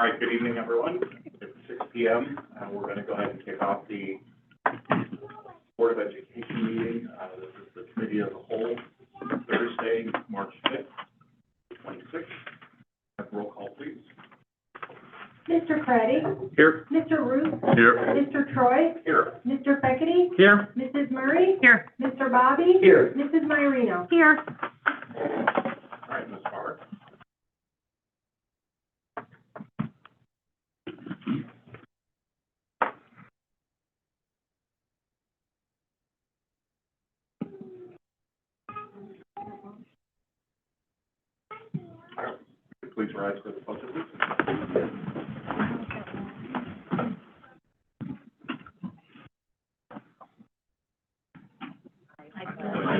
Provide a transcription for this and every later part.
All right, good evening, everyone. It's 6 p.m. We're going to go ahead and kick off the Board of Education meeting. This is the committee as a whole, Thursday, March 5th, 26th. Have roll call, please. Mr. Craddy? Here. Mr. Ruth? Here. Mr. Troy? Here. Mr. Peckety? Here. Mrs. Murray? Here. Mr. Bobby? Here. Mrs. Myrino? Here. All right, Ms. Farr. All right, please rise for the pledge of allegiance.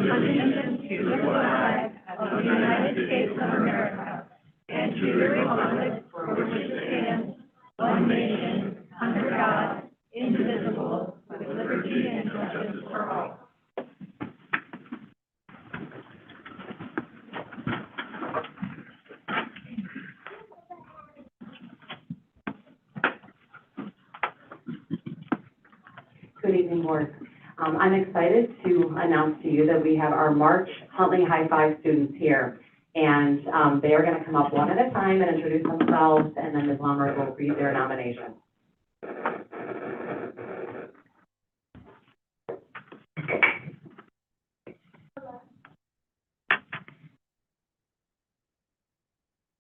Allegiance to the flag of the United States of America and to the republic for which it stands, one nation, under God, indivisible, with liberty and justice for all. Good evening, Board. I'm excited to announce to you that we have our March Huntley High Five students here. And they are going to come up one at a time and introduce themselves, and then Ms. Lummer will read their nomination.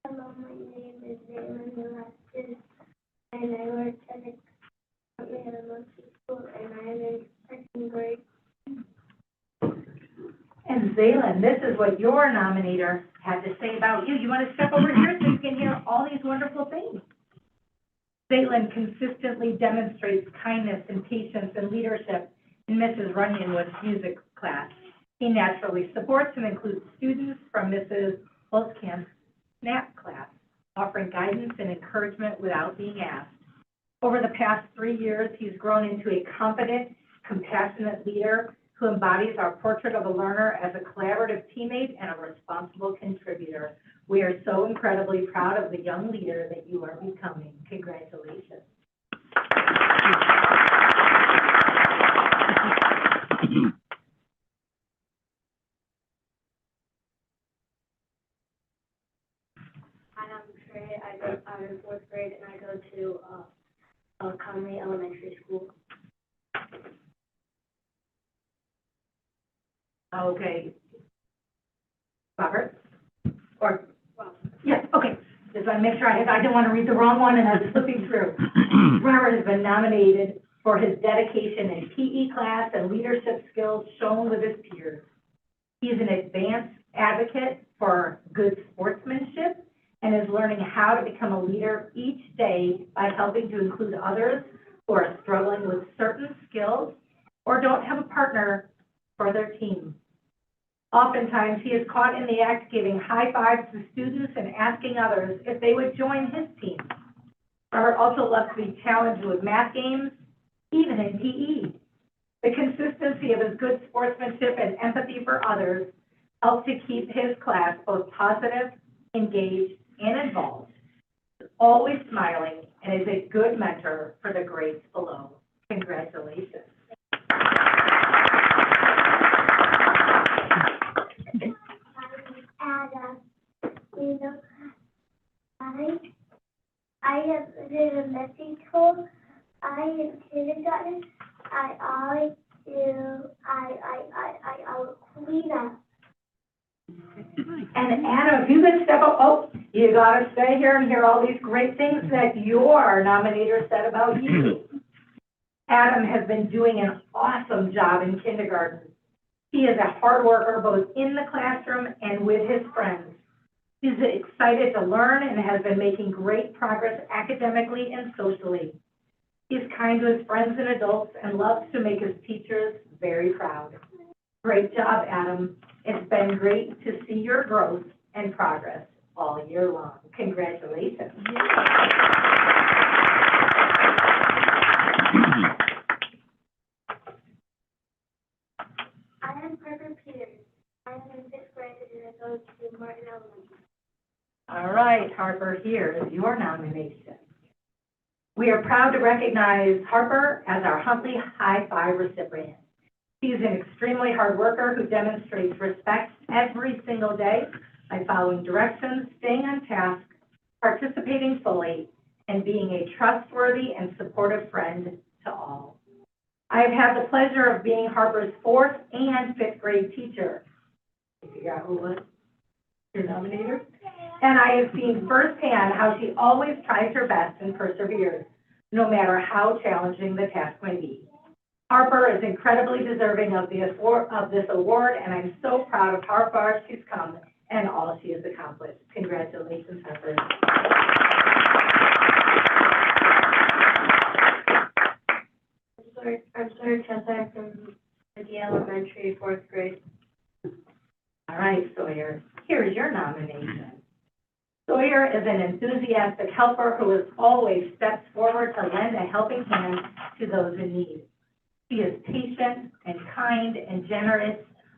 Hello, my name is Zaylin Velasquez, and I work at the elementary school, and I am in second grade. And Zaylin, this is what your nominator had to say about you. You want to step over here so you can hear all these wonderful things? Zaylin consistently demonstrates kindness and patience and leadership in Mrs. Runionwood's music class. He naturally supports and includes students from Mrs. Holzkamp's SNAP class, offering guidance and encouragement without being asked. Over the past 3 years, he's grown into a confident, compassionate leader who embodies our portrait of a learner as a collaborative teammate and a responsible contributor. We are so incredibly proud of the young leader that you are becoming. Congratulations. Hi, I'm Trey. I'm in fourth grade, and I go to Conway Elementary School. Okay. Robert? Or, yes, okay. Just want to make sure I didn't want to read the wrong one and I was flipping through. Robert has been nominated for his dedication in PE class and leadership skills shown with his peers. He is an advanced advocate for good sportsmanship and is learning how to become a leader each day by helping to include others who are struggling with certain skills or don't have a partner for their team. Oftentimes, he is caught in the act giving high fives to students and asking others if they would join his team. Robert also loves to be challenged with math games, even in PE. The consistency of his good sportsmanship and empathy for others helps to keep his class both positive, engaged, and involved. Always smiling and is a good mentor for the grades below. Congratulations. You know, I have lived in Mexico. I am kindergarten. I clean up. And Adam, if you could step up, oh, you gotta stay here and hear all these great things that your nominator said about you. Adam has been doing an awesome job in kindergarten. He is a hard worker both in the classroom and with his friends. He's excited to learn and has been making great progress academically and socially. He's kind to his friends and adults and loves to make his teachers very proud. Great job, Adam. It's been great to see your growth and progress all year long. Congratulations. I am Parker Peters. I am in fifth grade and I go to Martin Elementary. All right, Harper, here is your nomination. We are proud to recognize Harper as our Huntley High Five recipient. He is an extremely hard worker who demonstrates respect every single day by following directions, staying on task, participating fully, and being a trustworthy and supportive friend to all. I have had the pleasure of being Harper's 4th and 5th grade teacher. You figure out who was your nominator? And I have seen firsthand how she always tries her best and perseveres, no matter how challenging the task may be. Harper is incredibly deserving of this award, and I'm so proud of how far she's come and all she has accomplished. Congratulations, Harper. I'm Sawyer Chesai from the Elementary, 4th grade. All right, Sawyer, here's your nomination. Sawyer is an enthusiastic helper who has always steps forward to lend a helping hand to those in need. She is patient and kind and generous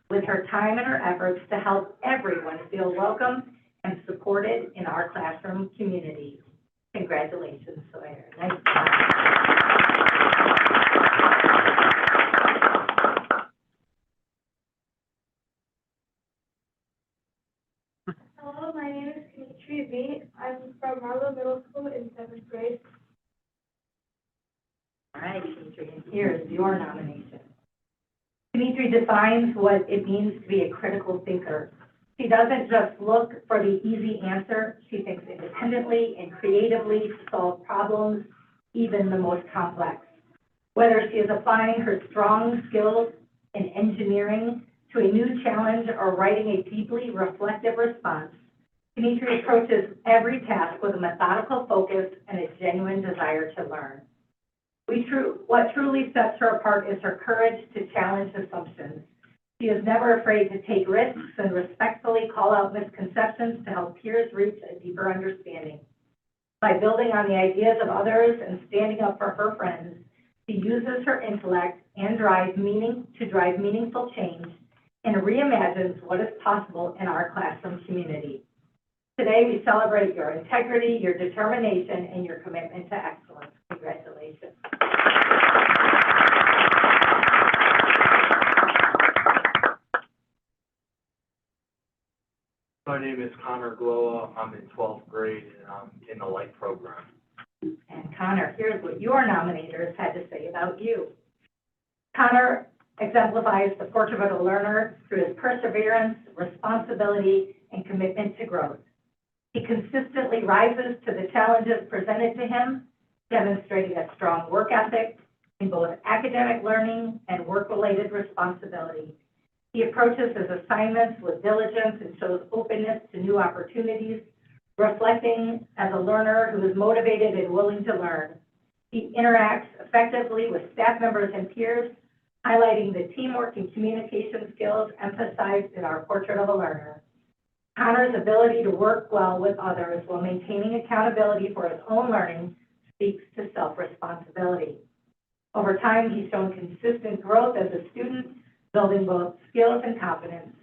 with her time and her efforts to help everyone feel welcome and supported in our classroom community. Congratulations, Sawyer. Nice job. Hello, my name is Dimitri V. I'm from Marlowe Middle School in 7th grade. All right, Dimitri, and here's your nomination. Dimitri defines what it means to be a critical thinker. She doesn't just look for the easy answer. She thinks independently and creatively to solve problems, even the most complex. Whether she is applying her strong skills in engineering to a new challenge or writing a deeply reflective response, Dimitri approaches every task with a methodical focus and a genuine desire to learn. What truly sets her apart is her courage to challenge assumptions. She is never afraid to take risks and respectfully call out misconceptions to help peers reach a deeper understanding. By building on the ideas of others and standing up for her friends, she uses her intellect and drive meaningful change and reimagines what is possible in our classroom community. Today, we celebrate your integrity, your determination, and your commitment to excellence. Congratulations. My name is Connor Glowa. I'm in 12th grade, and I'm in the Light program. And Connor, here's what your nominators had to say about you. Connor exemplifies the portrait of a learner through his perseverance, responsibility, and commitment to growth. He consistently rises to the challenges presented to him, demonstrating a strong work ethic in both academic learning and work-related responsibility. He approaches his assignments with diligence and shows openness to new opportunities, reflecting as a learner who is motivated and willing to learn. He interacts effectively with staff members and peers, highlighting the teamwork and communication skills emphasized in our portrait of a learner. Connor's ability to work well with others while maintaining accountability for his own learning speaks to self-responsibility. Over time, he's shown consistent growth as a student, building both skills and confidence.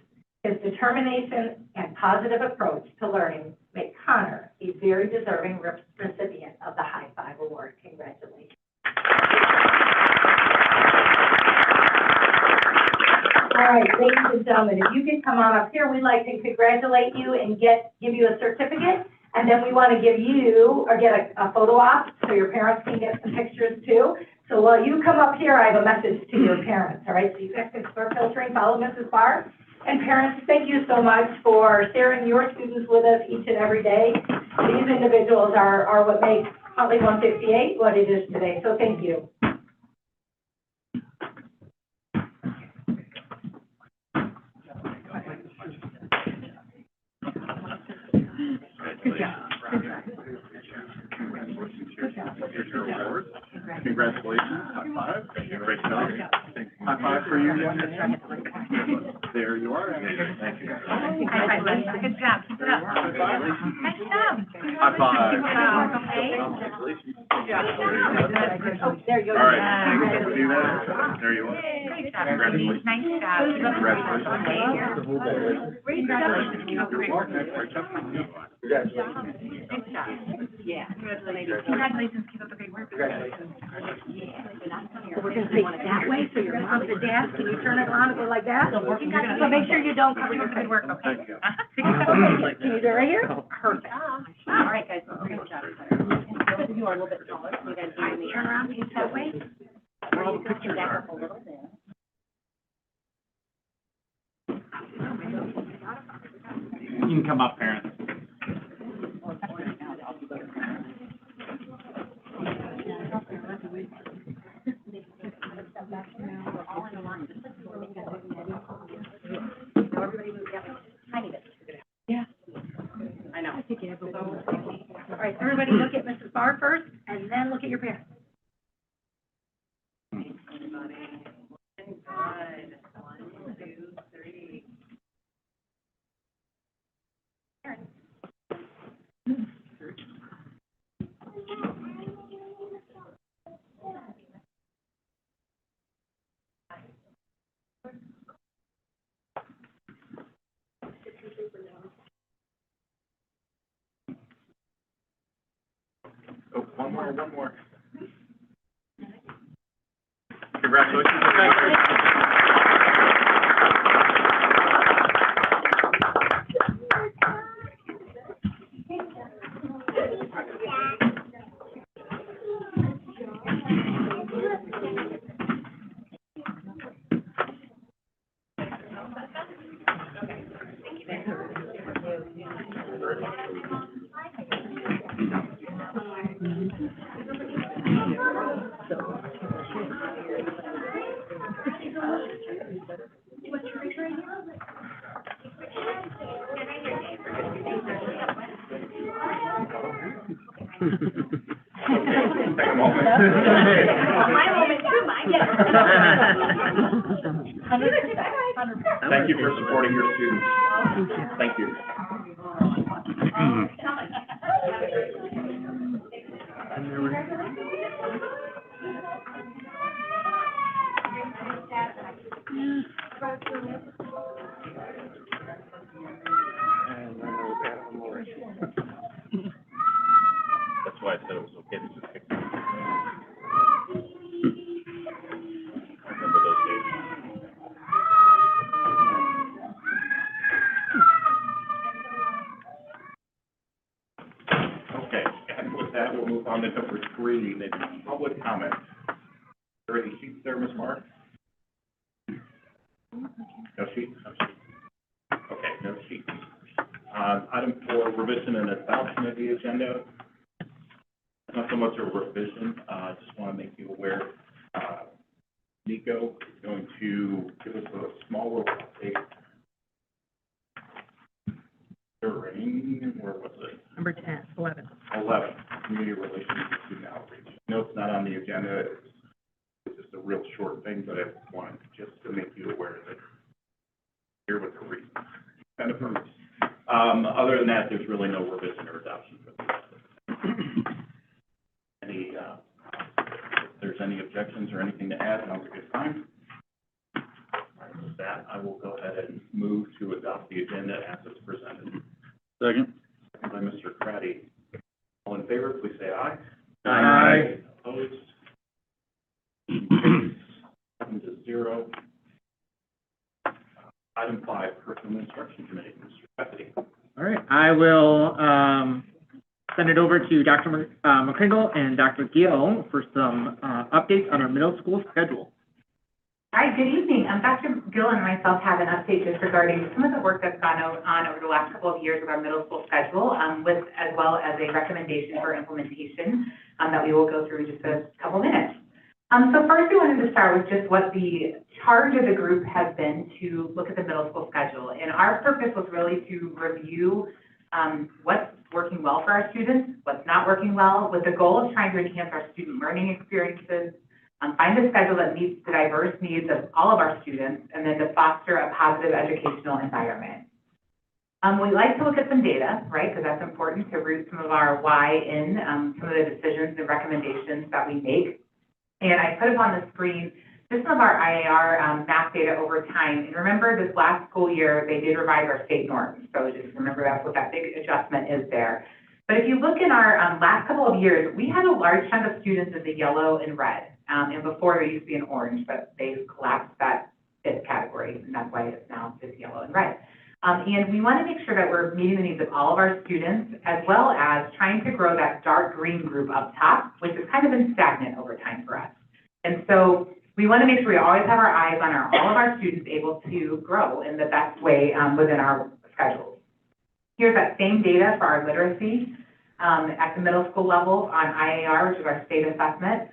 His determination and positive approach to learning make Connor a very deserving recipient of the High Five Award. Congratulations. All right, ladies and gentlemen, if you can come on up here, we'd like to congratulate you and give you a certificate. And then we want to give you, or get a photo op so your parents can get some pictures too. So while you come up here, I have a message to your parents, all right? So you guys can start filtering, follow Mrs. Barr. And parents, thank you so much for sharing your students with us each and every day. These individuals are what make Huntley 158 what it is today, so thank you. Good job. Good job. Here's your award. Congratulations. High five. Great job. High five for you. There you are. Thank you. Good job. Keep it up. Nice job. High five. Okay. Congratulations. Good job. Oh, there you go. All right. Thanks for doing that. There you are. Great job. Congratulations. Nice job. Congratulations. Great job. You're welcome. Great job. Good job. Yeah. Congratulations, keep up the great work. Congratulations. We're gonna face it that way, so your mom's and dad, can you turn it around and go like that? So make sure you don't, keep up the good work, okay? Thank you. Can you do it right here? Perfect. All right, guys, great job. Those of you are a little bit taller, so you guys All right, turn around, face that way. Or you can back up a little bit. You can come up, parents. Yeah. I know. All right, everybody look at Mrs. Barr first, and then look at your parents. Oh, one more. Congratulations. Take a moment. My moment too, mine, Thank you for supporting your students. Thank you. That's why I said it was okay to just pick. I remember those days. Okay, and with that, we'll move on to number 3, the public comment. Are there any sheets there, Ms. Mark? No sheets? Okay, no sheets. Item 4, revision and adoption of the agenda. Not so much a revision, I just want to make you aware, Nico is going to give us a small little update during, where was it? Number 11. 11, community relations and student outreach. I know it's not on the agenda, it's just a real short thing, but I wanted just to make you aware that here with the reasons. Kind of hurts. Other than that, there's really no revision or adoption for the any, if there's any objections or anything to add, now's a good time. All right, with that, I will go ahead and move to adopt the agenda as it's presented. Second. Second by Mr. Craddy. All in favor, please say aye. Aye. Opposed? 7-0. Item 5, Curriculum Instruction Committee, Mr. Craddy. All right, I will send it over to Dr. McCringle and Dr. Gill for some updates on our middle school schedule. Hi, good evening. Dr. Gill and myself have an update just regarding some of the work that's gone on over the last couple of years with our middle school schedule, with as well as a recommendation for implementation that we will go through in just a couple minutes. So first we wanted to start with just what the charge of the group has been to look at the middle school schedule. And our purpose was really to review what's working well for our students, what's not working well, with the goal of trying to enhance our student learning experiences, find a schedule that meets the diverse needs of all of our students, and then to foster a positive educational environment. We like to look at some data, right, because that's important to root some of our why in some of the decisions and recommendations that we make. And I put up on the screen just some of our IAR math data over time. And remember, this last school year, they did revise our state norms. So just remember that's what that big adjustment is there. But if you look in our last couple of years, we had a large chunk of students in the yellow and red. And before there used to be an orange, but they collapsed that fifth category, and that's why it's now just yellow and red. And we want to make sure that we're meeting the needs of all of our students, as well as trying to grow that dark green group up top, which has kind of been stagnant over time for us. And so we want to make sure we always have our eyes on all of our students able to grow in the best way within our schedules. Here's that same data for our literacy at the middle school level on IAR, which is our state assessment.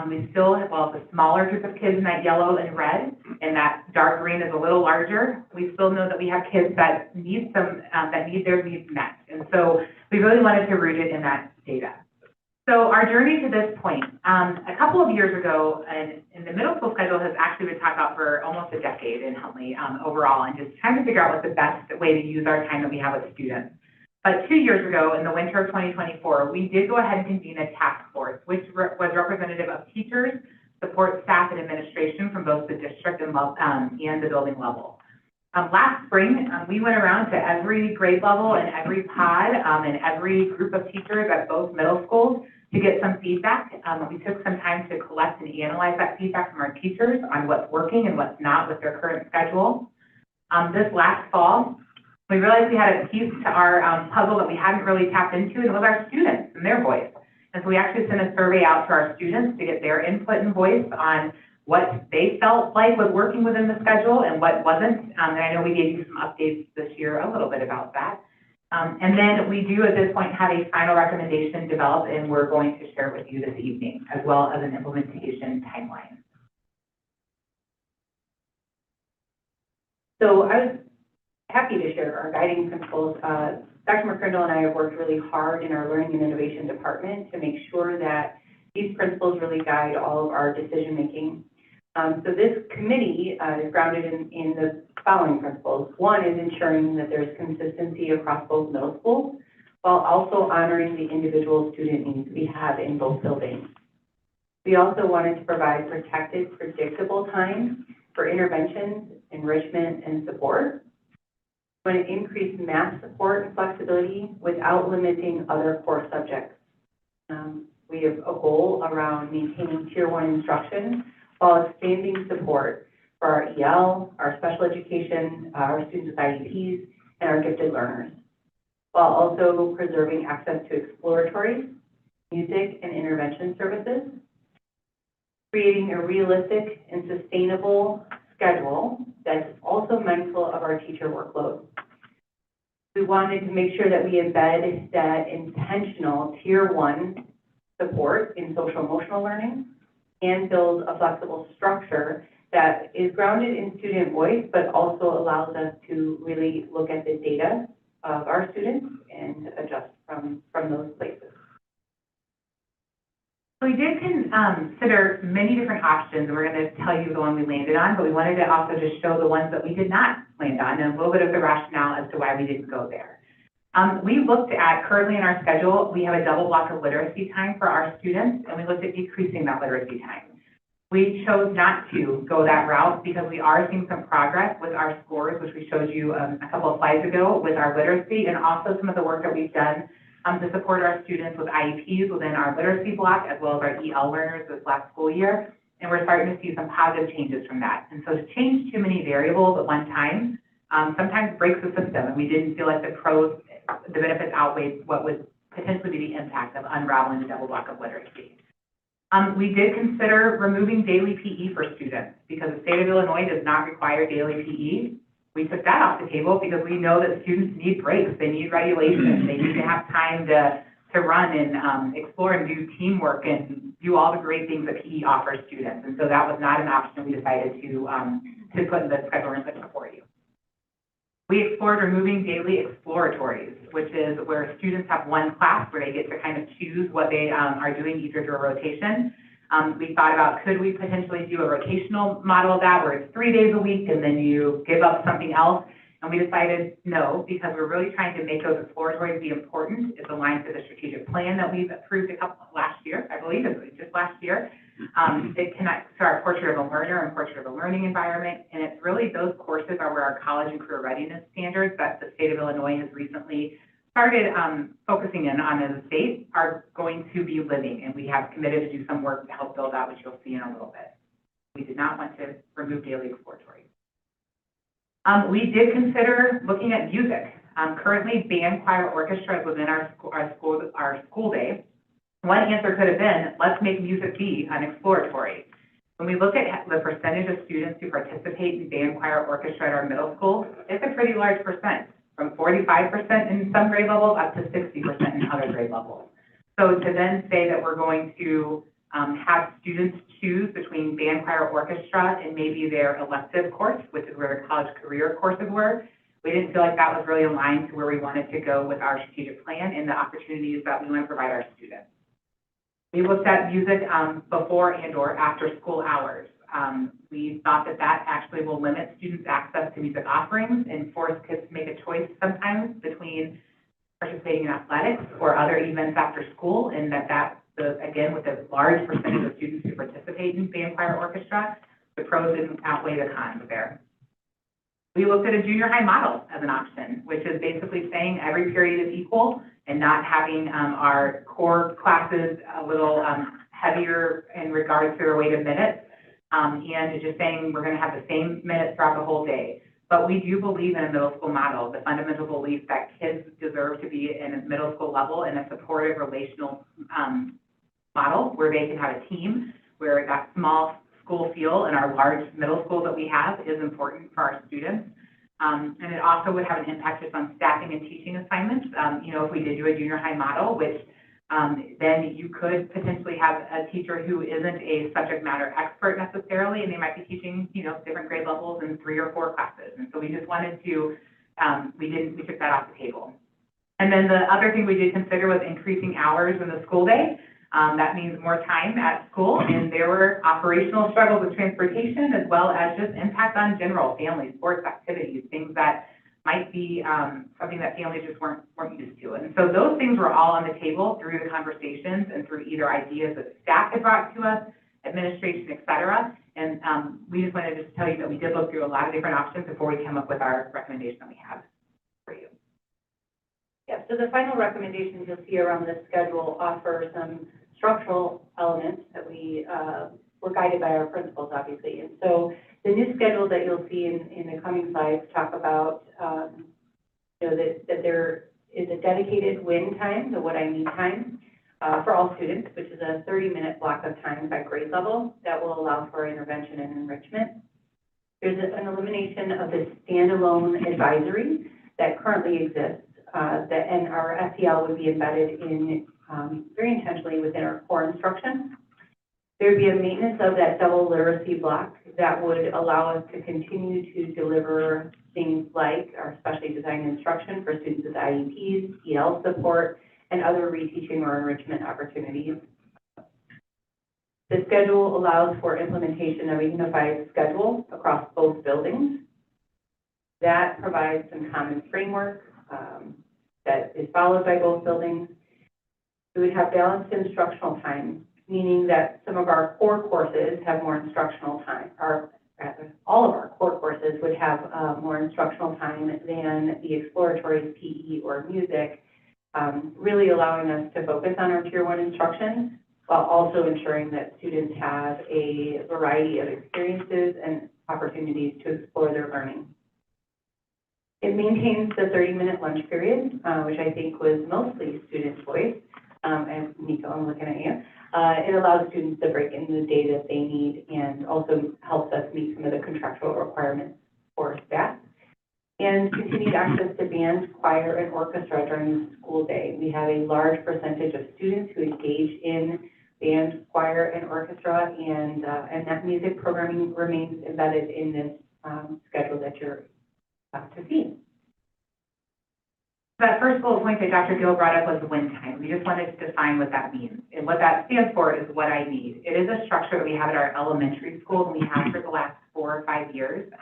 We still have, well, it's a smaller group of kids in that yellow and red, and that dark green is a little larger. We still know that we have kids that need that need their needs met. And so we really wanted to root it in that data. So our journey to this point, a couple of years ago, and the middle school schedule has actually been talked about for almost a decade in Huntley overall, and just trying to figure out what's the best way to use our time that we have with students. But 2 years ago, in the winter of 2024, we did go ahead and convene a task force, which was representative of teachers, support staff, and administration from both the district and the building level. Last spring, we went around to every grade level and every pod and every group of teachers at both middle schools to get some feedback. We took some time to collect and analyze that feedback from our teachers on what's working and what's not with their current schedule. This last fall, we realized we had a piece to our puzzle that we hadn't really tapped into, and it was our students and their voice. And so we actually sent a survey out to our students to get their input and voice on what they felt like was working within the schedule and what wasn't. And I know we gave you some updates this year a little bit about that. And then we do at this point have a final recommendation developed, and we're going to share it with you this evening, as well as an implementation timeline. So I was happy to share our guiding principles. Dr. McCrindle and I have worked really hard in our Learning and Innovation department to make sure that these principles really guide all of our decision-making. So this committee is grounded in the following principles. One is ensuring that there's consistency across both middle schools, while also honoring the individual student needs we have in both buildings. We also wanted to provide protected, predictable time for interventions, enrichment, and support. We want to increase math support and flexibility without limiting other core subjects. We have a goal around maintaining Tier 1 instruction while expanding support for our EL, our special education, our students with IEPs, and our gifted learners, while also preserving access to exploratory, music, and intervention services, creating a realistic and sustainable schedule that's also mindful of our teacher workload. We wanted to make sure that we embed that intentional Tier 1 support in social emotional learning and build a flexible structure that is grounded in student voice, but also allows us to really look at the data of our students and adjust from those places. We did consider many different options, and we're going to tell you the one we landed on, but we wanted to also just show the ones that we did not land on and a little bit of the rationale as to why we didn't go there. We looked at, currently in our schedule, we have a double block of literacy time for our students, and we looked at decreasing that literacy time. We chose not to go that route because we are seeing some progress with our scores, which we showed you a couple of slides ago with our literacy, and also some of the work that we've done to support our students with IEPs within our literacy block, as well as our EL learners this last school year. And we're starting to see some positive changes from that. And so to change too many variables at one time sometimes breaks the system, and we didn't feel like the benefits outweighed what would potentially be the impact of unraveling the double block of literacy. We did consider removing daily PE for students because the state of Illinois does not require daily PE. We took that off the table because we know that students need breaks, they need regulation, they need to have time to run and explore and do teamwork and do all the great things that PE offers students. And so that was not an option we decided to put in the schedule and put for you. We explored removing daily exploratories, which is where students have one class where they get to kind of choose what they are doing either through a rotation. We thought about, could we potentially do a rotational model of that where it's 3 days a week and then you give up something else? And we decided no, because we're really trying to make those exploratories be important. It's aligned to the strategic plan that we've approved last year, I believe, it was just last year. It connects to our Portrait of a Learner and Portrait of a Learning environment. And it's really, those courses are where our college and career readiness standards that the state of Illinois has recently started focusing in on as a state are going to be living, and we have committed to do some work to help build that, which you'll see in a little bit. We did not want to remove daily exploratory. We did consider looking at music. Currently, band, choir, orchestra is within our school day. One answer could have been, let's make music be an exploratory. When we look at the percentage of students who participate in band, choir, orchestra at our middle school, it's a pretty large percent, from 45% in some grade levels up to 60% in other grade levels. So to then say that we're going to have students choose between band, choir, orchestra, and maybe their elective course, which is where their college career courses were, we didn't feel like that was really aligned to where we wanted to go with our strategic plan and the opportunities that we want to provide our students. We looked at music before and or after school hours. We thought that that actually will limit students' access to music offerings and force kids to make a choice sometimes between participating in athletics or other events after school, and again, with a large percentage of students who participate in band, choir, orchestra, the pros didn't outweigh the cons there. We looked at a junior high model as an option, which is basically saying every period is equal and not having our core classes a little heavier in regards to their weighted minutes, and just saying we're going to have the same minutes throughout the whole day. But we do believe in a middle school model, the fundamental belief that kids deserve to be in a middle school level in a supportive relational model where they can have a team, where that small school feel in our large middle school that we have is important for our students. And it also would have an impact just on staffing and teaching assignments. If we did do a junior high model, which then you could potentially have a teacher who isn't a subject matter expert necessarily, and they might be teaching, different grade levels in 3 or 4 classes. And so we just wanted to, we took that off the table. And then the other thing we did consider was increasing hours in the school day. That means more time at school, and there were operational struggles with transportation as well as just impact on general family sports activities, things that might be something that families just weren't used to. And so those things were all on the table through the conversations and through either ideas that staff had brought to us, administration, et cetera. And we just wanted to just tell you that we did look through a lot of different options before we came up with our recommendation that we have for you. Yeah, so the final recommendations you'll see around this schedule offer some structural elements that we were guided by our principals, obviously. And so the new schedule that you'll see in the coming slides talk about, that there is a dedicated WIN time, the What I Need time, for all students, which is a 30-minute block of time by grade level that will allow for intervention and enrichment. There's an elimination of the standalone advisory that currently exists, and our SEL would be embedded in very intentionally within our core instruction. There'd be a maintenance of that double literacy block that would allow us to continue to deliver things like our specially designed instruction for students with IEPs, EL support, and other reteaching or enrichment opportunities. The schedule allows for implementation of a unified schedule across both buildings. That provides some common framework that is followed by both buildings. We would have balanced instructional time, meaning that some of our core courses have more instructional time, or rather, all of our core courses would have more instructional time than the exploratory PE or music, really allowing us to focus on our Tier 1 instruction, while also ensuring that students have a variety of experiences and opportunities to explore their learning. It maintains the 30-minute lunch period, which I think was mostly student choice. And Nico, I'm looking at you. It allows students to break into the day that they need and also helps us meet some of the contractual requirements for staff. And continued access to band, choir, and orchestra during the school day. We have a large percentage of students who engage in band, choir, and orchestra, and that music programming remains embedded in this schedule that you're about to see. That first bullet point that Dr. Gill brought up was the WIN time. We just wanted to define what that means. And what that stands for is what I need. It is a structure that we have at our elementary school, and we have for the last 4 or 5 years.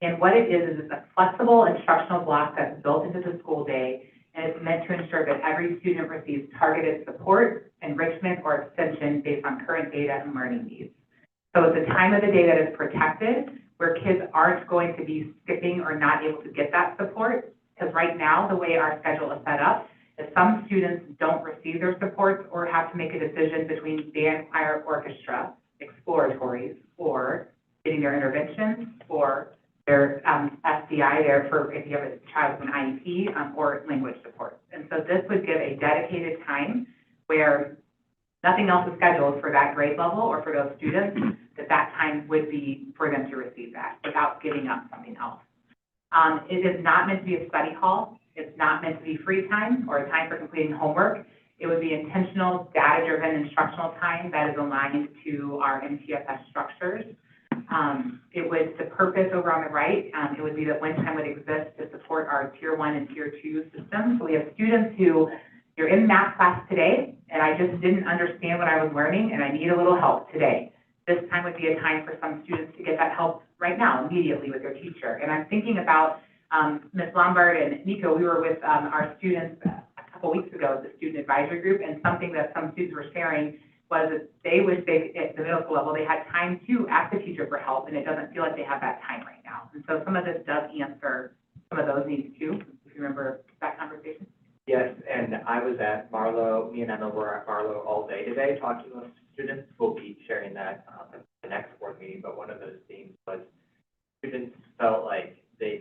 And what it is it's a flexible instructional block that's built into the school day, and it's meant to ensure that every student receives targeted support, enrichment, or extension based on current data and learning needs. So it's a time of the day that is protected, where kids aren't going to be skipping or not able to get that support, Because right now, the way our schedule is set up, is some students don't receive their supports or have to make a decision between band, choir, orchestra, exploratories, or getting their interventions, or their SDI there for if you have a child with an IEP, or language support. And so this would give a dedicated time where nothing else is scheduled for that grade level or for those students, that time would be for them to receive that without giving up something else. It is not meant to be a study hall. It's not meant to be free time or a time for completing homework. It would be intentional, data-driven instructional time that is aligned to our MTSS structures. The purpose over on the right, it would be that WIN time would exist to support our Tier 1 and Tier 2 systems. So we have students who, you're in math class today, and I just didn't understand what I was learning, and I need a little help today. This time would be a time for some students to get that help right now, immediately with their teacher. And I'm thinking about Ms. Lombard and Nico. We were with our students a couple weeks ago at the student advisory group, and something that some students were sharing was that they wish they, at the middle school level, they had time to ask the teacher for help, and it doesn't feel like they have that time right now. And so some of this does answer some of those needs too, if you remember that conversation. Yes, and I was at Marlowe, me and Emma were at Marlowe all day today talking with students. We'll be sharing that at the next board meeting, but one of those themes was students felt like they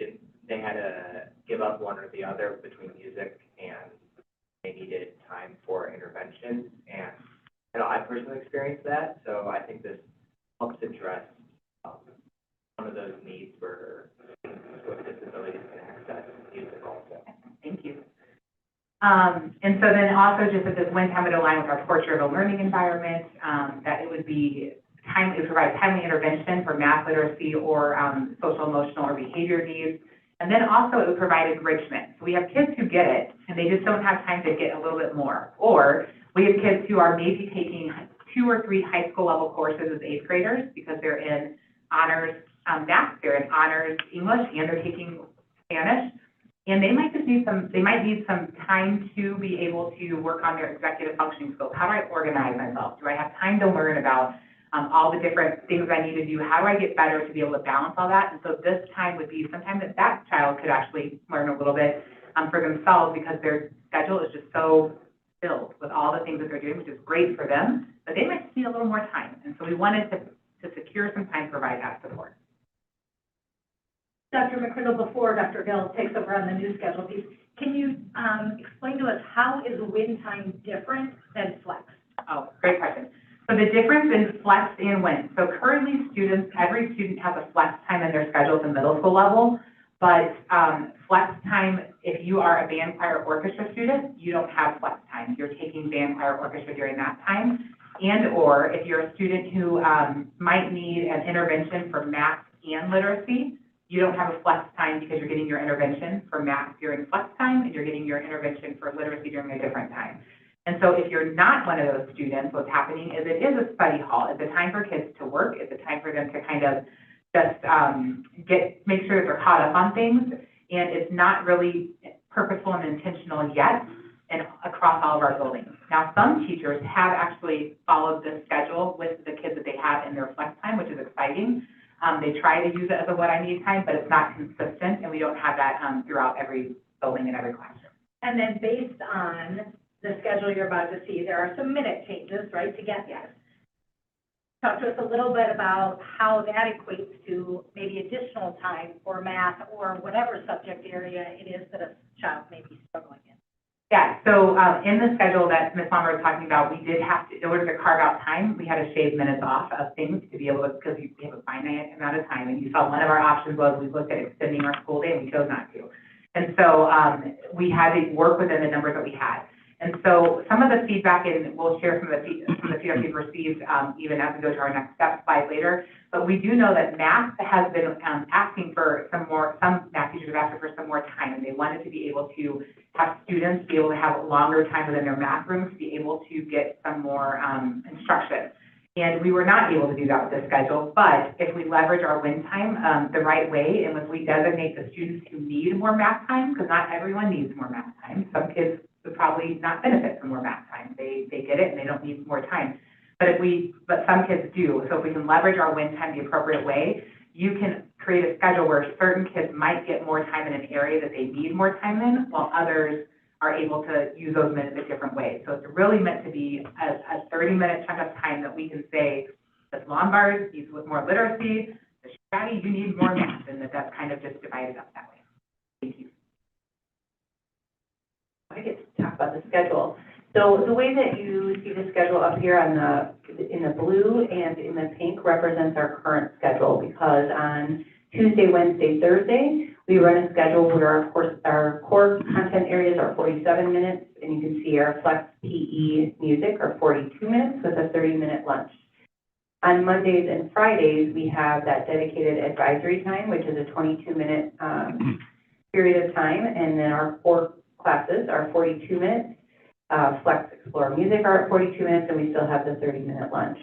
had to give up one or the other between music and they needed time for intervention. And I personally experienced that, so I think this helps address one of those needs where students with disabilities can access music also. Thank you. And so then also just that this WIN time would align with our portrait of a learning environment, that it would be timely, it would provide timely intervention for math literacy or social, emotional, or behavior needs. And then also it would provide enrichment. So we have kids who get it, and they just don't have time to get a little bit more. Or we have kids who are maybe taking 2 or 3 high school level courses as 8th graders because they're in honors math, they're in honors English, and they're taking Spanish. And they might just need some time to be able to work on their executive functioning skills. How do I organize myself? Do I have time to learn about all the different things I need to do? How do I get better to be able to balance all that? And so this time would be some time that child could actually learn a little bit for themselves, because their schedule is just so filled with all the things that they're doing, which is great for them, but they might need a little more time. And so we wanted to secure some time to provide that support. Dr. McCriddle, before Dr. Gill takes over on the new schedule piece, can you explain to us how is WIN time different than flex? Oh, great question. So the difference in flex and WIN. So currently every student has a flex time in their schedule at the middle school level, but flex time, if you are a band, choir, orchestra student, you don't have flex time. You're taking band, choir, orchestra during that time. And or if you're a student who might need an intervention for math and literacy, you don't have a flex time because you're getting your intervention for math during flex time, and you're getting your intervention for literacy during a different time. And so if you're not one of those students, what's happening is it is a study hall. It's a time for kids to work. It's a time for them to kind of just make sure that they're caught up on things. And it's not really purposeful and intentional yet and across all of our buildings. Now, some teachers have actually followed this schedule with the kids that they have in their flex time, which is exciting. They try to use it as a what I need time, but it's not consistent, and we don't have that throughout every building and every classroom. And then based on the schedule you're about to see, there are some minute changes, right, to get there. Talk to us a little bit about how that equates to maybe additional time for math or whatever subject area it is that a child may be struggling in. Yeah, so in the schedule that Ms. Lombard was talking about, we did have to, in order to carve out time, we had to shave minutes off of things to be able to, because we have a finite amount of time. And you saw one of our options was we looked at extending our school day, and we chose not to. And so we had to work within the numbers that we had. And so some of the feedback, and we'll share some of the feedback we've received even as we go to our next step slide later, but we do know that math has been asking for some math teachers have asked for some more time, and they wanted to be able to have students be able to have longer time within their math rooms to be able to get some more instruction. And we were not able to do that with this schedule, but if we leverage our WIN time the right way, and if we designate the students who need more math time, because not everyone needs more math time, some kids would probably not benefit from more math time. They get it and they don't need more time. But some kids do. So if we can leverage our WIN time the appropriate way, you can create a schedule where certain kids might get more time in an area that they need more time in, while others are able to use those minutes a different way. So it's really meant to be a 30-minute chunk of time that we can say, the Lombard needs more literacy, the Shaggy, you need more math, and that's kind of just divided up that way. Thank you. I get to talk about the schedule. So the way that you see the schedule up here on in the blue and in the pink represents our current schedule, because on Tuesday, Wednesday, Thursday, we run a schedule where our core content areas are 47 minutes, and you can see our Flex PE music are 42 minutes with a 30-minute lunch. On Mondays and Fridays, we have that dedicated advisory time, which is a 22-minute period of time, and then our core classes are 42 minutes. Flex Explore Music are at 42 minutes, and we still have the 30-minute lunch.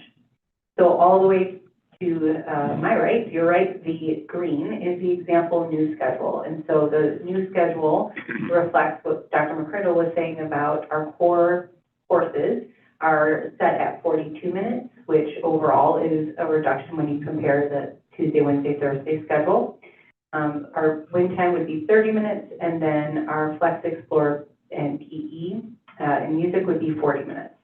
So all the way to my right, your right, the green is the example new schedule. And so the new schedule reflects what Dr. McCrindle was saying about our core courses are set at 42 minutes, which overall is a reduction when you compare the Tuesday, Wednesday, Thursday schedule. Our wing time would be 30 minutes, and then our Flex Explore and PE and music would be 40 minutes.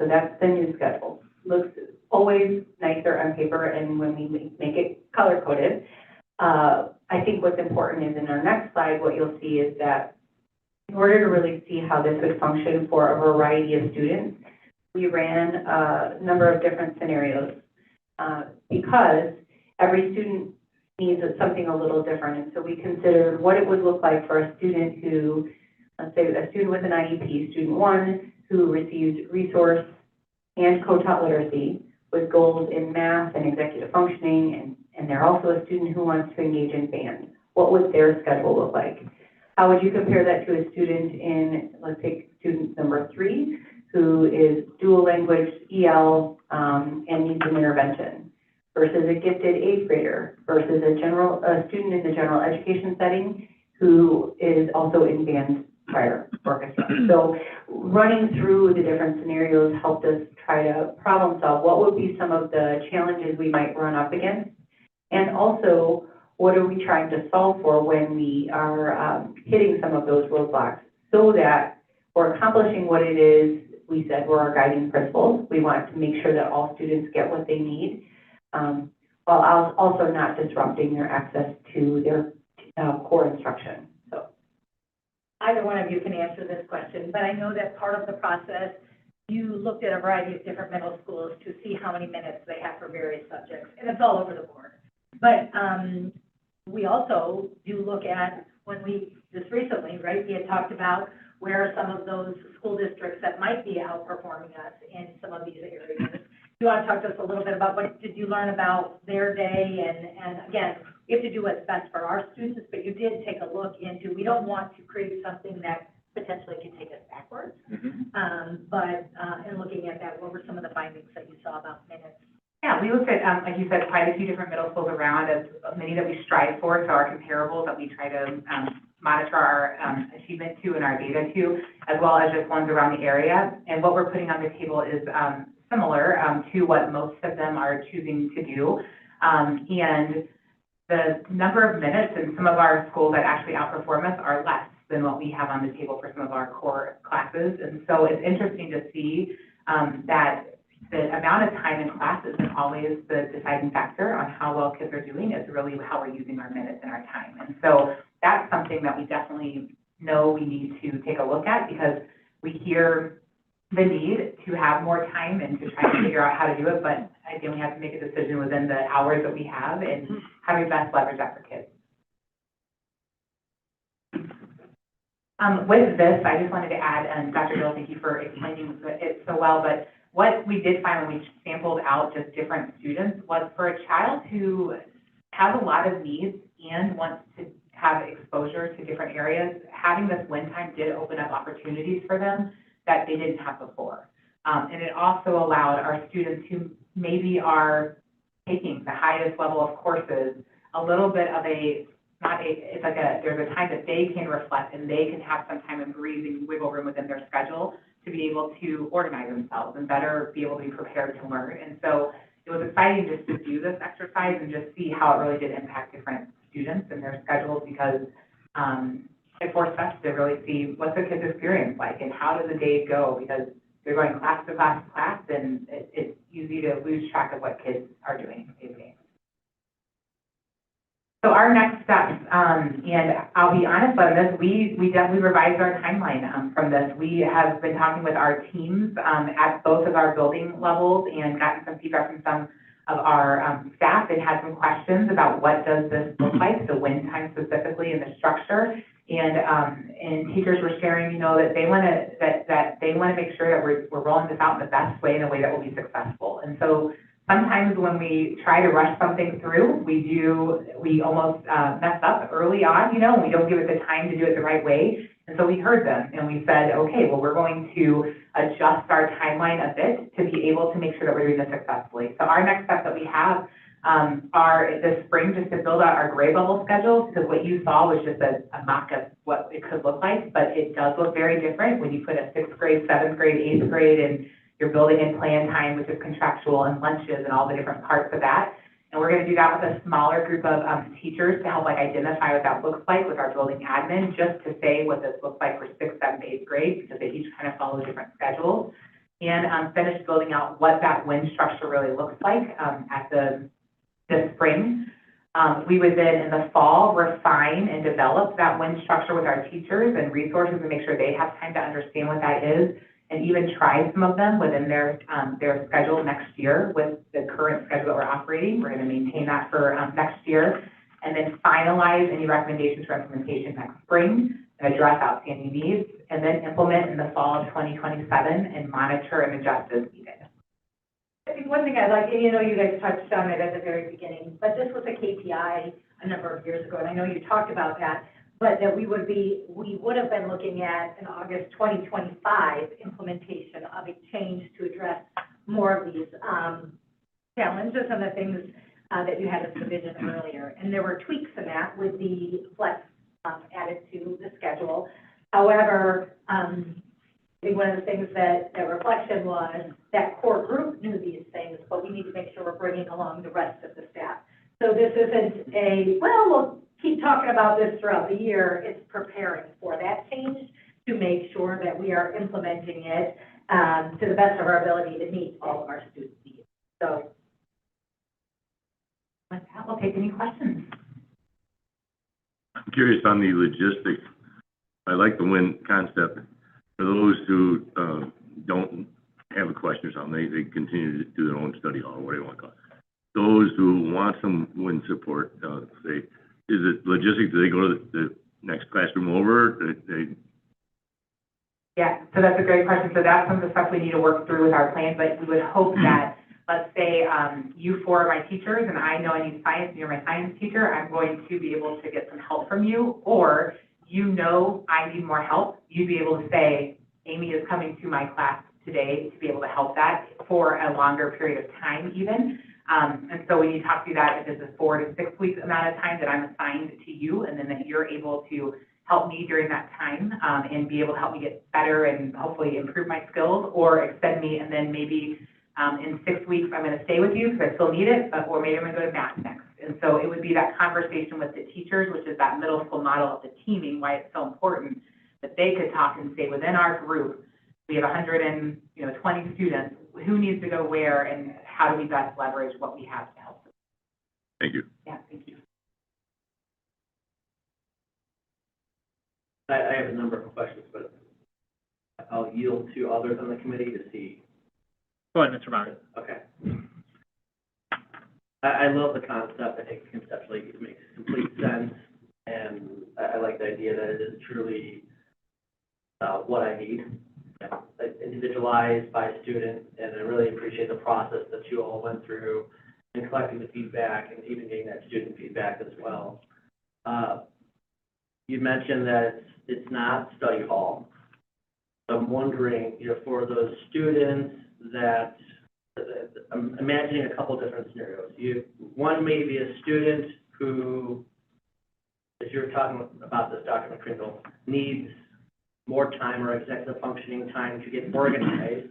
So that's the new schedule. Looks always nicer on paper, and when we make it color-coded. I think what's important is in our next slide, what you'll see is that in order to really see how this would function for a variety of students, we ran a number of different scenarios because every student needs something a little different. And so we considered what it would look like for a student who, let's say a student with an IEP, student one, who received resource and co-taught literacy with goals in math and executive functioning, and they're also a student who wants to engage in band. What would their schedule look like? How would you compare that to a student in, let's take student number 3, who is dual language, EL, and needs an intervention, versus a gifted 8th grader, versus a student in the general education setting who is also in band choir orchestra. So running through the different scenarios helped us try to problem solve what would be some of the challenges we might run up against, and also what are we trying to solve for when we are hitting some of those roadblocks, so that we're accomplishing what it is we said were our guiding principles. We want to make sure that all students get what they need, while also not disrupting their access to their core instruction. So Either one of you can answer this question, but I know that part of the process, you looked at a variety of different middle schools to see how many minutes they have for various subjects, and it's all over the board. But we also do look at, when we, just recently, right, we had talked about where are some of those school districts that might be outperforming us in some of these areas. You want to talk to us a little bit about what did you learn about their day, and again, we have to do what's best for our students, but you did take a look into, we don't want to create something that potentially can take us backwards. But in looking at that, what were some of the findings that you saw about minutes? Yeah, we looked at, like you said, quite a few different middle schools around, as many that we strive for, so our comparables that we try to monitor our achievement to and our data to, as well as just ones around the area. And what we're putting on the table is similar to what most of them are choosing to do. And the number of minutes in some of our schools that actually outperform us are less than what we have on the table for some of our core classes. And so it's interesting to see that the amount of time in class isn't always the deciding factor on how well kids are doing. It's really how we're using our minutes and our time. And so that's something that we definitely know we need to take a look at, because we hear the need to have more time and to try to figure out how to do it. But again, we have to make a decision within the hours that we have and how we best leverage that for kids. With this, I just wanted to add, and Dr. Gill, thank you for explaining it so well, but what we did find when we sampled out just different students was for a child who has a lot of needs and wants to have exposure to different areas, having this win time did open up opportunities for them that they didn't have before. And it also allowed our students who maybe are taking the highest level of courses a little bit of a, there's a time that they can reflect and they can have some time and breathing wiggle room within their schedule to be able to organize themselves and better be able to be prepared to learn. And so it was exciting just to do this exercise and just see how it really did impact different students and their schedules, because it forced us to really see what's the kids' experience like and how does the day go, because they're going class to class to class, and it's easy to lose track of what kids are doing day to day. So our next steps, and I'll be honest on this, we definitely revised our timeline from this. We have been talking with our teams at both of our building levels and gotten some feedback from some of our staff that had some questions about what does this look like, the win time specifically and the structure. And teachers were sharing, you know, that they want to make sure that we're rolling this out in the best way, in a way that will be successful. And so sometimes when we try to rush something through, we almost mess up early on, you know, and we don't give it the time to do it the right way. And so we heard them and we said, okay, well, we're going to adjust our timeline a bit to be able to make sure that we're doing this successfully. So our next steps that we have are this spring, just to build out our grade level schedules, because what you saw was just a mock of what it could look like, but it does look very different when you put a 6th grade, 7th grade, 8th grade, and you're building in plan time, which is contractual, and lunches and all the different parts of that. And we're going to do that with a smaller group of teachers to help identify what that looks like with our building admin, just to say what this looks like for 6th, 7th, 8th grade, because they each kind of follow different schedules. And finish building out what that win structure really looks like at this spring. We would then, in the fall, refine and develop that win structure with our teachers and resources and make sure they have time to understand what that is, and even try some of them within their schedule next year with the current schedule that we're operating. We're going to maintain that for next year, and then finalize any recommendations for implementation next spring and address outstanding needs, and then implement in the fall of 2027 and monitor and adjust as needed. I think one thing I'd like, and you know, you guys touched on it at the very beginning, but this was a KPI a number of years ago, and I know you talked about that, but that we would have been looking at an August 2025 implementation of a change to address more of these challenges and the things that you had as division earlier. And there were tweaks in that with the flex added to the schedule. However, I think one of the things that reflection was that core group knew these things, but we need to make sure we're bringing along the rest of the staff. So this isn't we'll keep talking about this throughout the year. It's preparing for that change to make sure that we are implementing it to the best of our ability to meet all of our student needs. So With that, we'll take any questions. I'm curious on the logistics. I like the win concept. For those who don't have a question or something, they continue to do their own study hall, whatever you want to call it. Those who want some win support, say, is it logistics? Do they go to the next classroom over? Yeah, so that's a great question. So that's some of the stuff we need to work through with our plan, but we would hope that, let's say, you four are my teachers and I know I need science and you're my science teacher, I'm going to be able to get some help from you, or you know I need more help, you'd be able to say, Amy is coming to my class today to be able to help that for a longer period of time even. And so when you talk through that, if it's a 4 to 6 week amount of time that I'm assigned to you, and then that you're able to help me during that time and be able to help me get better and hopefully improve my skills, or extend me, and then maybe in 6 weeks I'm going to stay with you because I still need it, or maybe I'm going to go to math next. And so it would be that conversation with the teachers, which is that middle school model of the teaming, why it's so important that they could talk and say, within our group, we have 120 students, who needs to go where, and how do we best leverage what we have to help them? Thank you. Yeah, thank you. I have a number of questions, but I'll yield to others on the committee to see. Go ahead, Mr. Bauer. Okay. I love the concept. I think conceptually it makes complete sense, and I like the idea that it is truly what I need, individualized by student, and I really appreciate the process that you all went through in collecting the feedback and even getting that student feedback as well. You mentioned that it's not study hall. I'm wondering, for those students that, I'm imagining a couple different scenarios. One may be a student who, as you're talking about this, Dr. McCringle, needs more time or executive functioning time to get organized.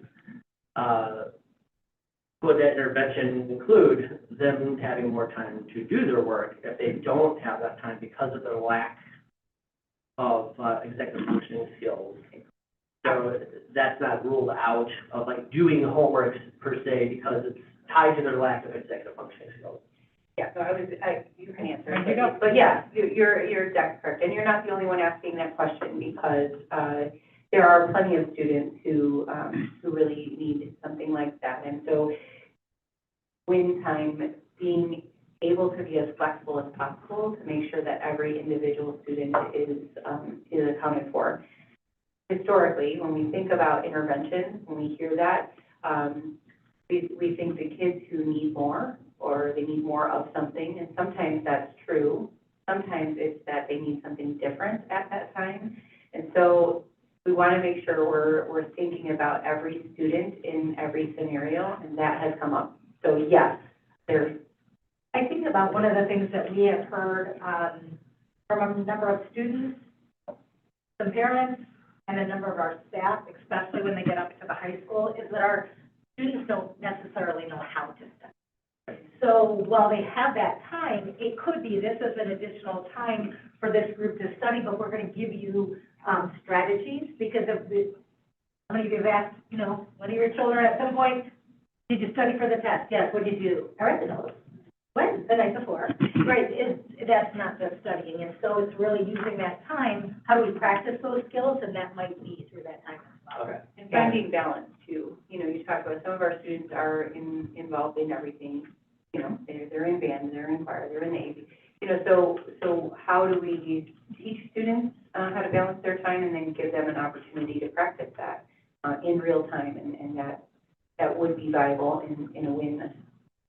would that intervention include them having more time to do their work if they don't have that time because of their lack of executive functioning skills? So that's not ruled out of like doing homework per se because it's tied to their lack of executive functioning skills. Yeah, so you can answer. There you go. But yeah, you're exactly correct, and you're not the only one asking that question because, there are plenty of students who really need something like that. And so when time, being able to be as flexible as possible to make sure that every individual student is accounted for. Historically, when we think about intervention, when we hear that, we think the kids who need more or they need more of something, and sometimes that's true. Sometimes it's that they need something different at that time. And so we want to make sure we're thinking about every student in every scenario, and that has come up. So yes, I think about one of the things that we have heard from a number of students, some parents, and a number of our staff, especially when they get up to the high school, is that our students don't necessarily know how to study. So while they have that time, it could be this is an additional time for this group to study, but we're going to give you strategies because of the, how many of you have asked, one of your children at some point, did you study for the test? Yes, what did you do? I read the notes. When? The night before. Right, that's not just studying, and so it's really using that time, how do we practice those skills, and that might be through that time as well. Okay. and finding balance too. You talked about some of our students are involved in everything. They're in band, they're in choir, they're in Navy. So how do we teach students how to balance their time and then give them an opportunity to practice that in real time, and that would be viable in a win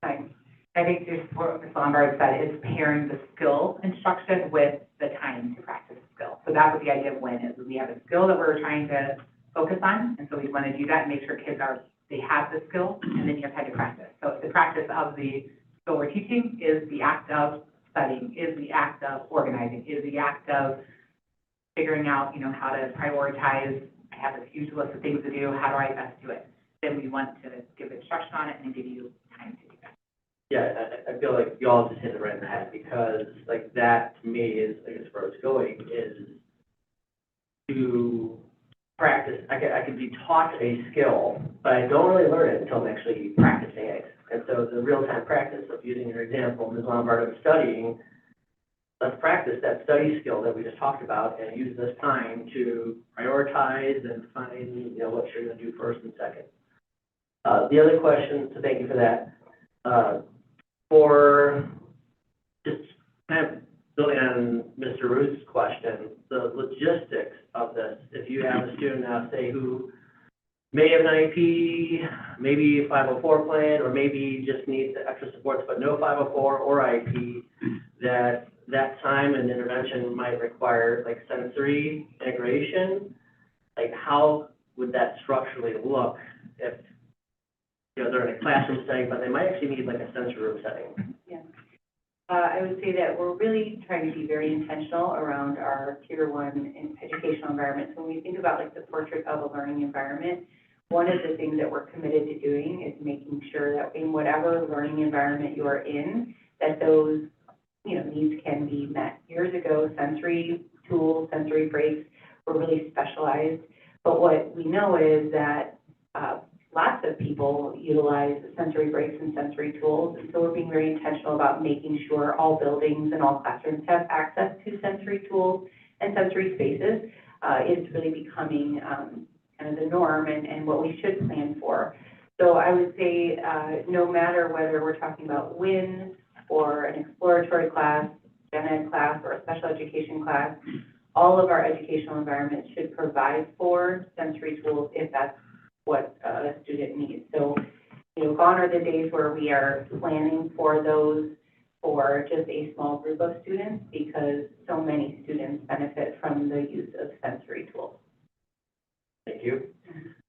time. I think just what Ms. Lombard said is pairing the skill instruction with the time to practice the skill. So that's what the idea of win is. We have a skill that we're trying to focus on, and so we want to do that and make sure kids they have the skill, and then you have time to practice. So the practice of the skill we're teaching is the act of studying, is the act of organizing, is the act of figuring out, how to prioritize. I have this huge list of things to do. How do I best do it? Then we want to give instruction on it and give you time to do that. Yeah, I feel like you all just hit it right in the head because like that to me is, I guess where it's going is to practice. I can be taught a skill, but I don't really learn it until I'm actually practicing it. And so the real-time practice of using your example, Ms. Lombard, of studying, let's practice that study skill that we just talked about and use this time to prioritize and find, what you're going to do first and second. The other question, so thank you for that. For just kind of building on Mr. Ruth's question, the logistics of this, if you have a student now, say, who may have an IEP, maybe a 504 plan, or maybe just needs the extra supports, but no 504 or IEP, that time and intervention might require like sensory integration, like how would that structurally look if they're in a classroom setting, but they might actually need like a sensory room setting? Yeah. I would say that we're really trying to be very intentional around our Tier 1 educational environments. When we think about like the portrait of a learning environment, one of the things that we're committed to doing is making sure that in whatever learning environment you are in, that those, needs can be met. Years ago, sensory tools, sensory breaks were really specialized, but what we know is that lots of people utilize sensory breaks and sensory tools, and so we're being very intentional about making sure all buildings and all classrooms have access to sensory tools and sensory spaces. Is really becoming kind of the norm and what we should plan for. So I would say no matter whether we're talking about WIN or an exploratory class, gen ed class, or a special education class, all of our educational environments should provide for sensory tools if that's what a student needs. So, gone are the days where we are planning for those for just a small group of students because so many students benefit from the use of sensory tools. Thank you.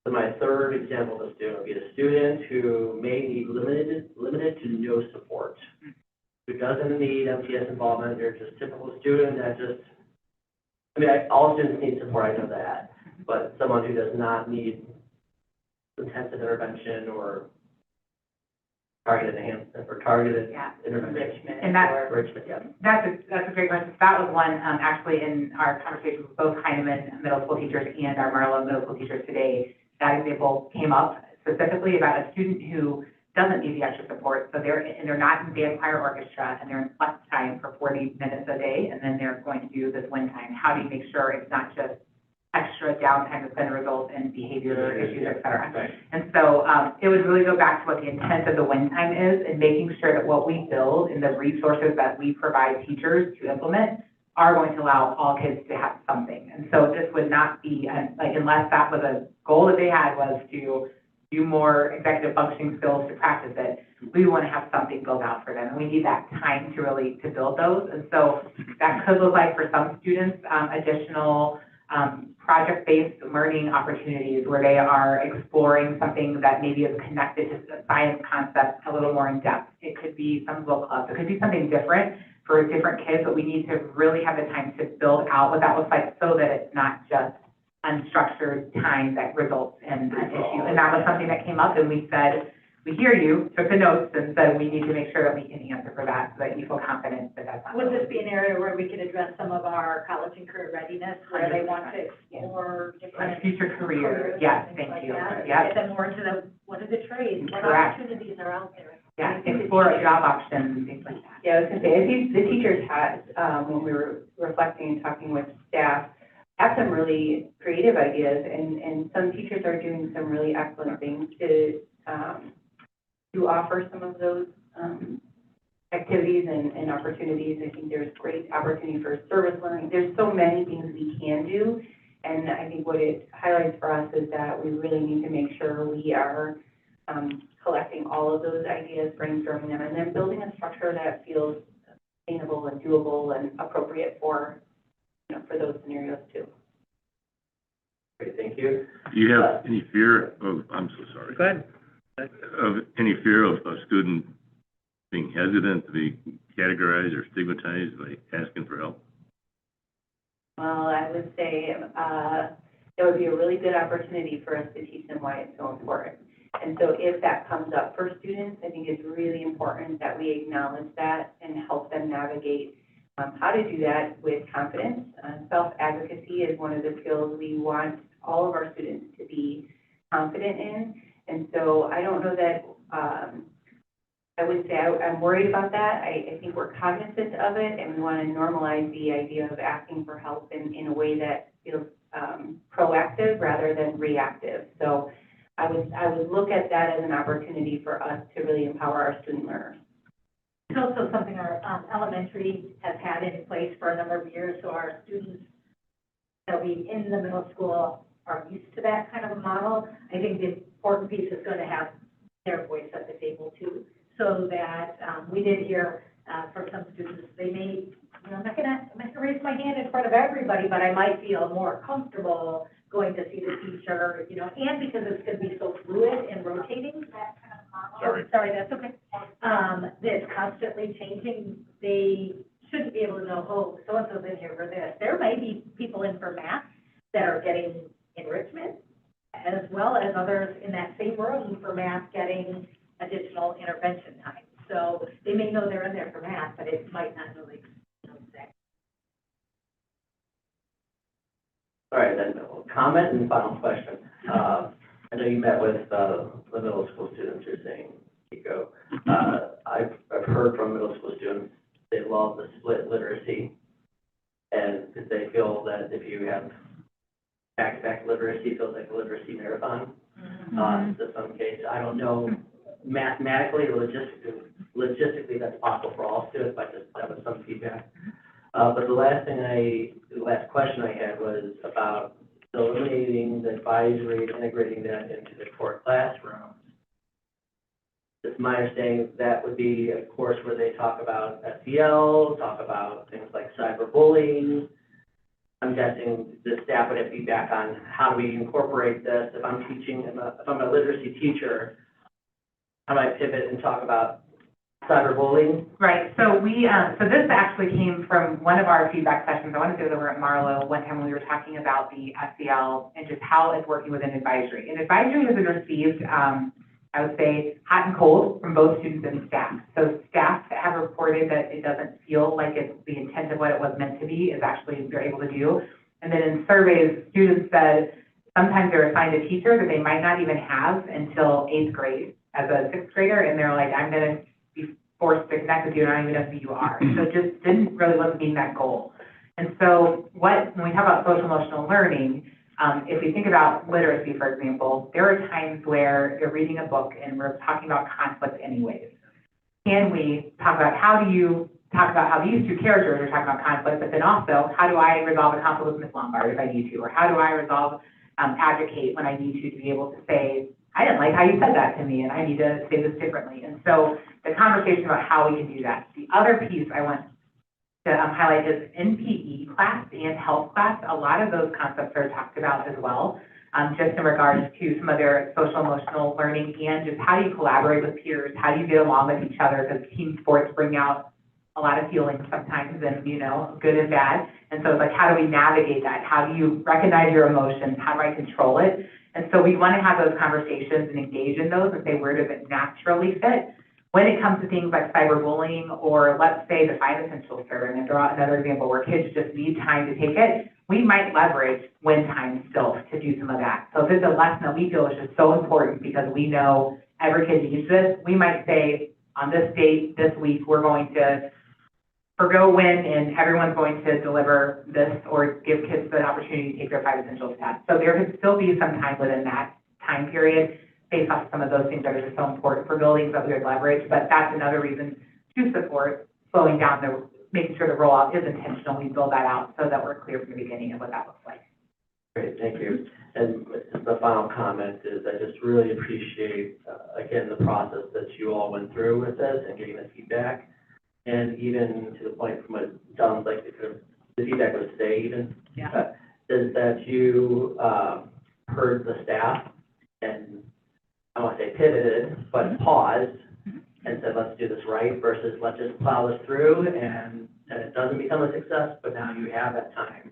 So my third example of a student would be a student who may need limited to no support, who doesn't need MTS involvement. They're just typical student that all students need support, I know that, but someone who does not need intensive intervention or targeted enhancement or targeted Yeah. intervention. And that's- Or enrichment, yeah. That's a great question. That was one, actually in our conversation with both Heinemann middle school teachers and our Marlowe middle school teachers today. That example came up specifically about a student who doesn't need the extra support. So they're not in band choir orchestra and they're in flex time for 40 minutes a day. And then they're going to do this one time. How do you make sure it's not just extra downtime that's going to result in behavior issues, et cetera? Right. And so, it would really go back to what the intent of the win time is and making sure that what we build and the resources that we provide teachers to implement are going to allow all kids to have something. And so this would not be, like, unless that was a goal that they had was to do more executive functioning skills to practice it, we want to have something built out for them. And we need that time to really, to build those. And so that could look like for some students, additional, project-based learning opportunities where they are exploring something that maybe is connected to the science concepts a little more in depth. It could be some book clubs. It could be something different for different kids, but we need to really have the time to build out what that looks like so that it's not just unstructured time that results in an issue. And that was something that came up and we said, we hear you, took the notes and said, we need to make sure that we can answer for that so that you feel confident that that's not. Would this be an area where we could address some of our college and career readiness, where they want to explore different Future career, yes, things thank like you, that? yes. Get them more into what are the trades, what Correct. opportunities are out there? Yeah, explore job options and things like that. Yeah, I was gonna say, the teachers had, when we were reflecting and talking with staff, have some really creative ideas, and some teachers are doing some really excellent things to offer some of those, activities and opportunities. I think there's great opportunity for service learning. There's so many things we can do, and I think what it highlights for us is that we really need to make sure we are, collecting all of those ideas, brainstorming them, and then building a structure that feels sustainable and doable and appropriate for, for those scenarios too. Great, thank you. Do you have any fear of, I'm so sorry, Go ahead. of any fear of a student being hesitant to be categorized or stigmatized by asking for help? Well, I would say, it would be a really good opportunity for us to teach them why it's so important. And so if that comes up for students, I think it's really important that we acknowledge that and help them navigate how to do that with confidence. Self-advocacy is one of the skills we want all of our students to be confident in. And so I don't know that, I would say I'm worried about that. I think we're cognizant of it, and we want to normalize the idea of asking for help in a way that feels proactive rather than reactive. So I would look at that as an opportunity for us to really empower our student learners. It's also something our elementary has had in place for a number of years, so our students that'll be in the middle school are used to that kind of a model. I think the important piece is going to have their voice at the table too, so that we did hear from some students, they may, I'm not gonna raise my hand in front of everybody, but I might feel more comfortable going to see the teacher, and because it's going to be so fluid and rotating, that kind of model. Sorry, that's okay. That's constantly changing. They shouldn't be able to know, oh, so-and-so's in here for this. There may be people in for math that are getting enrichment, as well as others in that same room for math getting additional intervention time. So they may know they're in there for math, but it might not really know exactly. All right, then, comment and final question. I know you met with, the middle school students, you're saying, Chico. I've heard from middle school students, they love the split literacy. And because they feel that if you have back-to-back literacy, it feels like a literacy marathon. In some case, I don't know mathematically or logistically that's possible for all students, but just that was some feedback. But the last question I had was about eliminating the advisory and integrating that into the core classroom. It's my understanding that would be a course where they talk about SEL, talk about things like cyberbullying. I'm guessing the staff would have feedback on how do we incorporate this. If I'm teaching, if I'm a literacy teacher, how do I pivot and talk about cyberbullying? Right, so so this actually came from one of our feedback sessions. I want to do it over at Marlowe one time when we were talking about the SEL and just how it's working within advisory. And advisory has been received I would say hot and cold from both students and staff. So staff have reported that it doesn't feel like it's the intent of what it was meant to be is actually they're able to do. And then in surveys, students said sometimes they're assigned a teacher that they might not even have until 8th grade as a 6th grader, and they're like, I'm gonna be forced to connect with you, and I don't even know who you are. So it just wasn't meeting that goal. And so when we talk about social emotional learning, if we think about literacy, for example, there are times where you're reading a book and we're talking about conflict anyways. Can we talk about how these two characters are talking about conflict, but then also, how do I resolve a conflict with Ms. Lombard if I need to? Or how do I resolve, advocate when I need to be able to say, I didn't like how you said that to me, and I need to say this differently. And so the conversation about how we can do that. The other piece I want to highlight is in PE class and health class, a lot of those concepts are talked about as well, just in regards to some of their social emotional learning and just how do you collaborate with peers, how do you get along with each other, because team sports bring out a lot of feelings sometimes, and, you know, good and bad. And so it's like, how do we navigate that? How do you recognize your emotions? How do I control it? And so we want to have those conversations and engage in those and say, where does it naturally fit? When it comes to things like cyberbullying, or let's say the 5 Essentials survey, and throw out another example where kids just need time to take it, we might leverage win time still to do some of that. So if it's a lesson that we feel is just so important because we know every kid needs this, we might say, on this date, this week, we're going to forgo win, and everyone's going to deliver this, or give kids the opportunity to take their 5 Essentials test. So there could still be some time within that time period based off some of those things that are just so important for buildings that we would leverage, but that's another reason to support slowing down making sure the rollout is intentional. We build that out so that we're clear from the beginning of what that looks like. Great, thank you. And the final comment is I just really appreciate, again, the process that you all went through with this and getting the feedback. And even to the point from what it sounds like the feedback was today even, is that you heard the staff and I don't want to say pivoted, but paused and said, let's do this right versus let's just plow this through and it doesn't become a success, but now you have that time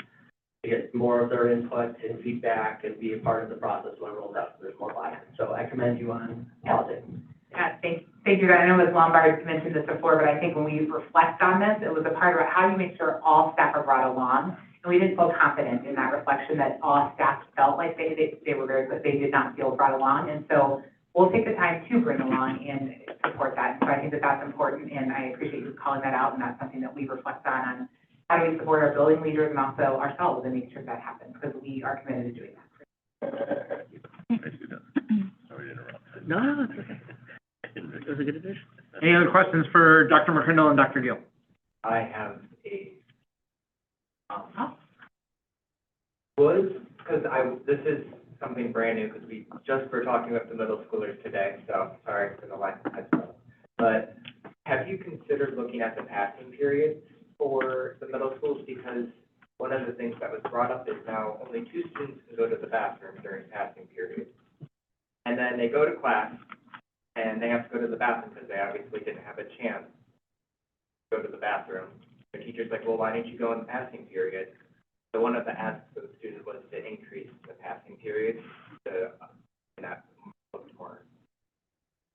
to get more of their input and feedback and be a part of the process when it rolls out, so there's more buy-in. So I commend you on pausing. Yeah, thank you. I know Ms. Lombard mentioned this before, but I think when we reflect on this, it was a part about how you make sure all staff are brought along. And we didn't feel confident in that reflection that all staff felt like they were very good, they did not feel brought along. And so we'll take the time to bring along and support that. So I think that that's important, and I appreciate you calling that out, and that's something that we reflect on how do we support our building leaders and also ourselves and make sure that happens, because we are committed to doing that. Nicely done. Sorry to interrupt. No, it's okay. It was a good addition. Any other questions for Dr. McCrindle and Dr. Gill? I have a, this is something brand new, because we just were talking with the middle schoolers today, so sorry for the lack of heads up. But have you considered looking at the passing periods for the middle schools? Because one of the things that was brought up is now only 2 students can go to the bathroom during passing periods. And then they go to class, and they have to go to the bathroom because they obviously didn't have a chance to go to the bathroom. The teacher's like, well, why didn't you go in the passing period? So one of the asks of the student was to increase the passing period to, and that looked more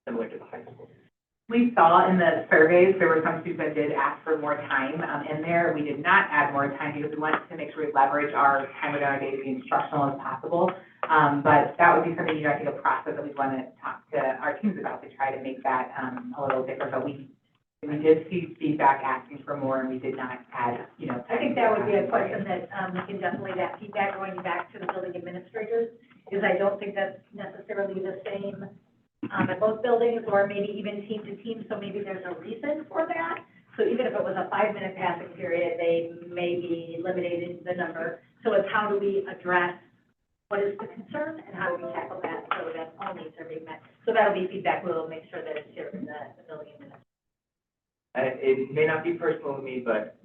similar to the high school. We saw in the surveys, there were some students that did ask for more time in there. We did not add more time because we wanted to make sure we leverage our time within our day to be instructional as possible. But that would be something, I think, a process that we'd want to talk to our teams about to try to make that a little different. But we did see feedback asking for more, and we did not add, I think that would be a question that, we can definitely, that feedback going back to the building administrators, is I don't think that's necessarily the same, at both buildings, or maybe even team to team, so maybe there's a reason for that. So even if it was a 5-minute passing period, they may be limiting the number. So it's how do we address what is the concern and how do we tackle that so that all needs are being met. So that'll be feedback, we'll make sure that it's shared with the building administrator. It may not be personal to me, but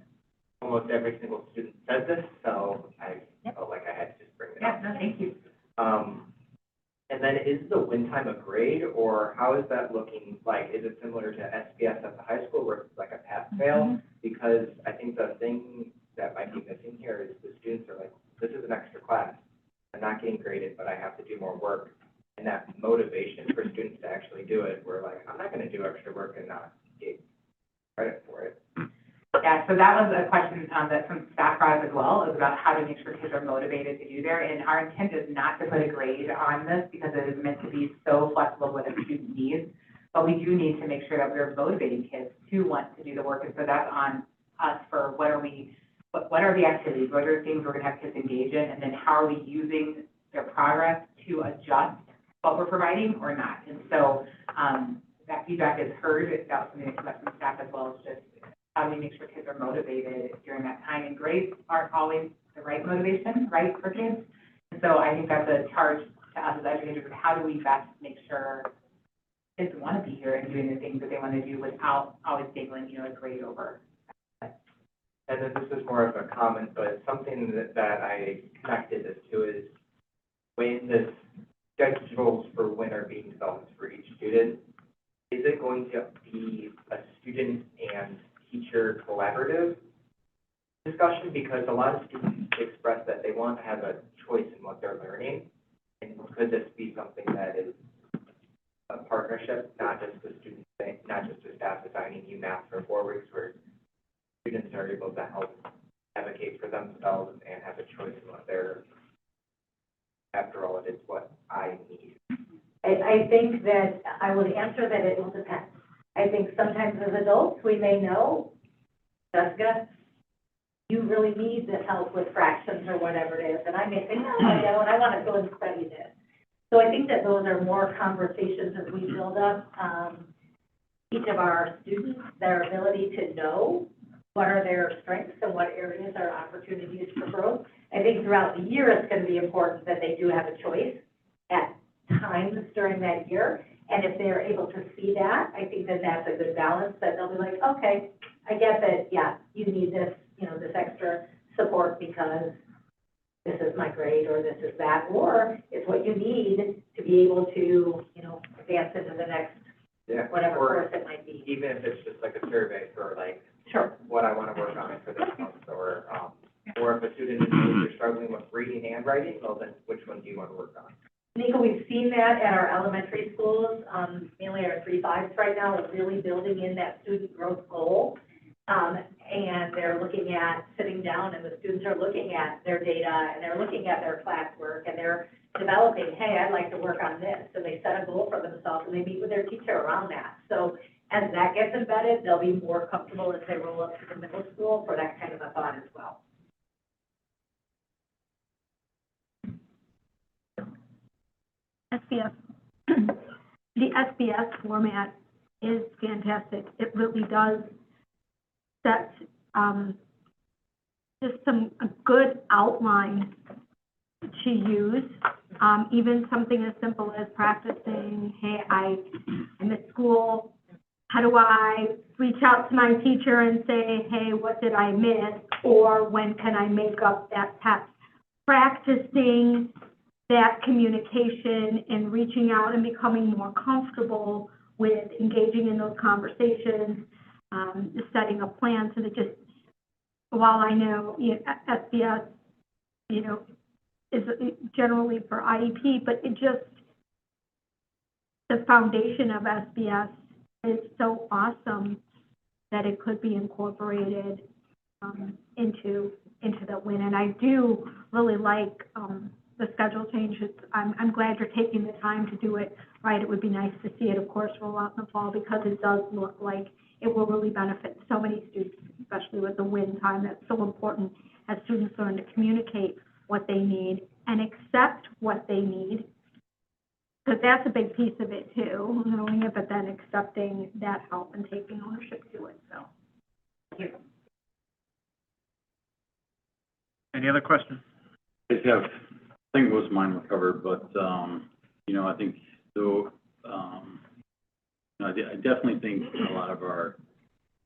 almost every single student says this, so I felt like I had to just bring it up. no, thank you. And then is the win time a grade, or how is that looking like? Is it similar to SPS at the high school where it's like a pass-fail? Because I think the thing that might be missing here is the students are like, this is an extra class. I'm not getting graded, but I have to do more work. and that motivation for students to actually do it, we're like, I'm not gonna do extra work and not get credit for it. Yeah, so that was a question, that some staff brought up as well, is about how to make sure kids are motivated to do there. And our intent is not to put a grade on this because it is meant to be so flexible with a student needs. But we do need to make sure that we're motivating kids to want to do the work. And so that's on us for what are the activities, what are the things we're gonna have kids engage in? And then how are we using their progress to adjust what we're providing or not? And so, that feedback is heard. That was something that came up from staff as well, as just how do we make sure kids are motivated during that time? And grades aren't always the right motivation, right, for kids. And so I think that's a charge to us as educators, of how do we best make sure kids want to be here and doing the things that they want to do without always dangling, a grade over. And then this is more of a comment, but something that I connected this to is when the schedules for when are being developed for each student, is it going to be a student and teacher collaborative discussion? Because a lot of students express that they want to have a choice in what they're learning. And could this be something that is a partnership, not just the students, not just the staff assigning you math for 4 weeks, where students are able to help advocate for themselves and have a choice in what they're, after all, it is what I need. I think that I would answer that it will depend. I think sometimes as adults, we may know, Jessica, you really need this help with fractions or whatever it is, and I may say, no, I don't, I want to go and study this. So I think that those are more conversations as we build up, each of our students, their ability to know what are their strengths and what areas are opportunities for growth. I think throughout the year, it's going to be important that they do have a choice at times during that year. And if they're able to see that, I think that that's a good balance, that they'll be like, okay, I get that, yeah, you need this, this extra support because this is my grade or this is that, or it's what you need to be able to, advance into the next, whatever course it might be. Even if it's just like a survey for like, Sure. what I want to work on for this month, or if a student is really struggling with reading and writing, well, then which one do you want to work on? Nika, we've seen that at our elementary schools, mainly our 3-5s right now, is really building in that student growth goal. And they're looking at sitting down, and the students are looking at their data, and they're looking at their classwork, and they're developing, hey, I'd like to work on this. So they set a goal for themselves, and they meet with their teacher around that. So as that gets embedded, they'll be more comfortable as they roll up to the middle school for that kind of a thought as well. SBS. The SBS format is fantastic. It really does set just a good outline to use. Even something as simple as practicing, hey, I'm at school, how do I reach out to my teacher and say, hey, what did I miss? Or when can I make up that test? Practicing that communication and reaching out and becoming more comfortable with engaging in those conversations, setting up plans. And it just, while I know SBS, is generally for IEP, but it just, the foundation of SBS is so awesome that it could be incorporated into the WIN. And I do really like the schedule changes. I'm glad you're taking the time to do it right. It would be nice to see it, of course, roll out in the fall, because it does look like it will really benefit so many students, especially with the WIN time. That's so important as students learn to communicate what they need and accept what they need, because that's a big piece of it too, knowing it, but then accepting that help and taking ownership to it. So, thank you. Any other questions? I think most of mine were covered, but, I think, so, I definitely think a lot of our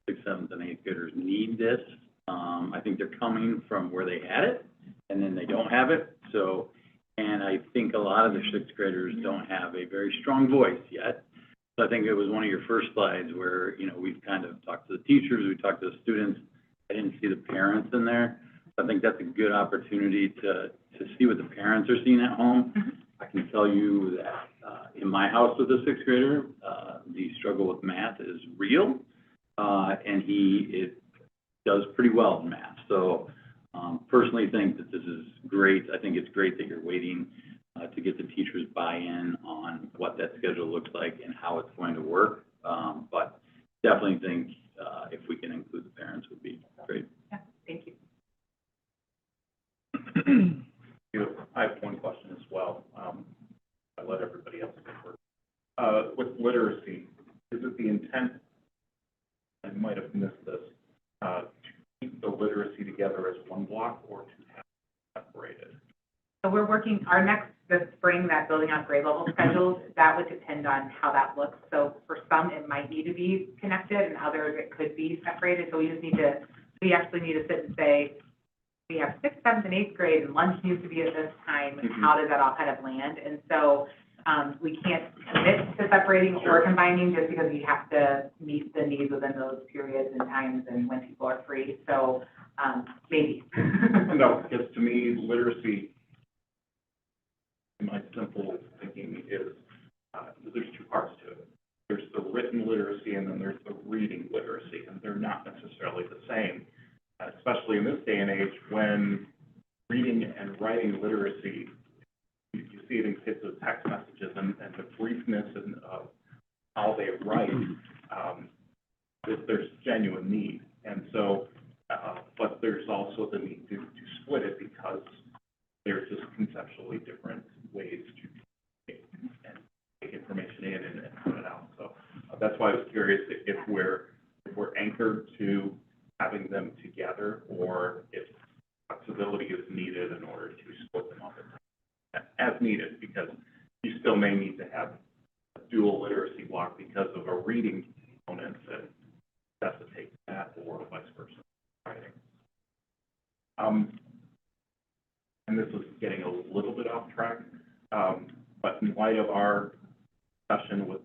6th, 7th, and 8th graders need this. I think they're coming from where they had it, and then they don't have it, so, and I think a lot of the 6th graders don't have a very strong voice yet. So I think it was one of your first slides where, we've kind of talked to the teachers, we talked to the students. I didn't see the parents in there. I think that's a good opportunity to see what the parents are seeing at home. I can tell you that in my house with a sixth grader, the struggle with math is real, and it does pretty well in math. So, personally think that this is great. I think it's great that you're waiting to get the teachers' buy-in on what that schedule looks like and how it's going to work. But definitely think if we can include the parents would be great. Yeah, thank you. I have one question as well. I let everybody else go first. With literacy, is it the intent, I might have missed this, to keep the literacy together as one block or to have it separated? So we're working, this spring, that building on grade level schedules, that would depend on how that looks. So for some, it might need to be connected, and others, it could be separated. So we actually need to sit and say, we have sixth, seventh, and eighth grade, and lunch needs to be at this time, and how does that all kind of land? And so, we can't commit to separating or combining just because we have to meet the needs within those periods and times and when people are free. So, maybe. No, because to me, literacy, my simple thinking is, there's two parts to it. There's the written literacy and then there's the reading literacy, and they're not necessarily the same, especially in this day and age when reading and writing literacy, you see it in kids with text messages and the briefness and how they write, there's genuine need. And so, but there's also the need to split it because they're just conceptually different ways to take information in and put it out. So that's why I was curious if we're anchored to having them together, or if flexibility is needed in order to split them up as needed, because you still may need to have a dual literacy block because of a reading component that necessitates that, or vice versa, writing. And this was getting a little bit off track, but in light of our session with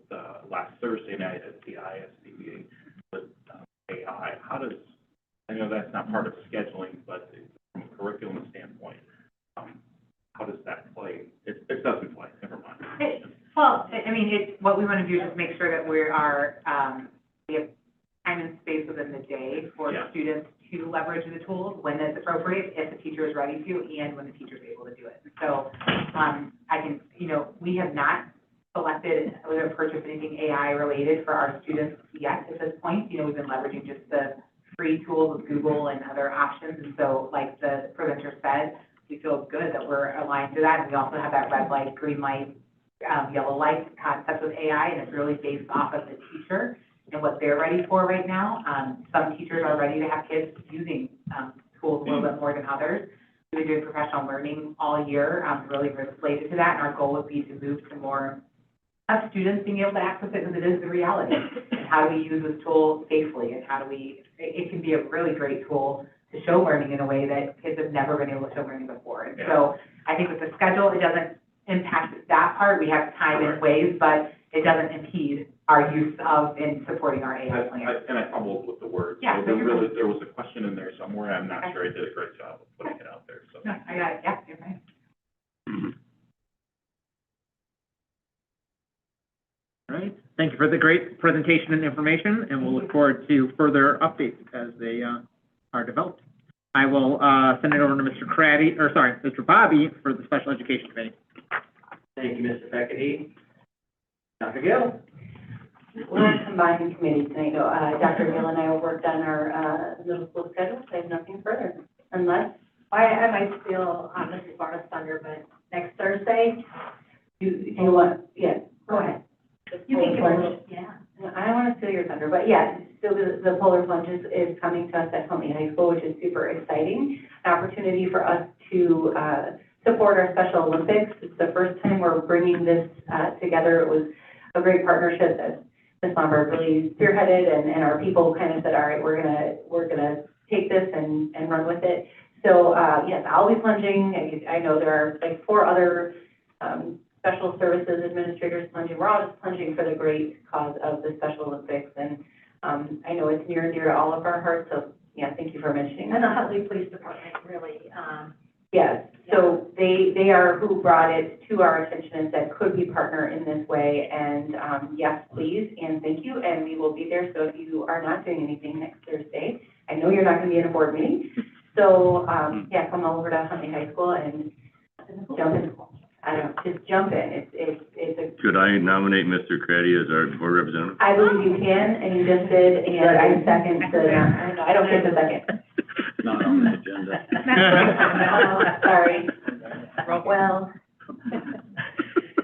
last Thursday night at the ISD meeting with AI, how does, I know that's not part of scheduling, but from a curriculum standpoint, how does that play? It doesn't play, never mind. Well, I mean, what we want to do is just make sure that we have time and space within the day for students to leverage the tools when it's appropriate, if the teacher is ready to, and when the teacher is able to do it. So, we have not selected or purchased anything AI related for our students yet at this point. We've been leveraging just the free tools with Google and other options. And so, like the presenter said, we feel good that we're aligned to that. And we also have that red light, green light, yellow light concept with AI, and it's really based off of the teacher and what they're ready for right now. Some teachers are ready to have kids using tools a little bit more than others. We've been doing professional learning all year, really related to that, and our goal would be to move to more of students being able to access it because it is the reality. And how do we use this tool safely, and how do it can be a really great tool to show learning in a way that kids have never been able to show learning before. And so I think with the schedule, it doesn't impact that part. We have time and ways, but it doesn't impede our use of and supporting our AI plan. And I fumbled with the words. Yeah, So there was a question in there somewhere. I'm not sure I did a great job of putting it out there, so. No, I got it. Yeah, you're right. All right, thank you for the great presentation and information, and we'll look forward to further updates as they are developed. I will send it over to Mr. Bobby for the Special Education Committee. Thank you, Mr. Feckety. Dr. Gill? We're a combined committee tonight. Dr. Gill and I worked on our middle school schedule, so I have nothing further, unless I might steal Mrs. Barnes' thunder, but next Thursday, you want, go ahead. You can give it, I don't want to steal your thunder, but so the Polar Plunge is coming to us at Huntley High School, which is super exciting. An opportunity for us to support our Special Olympics. It's the first time we're bringing this together. It was a great partnership that Ms. Lombard really spearheaded, and our people kind of said, all right, we're gonna take this and run with it. So yes, I'll be plunging. I know there are like 4 other special services administrators plunging. We're all just plunging for the great cause of the Special Olympics, and I know it's near and dear to all of our hearts. So thank you for mentioning that. And the Huntley Police Department really, Yes, so they are who brought it to our attention and said, could we partner in this way? And, yes, please, and thank you, and we will be there. So if you are not doing anything next Thursday, I know you're not gonna be in a board meeting. So, yeah, come over to Huntley High School and jump in. I don't know, just jump in. It's a, Could I nominate Mr. Craddy as our board representative? I believe you can, and you just did, and I second the, I don't get the second. Not on the agenda. Oh, sorry. Well,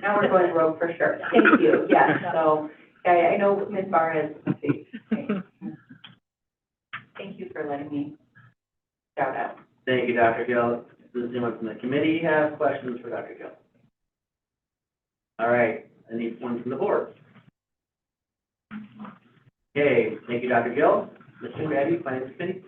now we're going rogue for sure. Thank you, yes, so, I know Ms. Barr has, let's see. Thank you for letting me shout out. Thank you, Dr. Gill. Does anyone from the committee have questions for Dr. Gill? All right, I need one from the board. Okay, thank you, Dr. Gill. Mr. Grady, Finance Committee?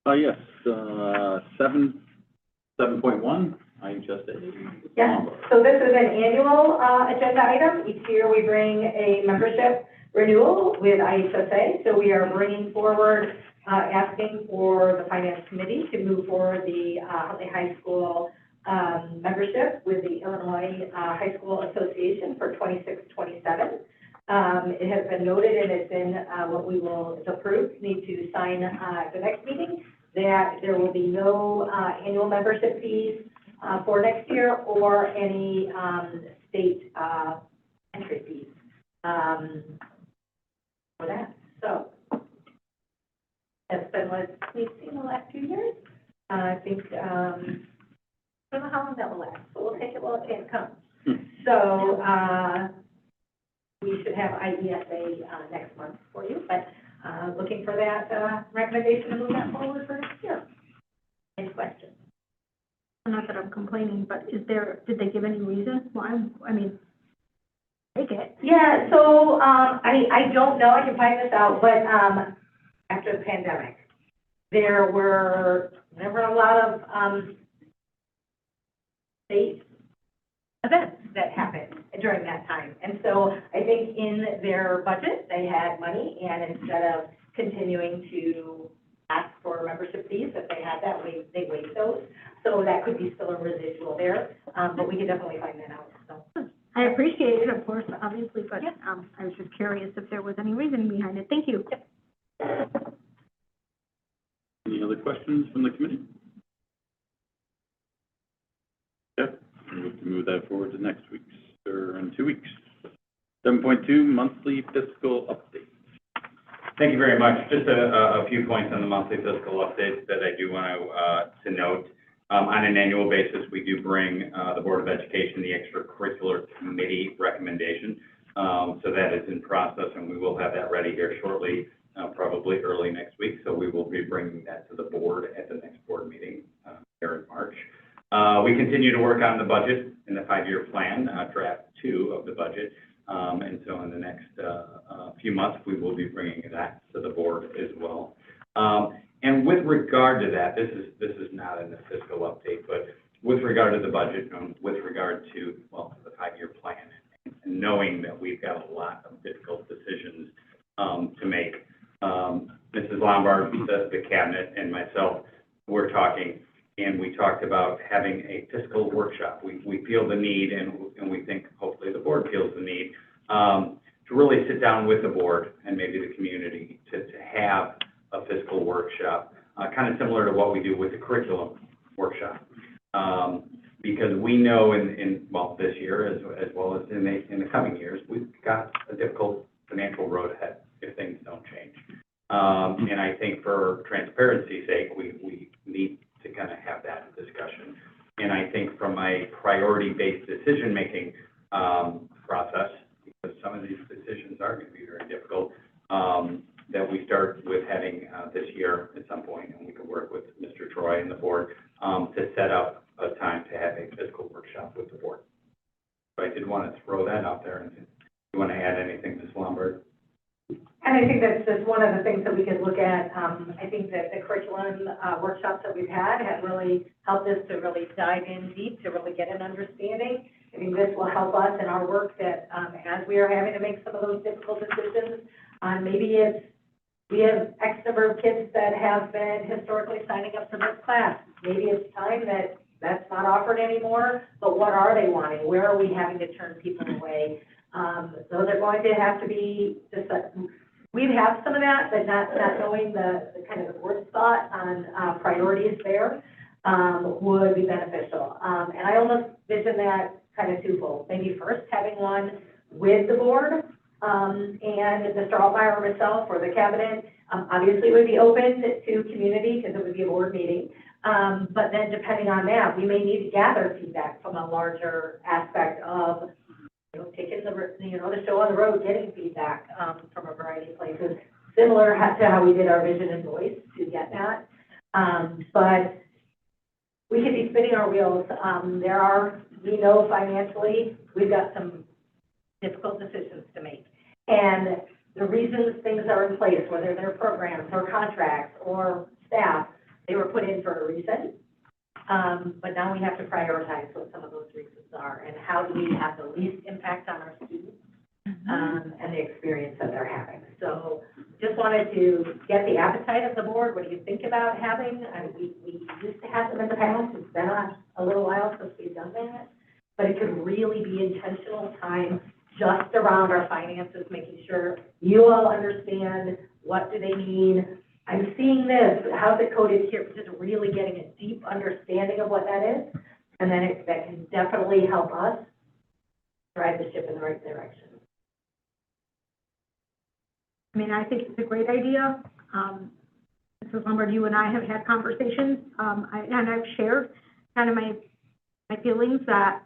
Yes, 7.1, I just did. Yes, so this is an annual, agenda item. Each year we bring a membership renewal with IHSA. So we are bringing forward, asking for the Finance Committee to move forward the, Huntley High School, membership with the Illinois, High School Association for 26-27. It has been noted and it's been, what we will, it's approved, need to sign, at the next meeting, that there will be no, annual membership fees, for next year or any, state, entry fees, for that. So that's been what we've seen the last few years. I think, I don't know how long that will last, but we'll take it while it can come. So, we should have IESA, next month for you, but, looking for that, recommendation to move that forward for next year. Any questions? Not that I'm complaining, but did they give any reason why? I mean, take it. Yeah, so, I don't know, I can find this out, but, after the pandemic, there were a lot of, state events that happened during that time. And so I think in their budget, they had money, and instead of continuing to ask for membership fees, if they had that, they waived those. So that could be still a residual there, but we can definitely find that out, so. I appreciate it, of course, obviously, but, I was just curious if there was any reason behind it. Thank you. Any other questions from the committee? Yep, we'll move that forward to next week's, or in 2 weeks. 7.2, monthly fiscal update. Thank you very much. Just a few points on the monthly fiscal update that I do want to note. On an annual basis, we do bring the Board of Education the extracurricular committee recommendation. So that is in process, and we will have that ready here shortly, probably early next week. So we will be bringing that to the board at the next board meeting here in March. We continue to work on the budget and the 5-year plan, draft 2 of the budget. And so in the next few months, we will be bringing that to the board as well. And with regard to that, this is not in the fiscal update, but with regard to the budget, with regard to, well, the 5-year plan, and knowing that we've got a lot of difficult decisions to make, Mrs. Lombard, the cabinet, and myself, we're talking, and we talked about having a fiscal workshop. We feel the need, and we think hopefully the board feels the need, to really sit down with the board and maybe the community to have a fiscal workshop, kind of similar to what we do with the curriculum workshop. Because we know well, this year as well as in the coming years, we've got a difficult financial road ahead if things don't change. And I think for transparency's sake, we need to kind of have that discussion. And I think from a priority-based decision-making process, because some of these decisions are going to be very difficult, that we start with having this year at some point, and we can work with Mr. Troy and the board to set up a time to have a fiscal workshop with the board. So I did want to throw that out there. And if you want to add anything, Ms. Lombard? And I think that's just one of the things that we could look at. I think that the curriculum workshops that we've had have really helped us to really dive in deep, to really get an understanding. I think this will help us in our work that as we are having to make some of those difficult decisions, maybe we have X number of kids that have been historically signing up for this class. Maybe it's time that that's not offered anymore, but what are they wanting? Where are we having to turn people away? Those are going to have to be, just, we'd have some of that, but not knowing the kind of the board's thought on, priorities there, would be beneficial. And I almost vision that kind of twofold. Maybe first having one with the board, and Mr. Altmeyer or myself or the cabinet, obviously would be open to community because it would be a board meeting. But then depending on that, we may need to gather feedback from a larger aspect of, you know, taking the show on the road, getting feedback, from a variety of places, similar to how we did our vision and voice to get that. But we could be spinning our wheels. We know financially, we've got some difficult decisions to make. And the reasons things are in place, whether they're programs or contracts or staff, they were put in for a reason. But now we have to prioritize what some of those reasons are and how do we have the least impact on our students, and the experience that they're having. So just wanted to get the appetite of the board. What do you think about having, we used to have them in the past. It's been a little while since we've done that. But it could really be intentional time just around our finances, making sure you all understand what do they need. I'm seeing this, how's it coded here, just really getting a deep understanding of what that is. And then that can definitely help us drive the ship in the right direction. I mean, I think it's a great idea. Mrs. Lombard, you and I have had conversations, and I've shared kind of my feelings that,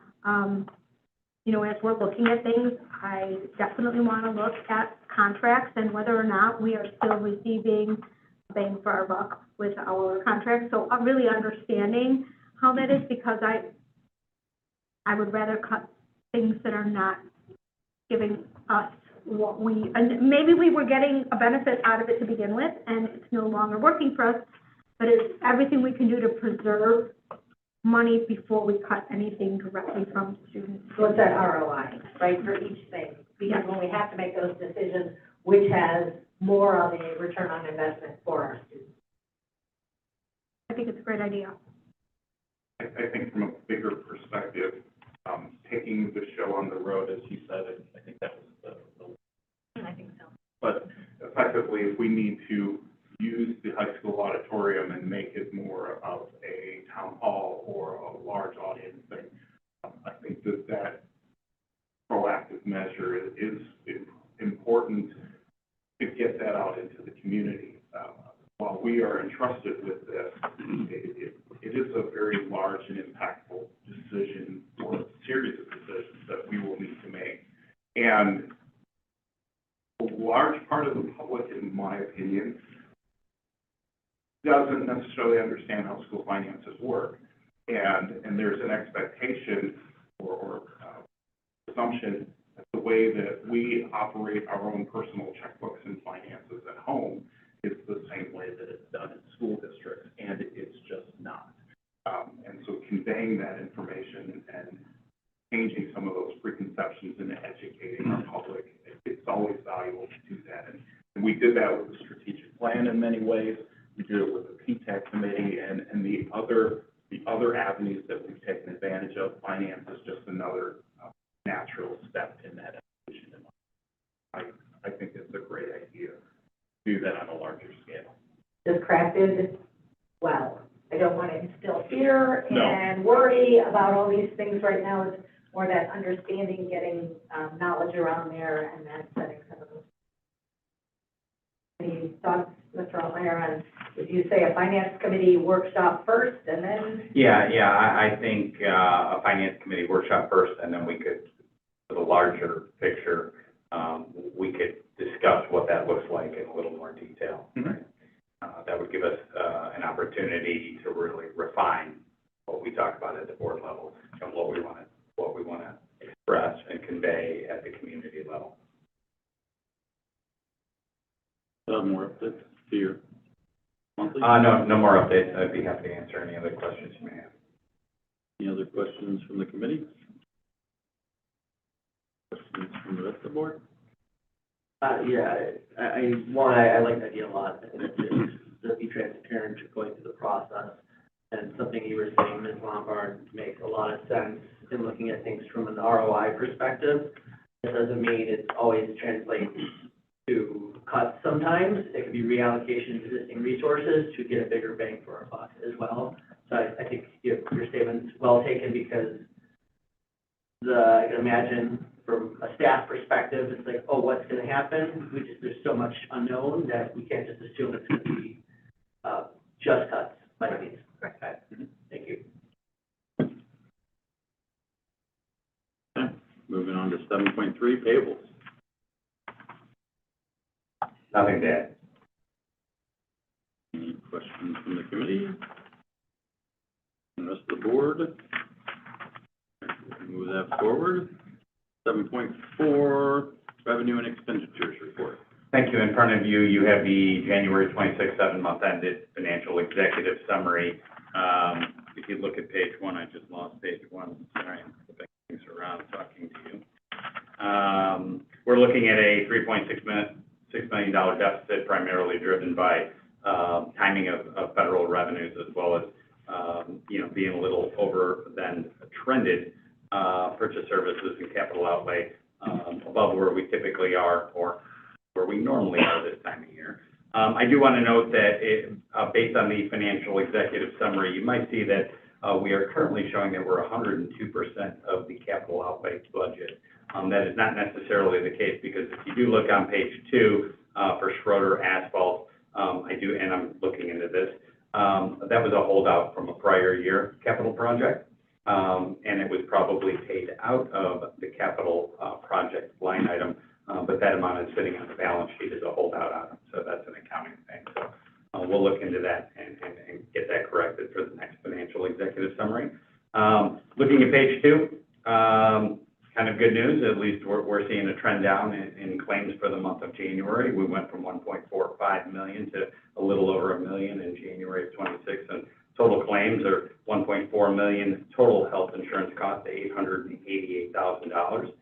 you know, as we're looking at things, I definitely want to look at contracts and whether or not we are still receiving bang for our buck with our contracts. So I'm really understanding how that is, because I would rather cut things that are not giving us what and maybe we were getting a benefit out of it to begin with, and it's no longer working for us, but it's everything we can do to preserve money before we cut anything directly from students. So it's that ROI, right, for each thing. Because when we have to make those decisions, which has more of a return on investment for our students. I think it's a great idea. I think from a bigger perspective, taking the show on the road, as you said, I think that was I think so. but effectively, if we need to use the high school auditorium and make it more of a town hall or a large audience thing, I think that proactive measure is important to get that out into the community. While we are entrusted with this, it is a very large and impactful decision or a series of decisions that we will need to make. And a large part of the public, in my opinion, doesn't necessarily understand how school finances work. And there's an expectation or assumption that the way that we operate our own personal checkbooks and finances at home is the same way that it's done in school districts, and it's just not. And so conveying that information and changing some of those preconceptions and educating our public, it's always valuable to do that. And we did that with the strategic plan in many ways. We did it with the PTAC committee and the other avenues that we've taken advantage of. Finance is just another natural step in that evolution. I think it's a great idea to do that on a larger scale. Just crafted well. I don't want to instill fear No. and worry about all these things right now. It's more that understanding, getting knowledge around there, and then setting some of those. Any thoughts, Mr. Altmeyer, on, would you say a finance committee workshop first and then? Yeah, I think, a finance committee workshop first, and then we could, for the larger picture, we could discuss what that looks like in a little more detail. Mm-hmm. That would give us, an opportunity to really refine what we talk about at the board level and what we want to express and convey at the community level. More updates to your monthly? No more updates. I'd be happy to answer any other questions you may have. Any other questions from the committee? Questions from the rest of the board? Yeah, I like the idea a lot. I think it's to be transparent going through the process. And something you were saying, Ms. Lombard, makes a lot of sense in looking at things from an ROI perspective. It doesn't mean it always translates to cuts sometimes. It could be reallocation of existing resources to get a bigger bang for our buck as well. So I think your statement's well taken, because I can imagine from a staff perspective, it's like, oh, what's gonna happen? There's so much unknown that we can't just assume it's gonna be, just cuts by any means. Okay. Thank you. Okay, moving on to 7.3, payables. Nothing to add. Any questions from the committee? And the rest of the board? Move that forward. 7.4, revenue and expenditures report. Thank you. In front of you, you have the January 26, 7-month ended financial executive summary. If you look at page 1, I just lost page 1. Sorry, I'm flipping things around talking to you. We're looking at a $3.6 million deficit, primarily driven by timing of federal revenues, as well as being a little over than trended purchase services and capital outlay above where we typically are, or where we normally are this time of year. I do want to note that based on the financial executive summary, you might see that we are currently showing that we're 102% of the capital outlay budget. That is not necessarily the case, because if you do look on page 2 for Schroeder Asphalt, and I'm looking into this, that was a holdout from a prior year capital project, and it was probably paid out of the capital project line item, but that amount is sitting on the balance sheet as a holdout item, so that's an accounting thing. So we'll look into that and get that corrected for the next financial executive summary. Looking at page 2, kind of good news, at least we're seeing a trend down in claims for the month of January. We went from 1.45 million to a little over $1 million in January of 26, and total claims are 1.4 million. Total health insurance cost $888,000.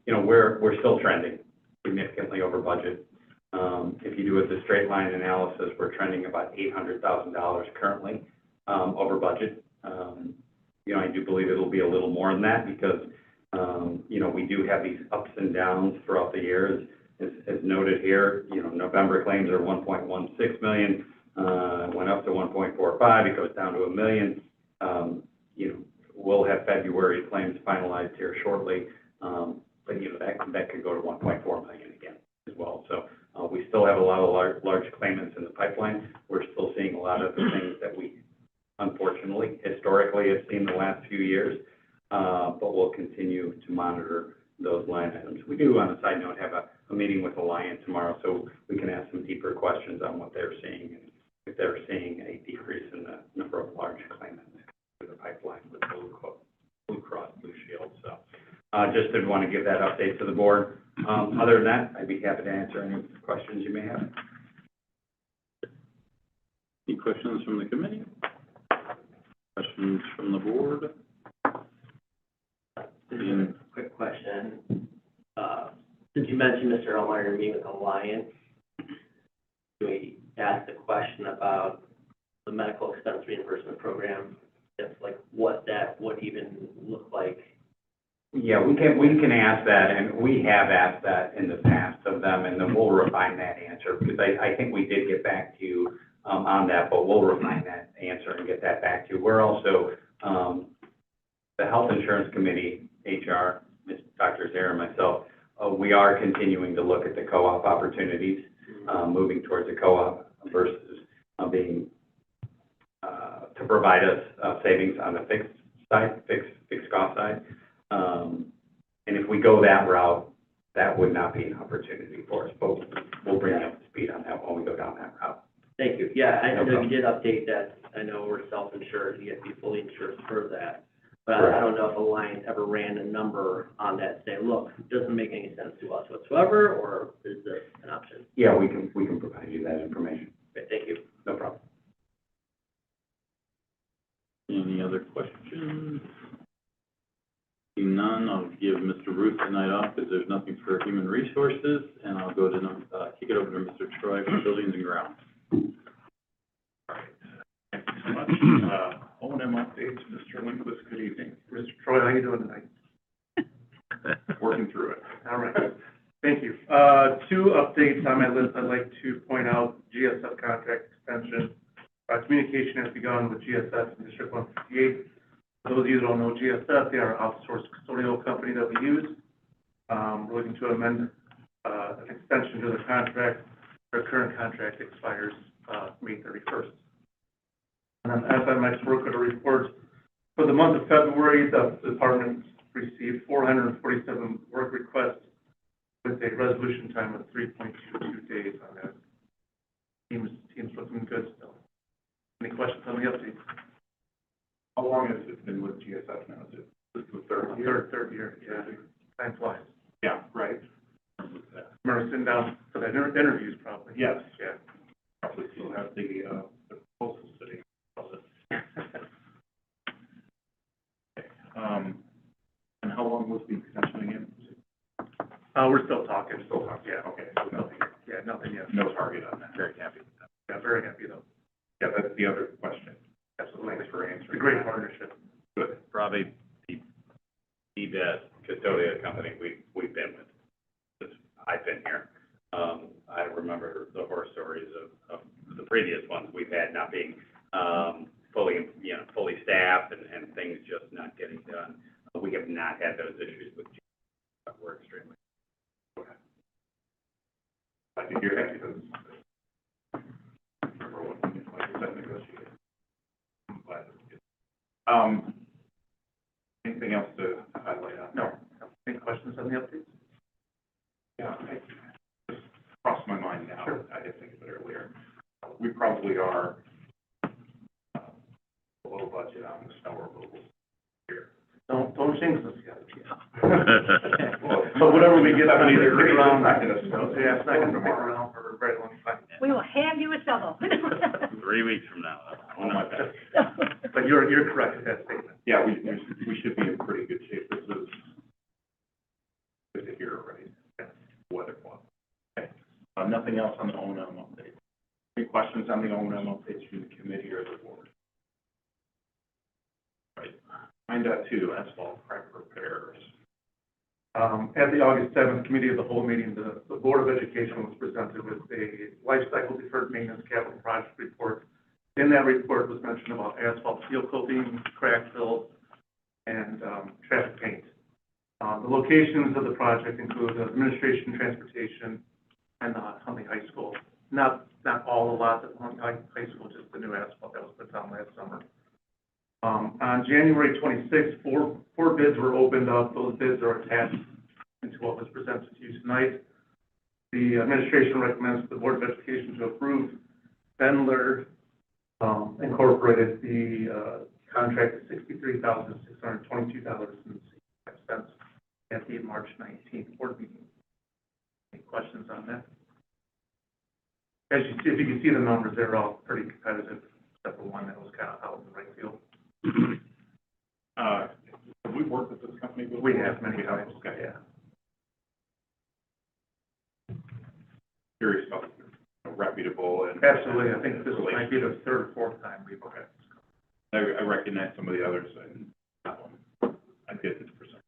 We're still trending significantly over budget. If you do it the straight line analysis, we're trending about $800,000 currently over budget. I do believe it'll be a little more than that, because we do have these ups and downs throughout the year. As noted here, November claims are 1.16 million, went up to 1.45, it goes down to $1 million. We'll have February claims finalized here shortly, but that could go to 1.4 million again as well. So we still have a lot of large claimants in the pipeline. We're still seeing a lot of the things that we unfortunately historically have seen the last few years, but we'll continue to monitor those line items. We do, on a side note, have a meeting with Alliant tomorrow, so we can ask some deeper questions on what they're seeing, and if they're seeing a decrease in the number of large claimants in the pipeline with Blue Cross Blue Shield. So just did want to give that update to the board. Other than that, I'd be happy to answer any questions you may have. Any questions from the committee? Questions from the board? Quick question. Since you mentioned, Mr. Elmeyer, you're meeting with Alliant, can we ask the question about the medical expense reimbursement program? If, what that would even look like? Yeah, we can ask that, and we have asked that in the past of them, and then we'll refine that answer, because I think we did get back to you on that, but we'll refine that answer and get that back to you. We're also, the Health Insurance Committee, HR, Dr. Zare and myself, we are continuing to look at the co-op opportunities, moving towards a co-op versus being, to provide us savings on the fixed cost side. And if we go that route, that would not be an opportunity for us, but we'll bring you up to speed on that when we go down that route. Thank you. Yeah, I know you did update that. I know we're self-insured, you have to be fully insured for that. But I don't know if Alliant ever ran a number on that, say, look, it doesn't make any sense to us whatsoever, or is this an option? Yeah, we can provide you that information. Okay, thank you. No problem. Any other questions? Seeing none, I'll give Mr. Ruth the night off, because there's nothing for human resources, and I'll go to, kick it over to Mr. Troy for buildings and grounds. Thank you so much. O&M updates, Mr. Lindquist, good evening. Mr. Troy, how you doing tonight? Working through it. All right, thank you. Two updates on my list. I'd like to point out GSF contract extension. Communication has begun with GSF in District 158. For those of you that don't know GSF, they are an outsourced custodial company that we use. We're looking to amend an extension to the contract. Our current contract expires May 31st. And then FMX work order report. For the month of February, the department received 447 work requests with a resolution time of 3.22 days on that. Team's looking good still. Any questions on the update? How long has it been with GSF now? Is it this is the third year? Third year, yeah. Time flies. Yeah, right. Remember sitting down for that interviews probably. Yes. Yeah. Probably still have the proposal sitting. And how long was the extension again? We're still talking. Yeah, okay. So nothing. Yeah, nothing yet. No target on that. Very happy with that. Yeah, very happy though. Yeah, that's the other question. Absolutely. Thanks for answering. It's a great partnership. Good. Probably the best custodial company we've been with since I've been here. I remember the horror stories of the previous ones we've had not being, fully staffed and things just not getting done. We have not had those issues with GSF. We're extremely. I think you're happy to. Remember what you said negotiated. I'm glad it was good. Anything else to highlight on? No. Any questions on the updates? Yeah, I just crossed my mind now. Sure. I didn't think of it earlier. We probably are a little budget on the snow removal here. Don't jinx us yet. So whatever we get, I mean, it's not gonna snow. Yeah, it's not gonna be around for a very long time. We will hand you a shovel. 3 weeks from now. Oh, my bad. But you're correct in that statement. Yeah, we should be in pretty good shape. This is good to hear, right? Yeah. Weather one. Okay. Nothing else on the O&M update. Any questions on the O&M updates from the committee or the board? Right. 9.2, asphalt crack repairs. At the August 7th Committee of the Whole meeting, the Board of Education was presented with a life cycle deferred maintenance capital project report. In that report was mentioned about asphalt seal coating, crack fill, and traffic paint. The locations of the project include administration, transportation, and Huntley High School. Not all the lots at Huntley High School, just the new asphalt that was put down last summer. On January 26th, four bids were opened up. Those bids are attached into what was presented to you tonight. The administration recommends the Board of Education to approve Bendler Incorporated the contract at $63,622.65 at the March 19th board meeting. Any questions on that? As you see, if you can see the numbers, they're all pretty competitive, except for one that was kind of out in the right field. Have we worked with this company before? We have many times. Okay. Yeah. Curious about reputable and. Absolutely. I think this might be the third or fourth time we've worked with this company. I recognize some of the others and that one. I did this for some.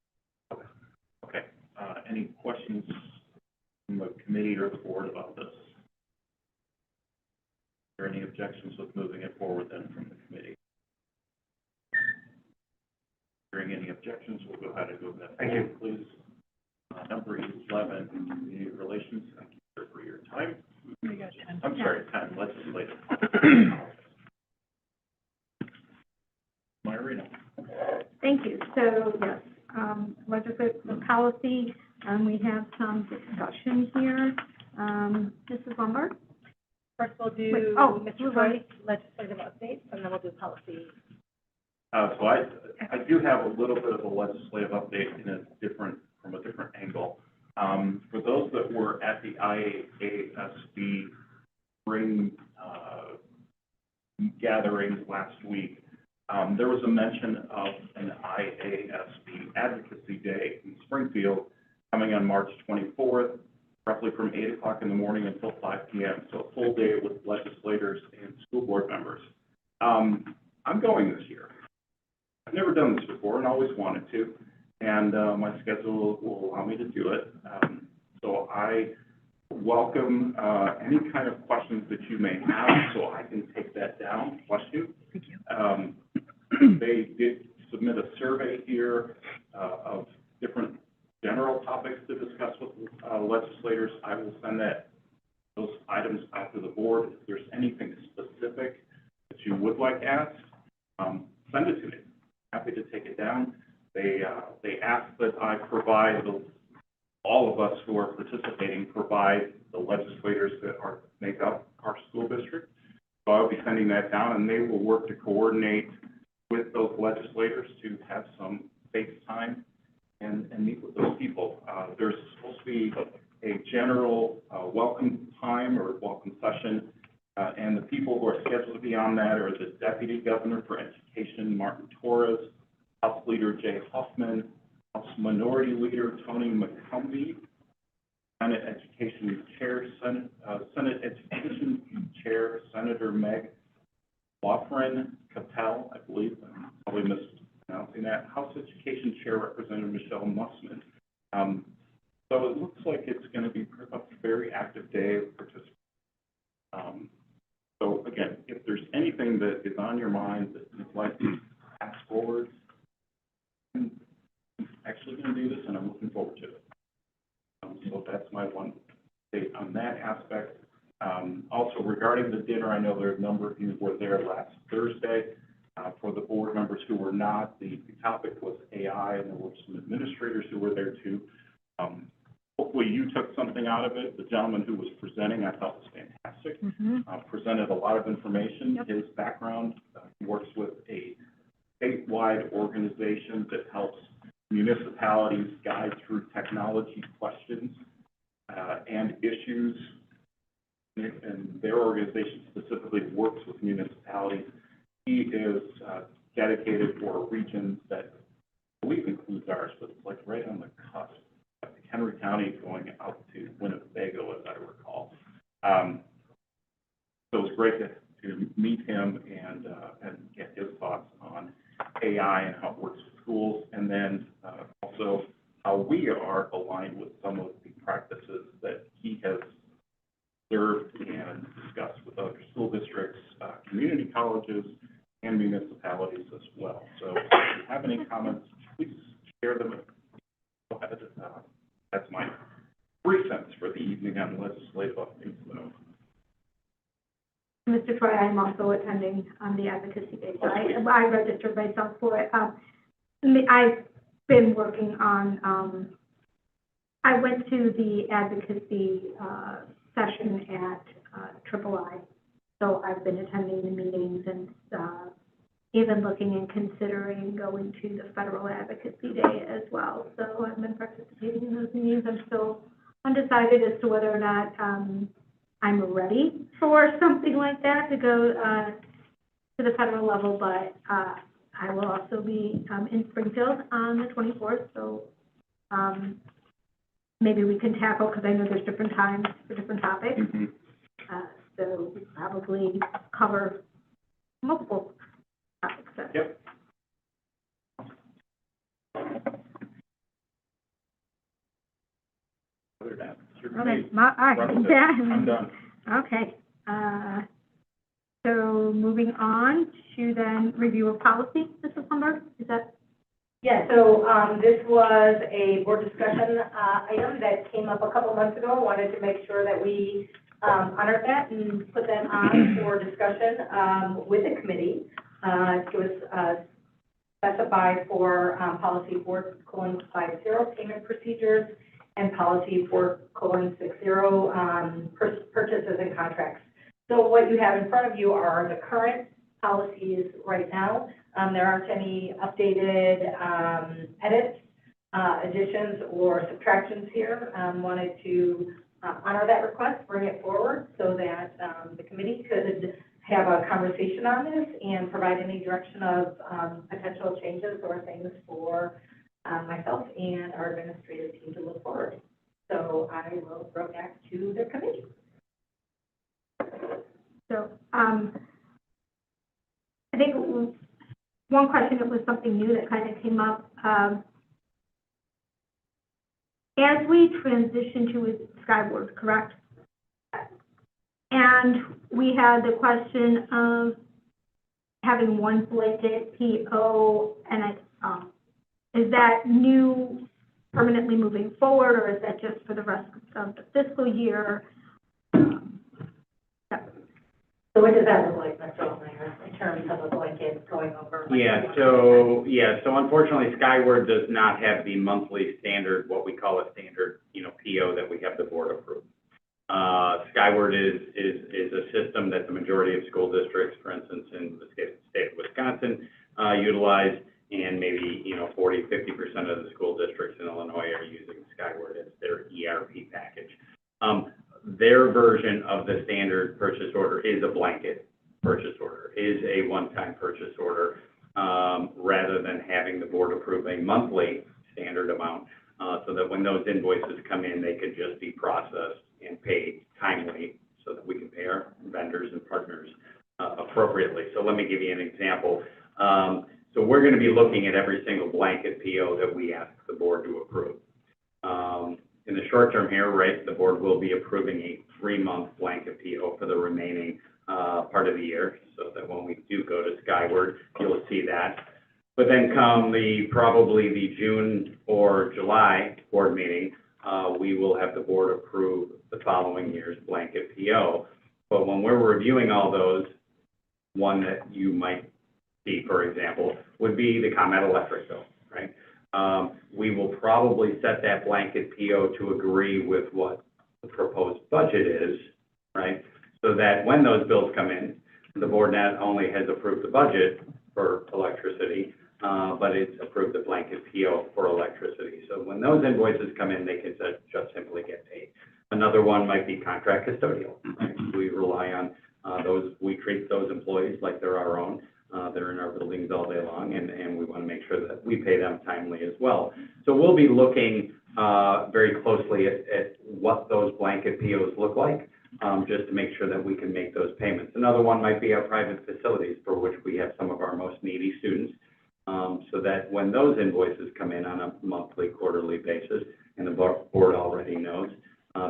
Okay. Any questions from the committee or the board about this? Are there any objections with moving it forward then from the committee? Hearing any objections, we'll go ahead and move that forward, please. Number 11, community relations. Thank you sir, for your time. We got 10. I'm sorry, 10, legislative. Myra. Thank you. So, yes, legislative policy, we have some discussion here. Mrs. Lombard? First, we'll do Mr. Troy's legislative updates, and then we'll do policy. So I do have a little bit of a legislative update from a different angle. For those that were at the IASB spring gathering last week, there was a mention of an IASB Advocacy Day in Springfield coming on March 24th, roughly from 8 o'clock in the morning until 5 p.m. So a full day with legislators and school board members. I'm going this year. I've never done this before and always wanted to, and my schedule will allow me to do it. So I welcome any kind of questions that you may have, so I can take that down. Bless you. Thank you. They did submit a survey here of different general topics to discuss with legislators. I will send those items out to the board. If there's anything specific that you would like asked, send it to me. Happy to take it down. They asked that I provide all of us who are participating provide the legislators that make up our school district. So I'll be sending that down, and they will work to coordinate with those legislators to have some face time and meet with those people. There's supposed to be a general welcome time or welcome session, and the people who are scheduled to be on that are the Deputy Governor for Education, Martin Torres, House Leader Jay Hoffman, House Minority Leader Tony McCombie, Senate Education Chair, Senate Education Chair Senator Meg Loughran Cattell, I believe, I'm probably mispronouncing that, House Education Chair Representative Michelle Mussman. So it looks like it's going to be a very active day of participation. So again, if there's anything that is on your mind that you'd like to pass forward, I'm actually going to do this, and I'm looking forward to it. So that's my one take on that aspect. Also, regarding the dinner, I know there are a number of you were there last Thursday. For the board members who were not, the topic was AI, and there were some administrators who were there too. Hopefully you took something out of it. The gentleman who was presenting, I thought was fantastic. Presented a lot of information. His background, he works with a statewide organization that helps municipalities guide through technology questions and issues. And their organization specifically works with municipalities. He is dedicated for regions that I believe includes ours, but it's like right on the cusp. Henry County going out to Winnebago, as I recall. So it was great to meet him and get his thoughts on AI and how it works with schools, and then also how we are aligned with some of the practices that he has observed and discussed with other school districts, community colleges, and municipalities as well. So if you have any comments, please share them. Go ahead. That's my 3 cents for the evening on legislative updates. So. Mr. Troy, I'm also attending the advocacy day. So I registered myself for it. I've been working on, I went to the advocacy session at III. So I've been attending the meetings and even looking and considering going to the federal advocacy day as well. So I've been participating in those meetings. I'm still undecided as to whether or not I'm ready for something like that to go to the federal level, but I will also be in Springfield on the 24th, so maybe we can tackle, because I know there's different times for different topics, so we probably cover multiple topics. So. Yep. Other than that, Okay, I'm done. Okay. So moving on to then review of policy, Mrs. Lumber, is that? Yeah, so this was a board discussion item that came up a couple months ago. Wanted to make sure that we honored that and put that on for discussion with the committee. It was specified for policy 4:50 payment procedures and policy 4:60 purchases and contracts. So what you have in front of you are the current policies right now. There aren't any updated edits, additions, or subtractions here. Wanted to honor that request, bring it forward so that the committee could have a conversation on this and provide any direction of potential changes or things for myself and our administrative team to look forward. So I will throw back to the committee. I think one question that was something new that kind of came up, as we transition to Skyward, correct? And we had the question of having one blanket PO, and is that new permanently moving forward, or is that just for the rest of the fiscal year? So what does that look like, Mr. Olmeyer, in terms of a blanket going over? So unfortunately, Skyward does not have the monthly standard, what we call a standard, PO that we have the board approve. Skyward is a system that the majority of school districts, for instance, in the state of Wisconsin, utilize, and maybe, 40-50% of the school districts in Illinois are using Skyward as their ERP package. Their version of the standard purchase order is a blanket purchase order, is a one-time purchase order, rather than having the board approve a monthly standard amount, so that when those invoices come in, they could just be processed and paid timely, so that we can pay our vendors and partners appropriately. So let me give you an example. So we're going to be looking at every single blanket PO that we ask the board to approve. In the short term here, right, the board will be approving a 3-month blanket PO for the remaining part of the year, so that when we do go to Skyward, you'll see that. But then come probably the June or July board meeting, we will have the board approve the following year's blanket PO. But when we're reviewing all those, one that you might see, for example, would be the ComEd electric bill, right? We will probably set that blanket PO to agree with what the proposed budget is, right? So that when those bills come in, the board not only has approved the budget for electricity, but it's approved the blanket PO for electricity. So when those invoices come in, they can just simply get paid. Another one might be contract custodial, right? We rely on we treat those employees like they're our own. They're in our buildings all day long, and we want to make sure that we pay them timely as well. So we'll be looking very closely at what those blanket POs look like, just to make sure that we can make those payments. Another one might be our private facilities, for which we have some of our most needy students, so that when those invoices come in on a monthly, quarterly basis, and the board already knows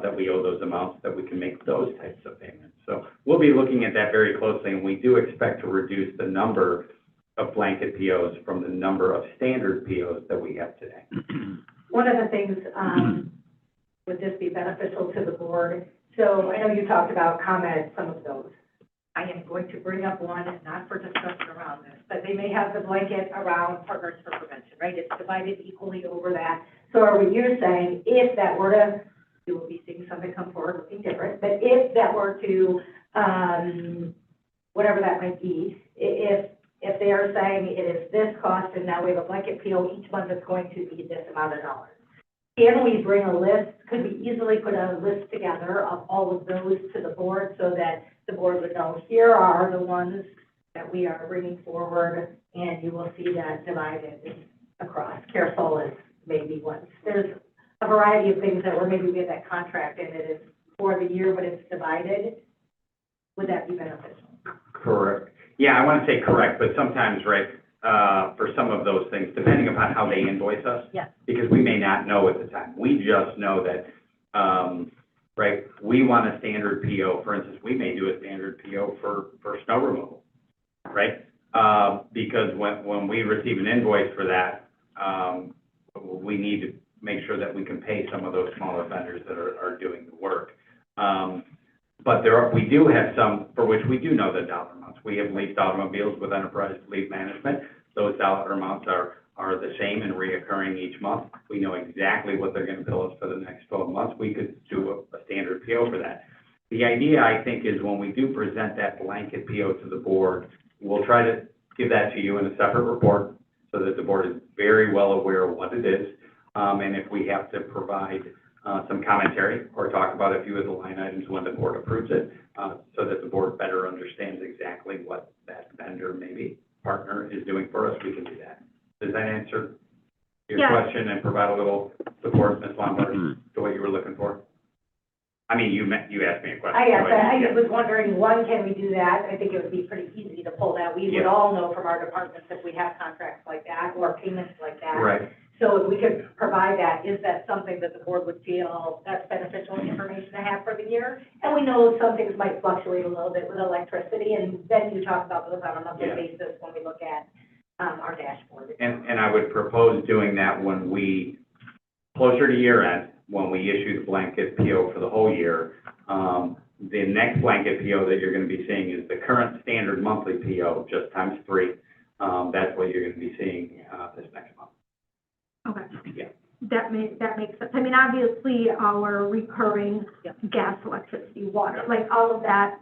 that we owe those amounts, that we can make those types of payments. So we'll be looking at that very closely, and we do expect to reduce the number of blanket POs from the number of standard POs that we have today. One of the things, would this be beneficial to the board? So I know you talked about ComEd, some of those. I am going to bring up one, not for discussion around this, but they may have the blanket around Partners for Prevention, right? It's divided equally over that. So are you're saying if that were to, you will be seeing something come forward looking different, but if that were to, whatever that might be, if they are saying it is this cost and now we have a blanket PO each month that's going to be this amount of dollars, can we bring a list, could we easily put a list together of all of those to the board so that the board would know, here are the ones that we are bringing forward, and you will see that divided across. CareSol is maybe one. There's a variety of things that were maybe we have that contract and it is for the year, but it's divided. Would that be beneficial? Correct. Yeah, I want to say correct, but sometimes, right, for some of those things, depending upon how they invoice us, Yes. because we may not know at the time. We just know that, right, we want a standard PO. For instance, we may do a standard PO for snow removal, right? Because when we receive an invoice for that, we need to make sure that we can pay some of those smaller vendors that are doing the work. But we do have some for which we do know the dollar amounts. We have leased automobiles with Enterprise Fleet Management. Those dollar amounts are the same and reoccurring each month. We know exactly what they're going to bill us for the next 12 months. We could do a standard PO for that. The idea, I think, is when we do present that blanket PO to the board, we'll try to give that to you in a separate report so that the board is very well aware of what it is. And if we have to provide some commentary or talk about a few of the line items when the board approves it, so that the board better understands exactly what that vendor, maybe partner, is doing for us, we can do that. Does that answer your Yeah. question and provide a little support, Ms. Lombard, to what you were looking for? I mean, you asked me a question. I so was wondering, one, can we do that? I think it would be pretty easy to pull that. We would Yeah. all know from our departments if we have contracts like that or payments like that. Right. So if we could provide that, is that something that the board would feel that's beneficial information to have for the year? And we know some things might fluctuate a little bit with electricity, and then you talk about those on a monthly Yeah. basis when we look at, our dashboard. And I would propose doing that when we, closer to year end, when we issue the blanket PO for the whole year. The next blanket PO that you're gonna be seeing is the current standard monthly PO, just times 3. That's what you're gonna be seeing, this next month. Okay. Yeah. That makes sense. I mean, obviously, our recurring gas, electricity, water, like all of that,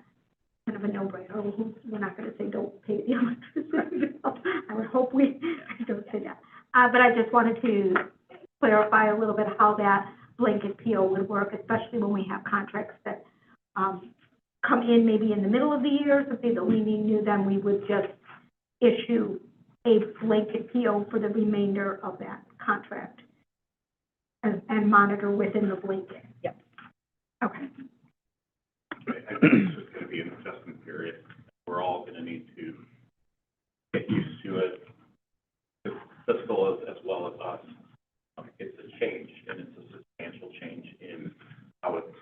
kind of a no-brainer. We're not gonna say don't pay the electricity bill. I would hope we don't say that. But I just wanted to clarify a little bit how that blanket PO would work, especially when we have contracts that, come in maybe in the middle of the year, something that we knew, then we would just issue a blanket PO for the remainder of that contract and monitor within the blanket. Yep. Okay. I think it's just gonna be an adjustment period. We're all gonna need to get used to it, fiscal as well as us. It's a change, and it's a substantial change in how it's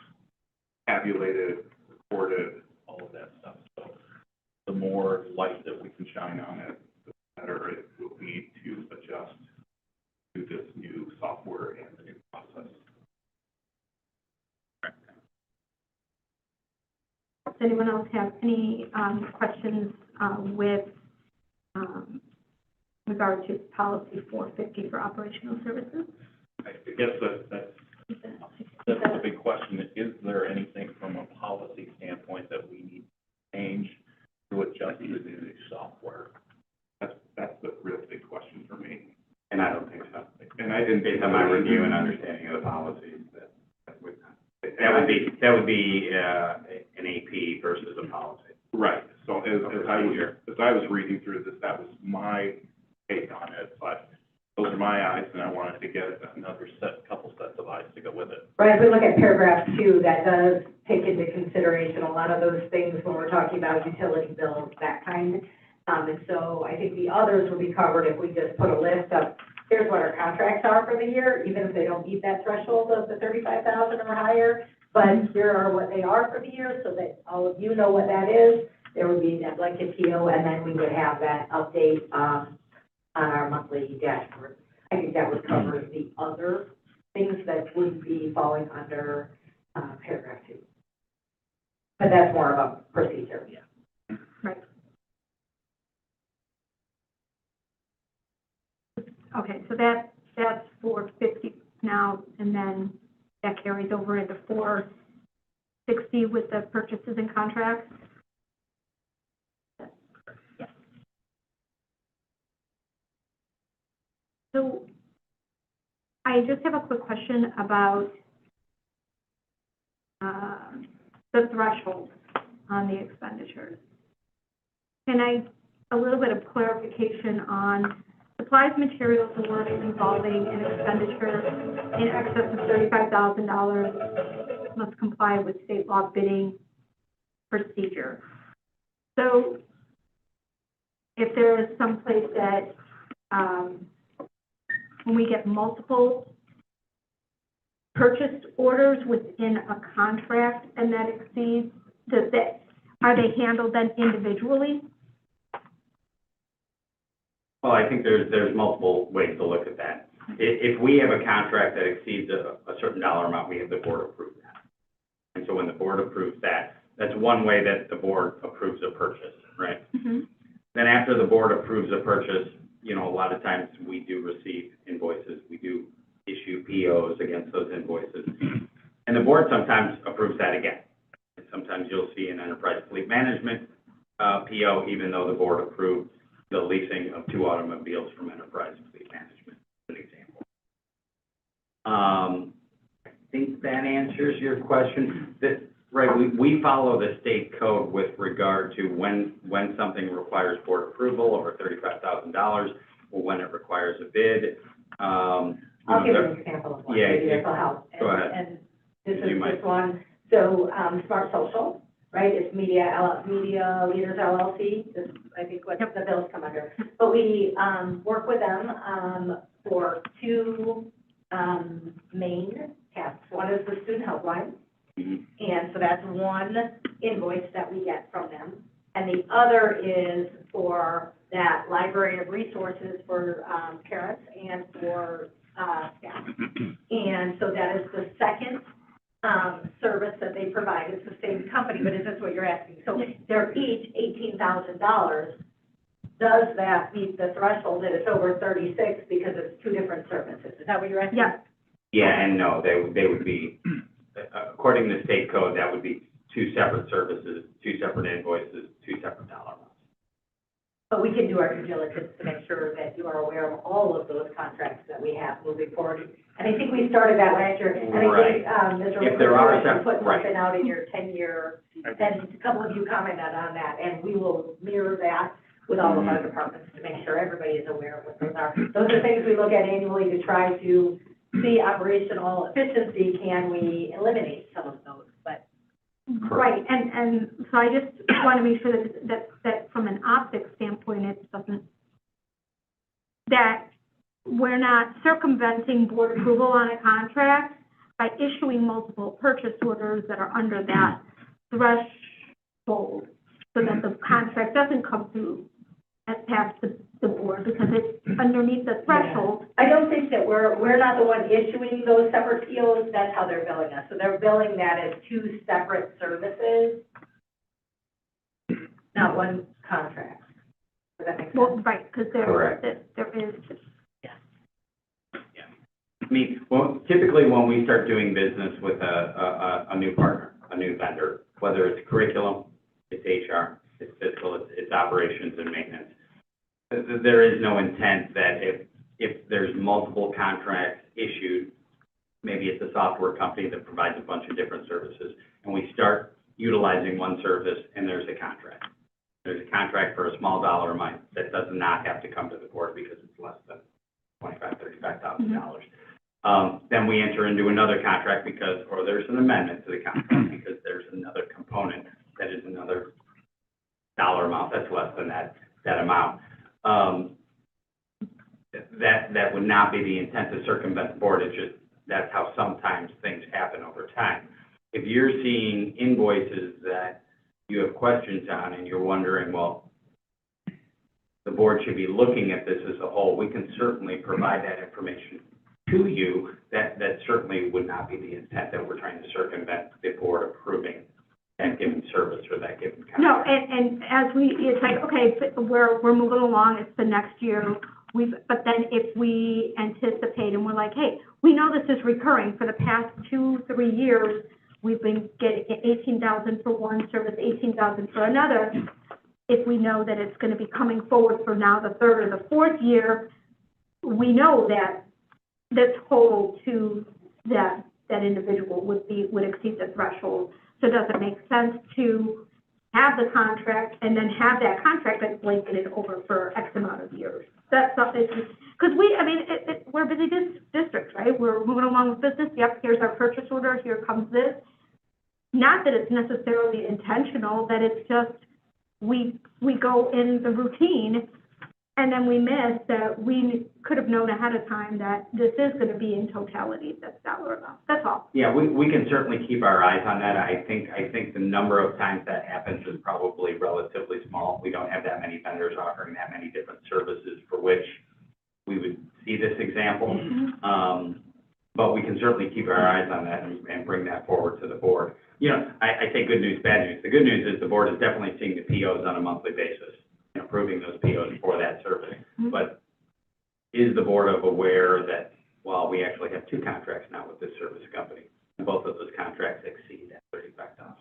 tabulated, recorded, all of that stuff. So the more light that we can shine on it, the better it will be to adjust to this new software and the new process. Does anyone else have any, questions, with, regard to policy 450 for operational services? I guess that's the big question. Is there anything from a policy standpoint that we need to change to adjust to the new software? That's the real big question for me. And I don't think so. And I didn't. Based on my review and understanding of the policies, that would be an AP versus a policy. Right. So as I was reading through this, that was my take on it, but those are my eyes, and I wanted to get another couple sets of eyes to go with it. Right, if we look at paragraph 2, that does take into consideration a lot of those things when we're talking about utility bills, that kind. And so I think the others will be covered if we just put a list of, here's what our contracts are for the year, even if they don't meet that threshold of the 35,000 or higher, but here are what they are for the year, so that all of you know what that is. There would be that blanket PO, and then we would have that update, on our monthly dashboard. I think that would cover the other things that would be falling under, paragraph 2. But that's more of a procedure. Yeah. Right. Okay, so that's 450 now, and then that carries over into 460 with the purchases and contracts? Yeah. So I just have a quick question about the threshold on the expenditures. Can I, a little bit of clarification on supplies, materials, and work involving an expenditure in excess of $35,000 must comply with state law bidding procedure. So if there is some place that, when we get multiple purchase orders within a contract and that exceeds, are they handled then individually? Well, I think there's multiple ways to look at that. If we have a contract that exceeds a certain dollar amount, we have the board approve that. And so when the board approves that, that's one way that the board approves a purchase, right? Mm-hmm. Then after the board approves a purchase, you know, a lot of times we do receive invoices, we do issue POs against those invoices. And the board sometimes approves that again. And sometimes you'll see an enterprise fleet management, PO, even though the board approved the leasing of 2 automobiles from enterprise fleet management, as an example. I think that answers your question. Right, we follow the state code with regard to when something requires board approval over $35,000, or when it requires a bid. I'll give you an example of one, Yeah, maybe this will help. Go ahead. And this You is might. this one, So, Smart Social, right, it's Media Leaders LLC, is I think what the bills come under. But we, work with them, for two, main tasks. One is the student helpline, and so that's one invoice that we get from them. And the other is for that library of resources for, parents and for, staff. And so that is the second, service that they provide. It's the same company, but is this what you're asking? So they're each $18,000. Does that meet the threshold that it's over 36 because it's two different services? Is that what you're asking? Yeah. Yeah, and no, they would be, according to state code, that would be two separate services, two separate invoices, two separate dollar amounts. But we can do our due diligence to make sure that you are aware of all of those contracts that we have moving forward. And I think we started that last year. And I think, Mr. If there are Rivera separate- put right. something out in your 10-year, and a couple of you commented on that, and we will mirror that with all of our departments to make sure everybody is aware of what those are. Those are things we look at annually to try to see operational efficiency. Can we eliminate some of those? But Right, and so I just want to make sure that from an optics standpoint, it doesn't, that we're not circumventing board approval on a contract by issuing multiple purchase orders that are under that threshold, so that the contract doesn't come through as past the board, because it's underneath the threshold. I don't think that we're not the one issuing those separate POs. That's how they're billing us. So they're billing that as two separate services, not one contract. Does that make sense? Well, right, because Correct. there is, I mean, well, typically when we start doing business with a new partner, a new vendor, whether it's curriculum, it's HR, it's fiscal, it's operations and maintenance, there is no intent that if there's multiple contracts issued, maybe it's a software company that provides a bunch of different services, and we start utilizing one service and there's a contract. There's a contract for a small dollar amount that does not have to come to the board because it's less than $25,000, $35,000. Then we enter into another contract because, or there's an amendment to the contract because there's another component that is another dollar amount that's less than that amount. That would not be the intent to circumvent the board. It's just, that's how sometimes things happen over time. If you're seeing invoices that you have questions on and you're wondering, well, the board should be looking at this as a whole, we can certainly provide that information to you. That certainly would not be the intent that we're trying to circumvent the board approving that given service or that given contract. no, and as it's like, okay, we're moving along, it's the next year, but then if we anticipate and we're like, hey, we know this is recurring for the past 2-3 years, we've been getting $18,000 for one service, $18,000 for another. If we know that it's going to be coming forward for now the third or the fourth year, we know that the total to that individual would exceed the threshold. So does it make sense to have the contract and then have that contract that's blanketed over for X amount of years? That's something, because we're a busy district, right? We're moving along with business. Yep, here's our purchase order. Here comes this. Not that it's necessarily intentional, that it's just we go in the routine and then we miss that we could have known ahead of time that this is going to be in totality, this dollar amount. That's all. Yeah, we can certainly keep our eyes on that. I think the number of times that happens is probably relatively small. We don't have that many vendors offering that many different services for which we would see this example. But we can certainly keep our eyes on that and bring that forward to the board. You know, I say good news, bad news. The good news is the board is definitely seeing the POs on a monthly basis, and approving those POs for that service. But is the board aware that, well, we actually have two contracts now with this service company, and both of those contracts exceed that $35,000?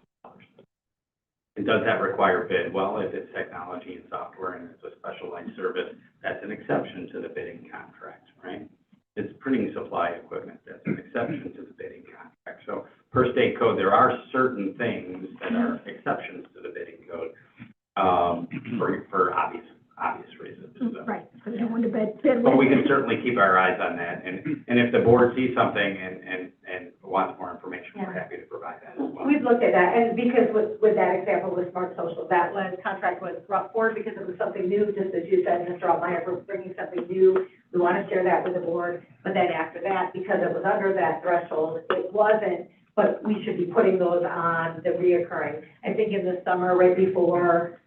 And does that require bid? Well, if it's technology and software and it's a specialized service, that's an exception to the bidding contract, right? It's printing supply equipment, that's an exception to the bidding contract. So per state code, there are certain things that are exceptions to the bidding code, for obvious reasons. So. Right, because you want to bid. But we can certainly keep our eyes on that, and if the board sees something and wants more information, we're happy to provide that as well. We've we've looked at that, and because with that example with Smart Social, that was, contract was brought forward because it was something new, just as you said, Mr. Altmeyer, for bringing something new. We want to share that with the board, but then after that, because it was under that threshold, it wasn't, but we should be putting those on the reoccurring. I think in the summer, right before,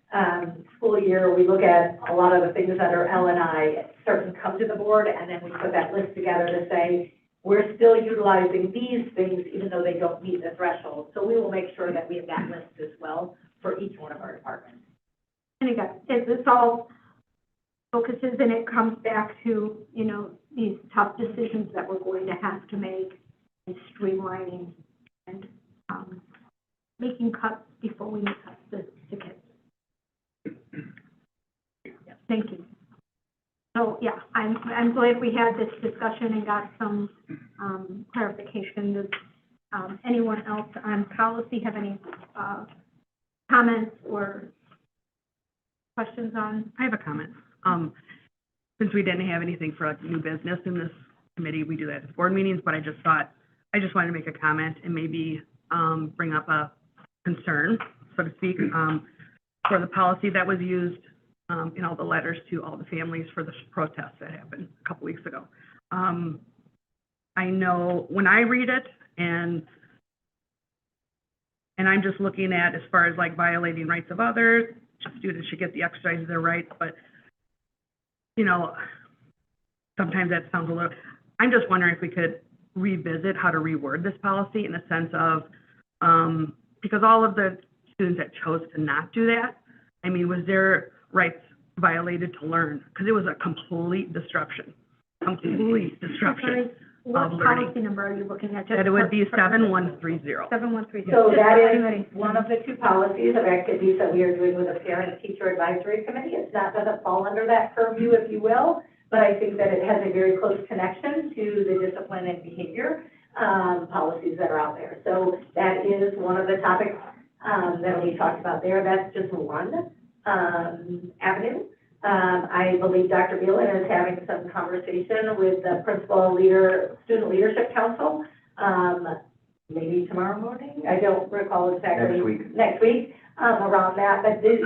school year, we look at a lot of the things that are L&I, start to come to the board, and then we put that list together to say, we're still utilizing these things even though they don't meet the threshold. So we will make sure that we have that list as well for each one of our departments. And again, this all focuses and it comes back to, you know, these tough decisions that we're going to have to make and streamlining and making cuts before we make cuts to kids. Thank you. So, yeah, I'm glad we had this discussion and got some clarification. Does anyone else on policy have any comments or questions on? I have a comment. Since we didn't have anything for new business in this committee, we do that at board meetings, but I just wanted to make a comment and maybe bring up a concern, so to speak, for the policy that was used in all the letters to all the families for the protest that happened a couple weeks ago. I know when I read it, and I'm just looking at as far as like violating rights of others, students should get the exercise of their rights, but, you know, sometimes that sounds a little, I'm just wondering if we could revisit how to reword this policy in the sense of, because all of the students that chose to not do that, I mean, was their rights violated to learn? Because it was a complete disruption of learning. What policy number are you looking at? That it would be 7130. 7130. So that is one of the two policies of activities that we are doing with the Parent-Teacher Advisory Committee. It's not, doesn't fall under that purview, if you will, but I think that it has a very close connection to the discipline and behavior policies that are out there. So that is one of the topics that we talked about there. That's just one avenue. I believe Dr. Beelan is having some conversation with the Student Leadership Council, maybe tomorrow morning. I don't recall exactly. Next week, around that. But this,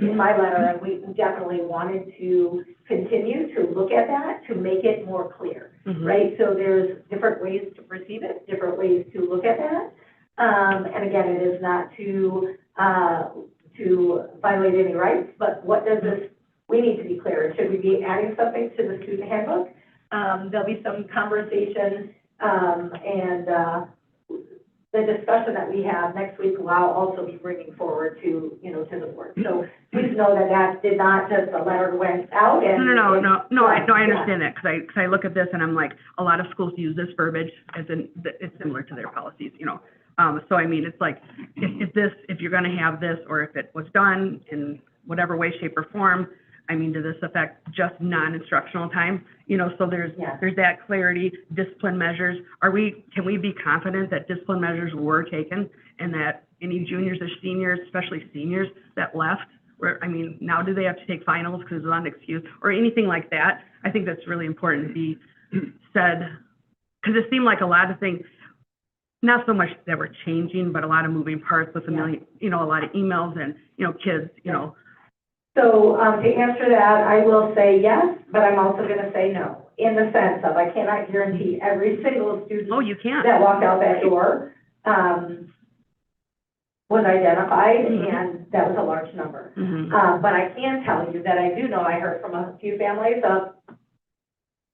in my letter, we definitely wanted to continue to look at that to make it more clear, right? So there's different ways to perceive it, different ways to look at that. And again, it is not to violate any rights, but what does this, we need to be clear. Should we be adding something to the student handbook? There'll be some conversation, and the discussion that we have next week will also be bringing forward to, to the board. So please know that that did not just, the letter went out and. No, I understand that, because I look at this and I'm like, a lot of schools use this verbiage as in, it's similar to their policies, So I mean, it's like, if you're gonna have this, or if it was done in whatever way, shape, or form, I mean, does this affect just non-instructional time? So there's that clarity, discipline measures. Can we be confident that discipline measures were taken and that any juniors or seniors, especially seniors that left, now do they have to take finals because it's unexcused or anything like that? I think that's really important to be said, because it seemed like a lot of things, not so much that we're changing, but a lot of moving parts with a million, a lot of emails and, kids, So, to answer that, I will say yes, but I'm also gonna say no, in the sense of, I cannot guarantee every single student. Oh, you can't. That walked out that door, was identified, and that was a large number. But I can tell you that I do know, I heard from a few families of,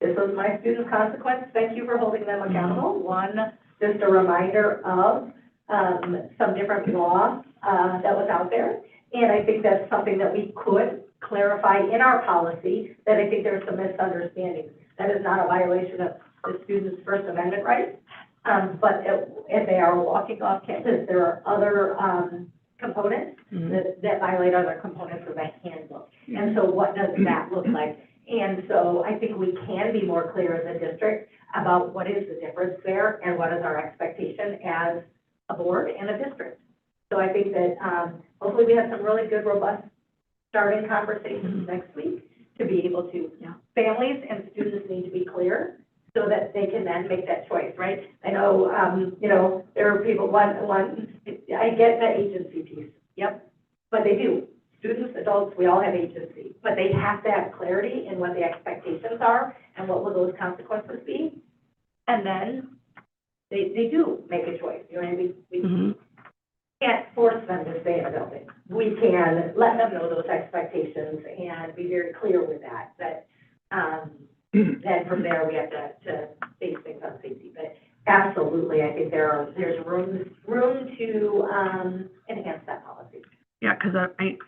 this was my student's consequence, thank you for holding them accountable. One, just a reminder of, some different law, that was out there. And I think that's something that we could clarify in our policy, that I think there's some misunderstandings. That is not a violation of the student's First Amendment rights, but if they are walking off campus, there are other components that violate other components of that handbook. And so what does that look like? And so I think we can be more clear as a district about what is the difference there and what is our expectation as a board and a district. So I think that hopefully we have some really good, robust starting conversations next week to be able to, families and students need to be clear so that they can then make that choice, right? I know, there are people, one I get the agency piece, yep, but they do. Students, adults, we all have agency, but they have to have clarity in what the expectations are and what will those consequences be. And then they do make a choice, you know, we Mhm. can't force them to stay in a building. We can let them know those expectations and be very clear with that, then from there, we have to base things on safety. But absolutely, I think there's room to, enhance that policy. Yeah, because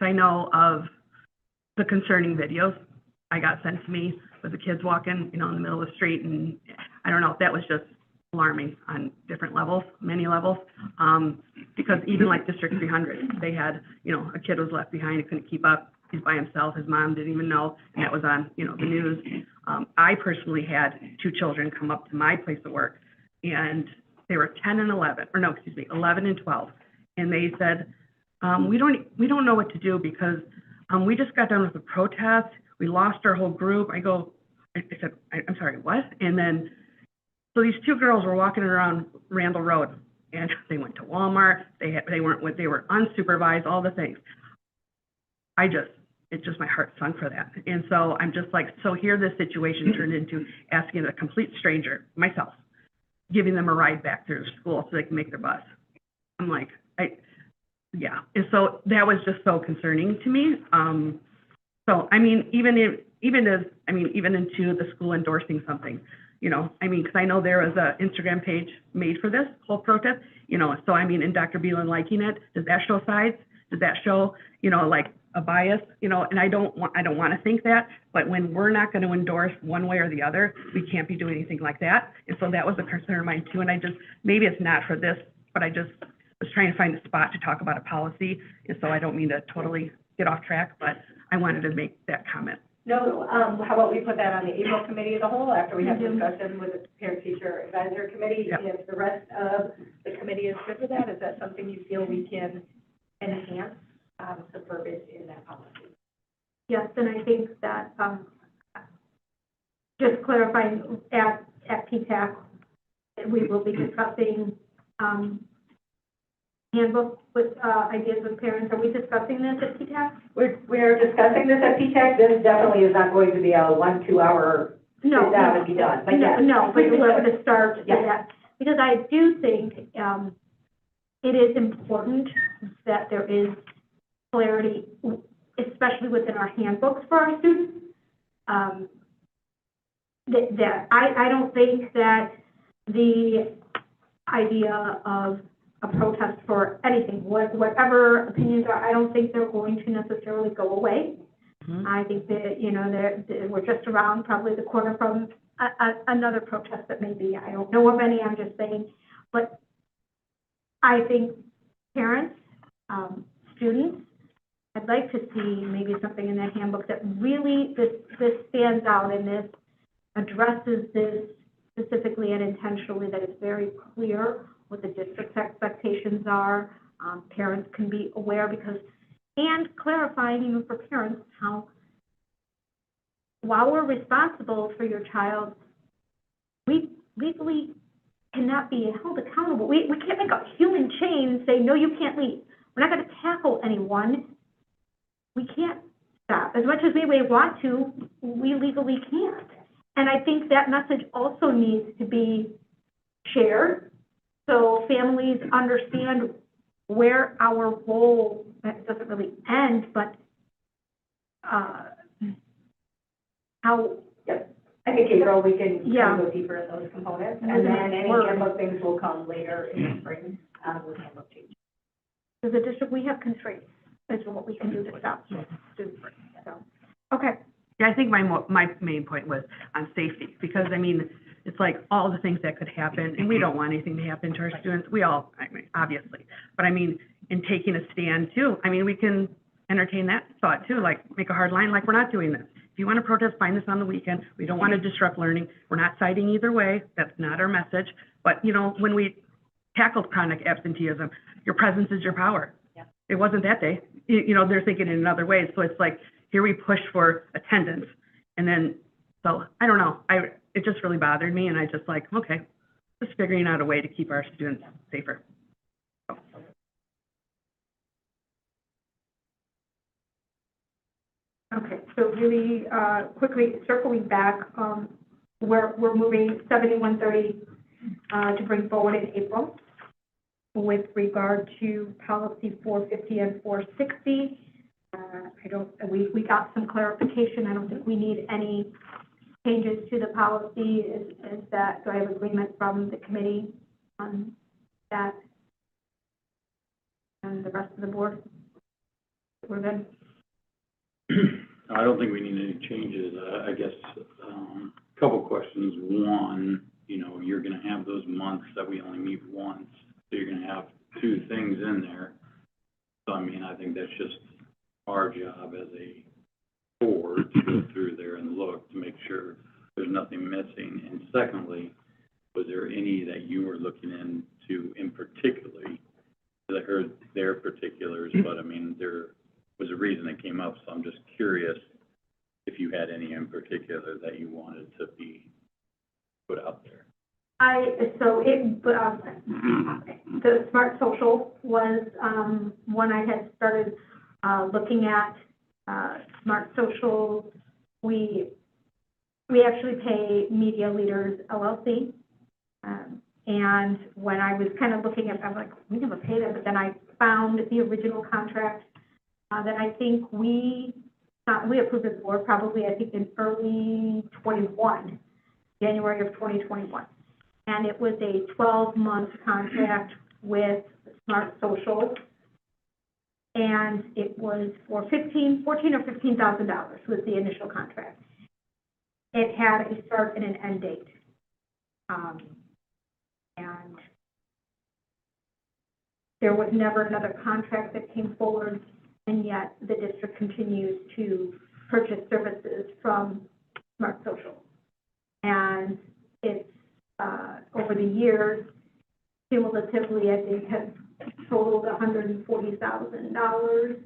I know of the concerning videos I got sent to me with the kids walking, in the middle of the street, and I don't know, that was just alarming on different levels, many levels. Because even like District 300, they had, a kid was left behind, he couldn't keep up, he's by himself, his mom didn't even know, and that was on, the news. I personally had 2 children come up to my place of work, and they were 10 and 11, 11 and 12, and they said, we don't know what to do because we just got done with a protest. We lost our whole group. I said, I'm sorry, what? And then, so these 2 girls were walking around Randall Road, and they went to Walmart. They were unsupervised, all the things. It's just my heart sunk for that. And so I'm just like, so here this situation turned into asking a complete stranger, myself, giving them a ride back through school so they can make their bus. I'm like, yeah. And so that was just so concerning to me. So, I mean, even into the school endorsing something, because I know there was a Instagram page made for this whole protest, so and Dr. Beelan liking it, does that show sides? Does that show, like a bias, and I don't want to think that, but when we're not going to endorse one way or the other, we can't be doing anything like that. And so that was a concern of mine too. And maybe it's not for this, but I just was trying to find a spot to talk about a policy. And so I don't mean to totally get off track, but I wanted to make that comment. No, how about we put that on the April committee as a whole, after we have discussion with the parent-teacher advisory committee? Yep. If the rest of the committee is good with that, is that something you feel we can enhance, the verbiage in that policy? Yes, and I think that, just clarifying, at PTAC, we will be discussing, handbook with, ideas with parents. Are we discussing this at PTAC? We're discussing this at PTAC. This definitely is not going to be a 1-2 hour sit No, down and be done, but yes. No, but we're going to start with Yes. that. Because I do think, it is important that there is clarity, especially within our handbooks for our students. I don't think that the idea of a protest for anything, whatever opinions are, I don't think they're going to necessarily go away. Mhm. I think that, we're just around probably the corner from another protest that maybe, I don't know of any, I'm just saying. But I think parents, students, I'd like to see maybe something in that handbook that really, this stands out and this addresses this specifically and intentionally, that it's very clear what the district's expectations are. Parents can be aware and clarifying even for parents how, while we're responsible for your child, we legally cannot be held accountable. We can't make a human chain and say, no, you can't leave. We're not going to tackle anyone. We can't stop. As much as we may want to, we legally can't. And I think that message also needs to be shared so families understand where our role, that doesn't really end, but how. Yep. I think, April, we can Yeah. go deeper in those components, And and then then any work. handbook things will come later in the spring, with handbook changes. As a district, we have constraints as to what we can do to stop students. So, okay. Yeah, I think my main point was on safety, because it's like all the things that could happen, and we don't want anything to happen to our students. We all, obviously, but in taking a stand too, we can entertain that thought too, like make a hard line, like we're not doing this. If you want to protest, find this on the weekend. We don't want to disrupt learning. We're not citing either way. That's not our message. But, when we tackled chronic absenteeism, your presence is your power. Yeah. It wasn't that day. They're thinking in other ways. So it's like, here we push for attendance. And then, so I don't know. It just really bothered me. And I just like, okay, just figuring out a way to keep our students safer. So. so really, quickly circling back, we're moving 7130, to bring forward in April with regard to policy 450 and 460. We got some clarification. I don't think we need any changes to the policy. Is that, do I have agreement from the committee on that? And the rest of the board? We're good? I don't think we need any changes. I guess, a couple questions. One, you know, you're gonna have those months that we only meet once, so you're gonna have two things in there. So, I mean, I think that's just our job as a board to go through there and look to make sure there's nothing missing. And secondly, was there any that you were looking into in particularly? I heard their particulars, but I mean, there was a reason it came up, so I'm just curious if you had any in particular that you wanted to be put out there. The Smart Social was, one I had started, looking at. Smart Social, we actually pay Media Leaders LLC. And when I was kind of looking at, I was like, we never pay them, but then I found the original contract, that I think we approved as a board probably, I think in early 21, January of 2021. And it was a 12-month contract with Smart Social. And it was for $14,000 or $15,000 was the initial contract. It had a start and an end date. And there was never another contract that came forward, and yet the district continues to purchase services from Smart Social. And it's, over the years, cumulatively, I think, has totaled $140,000,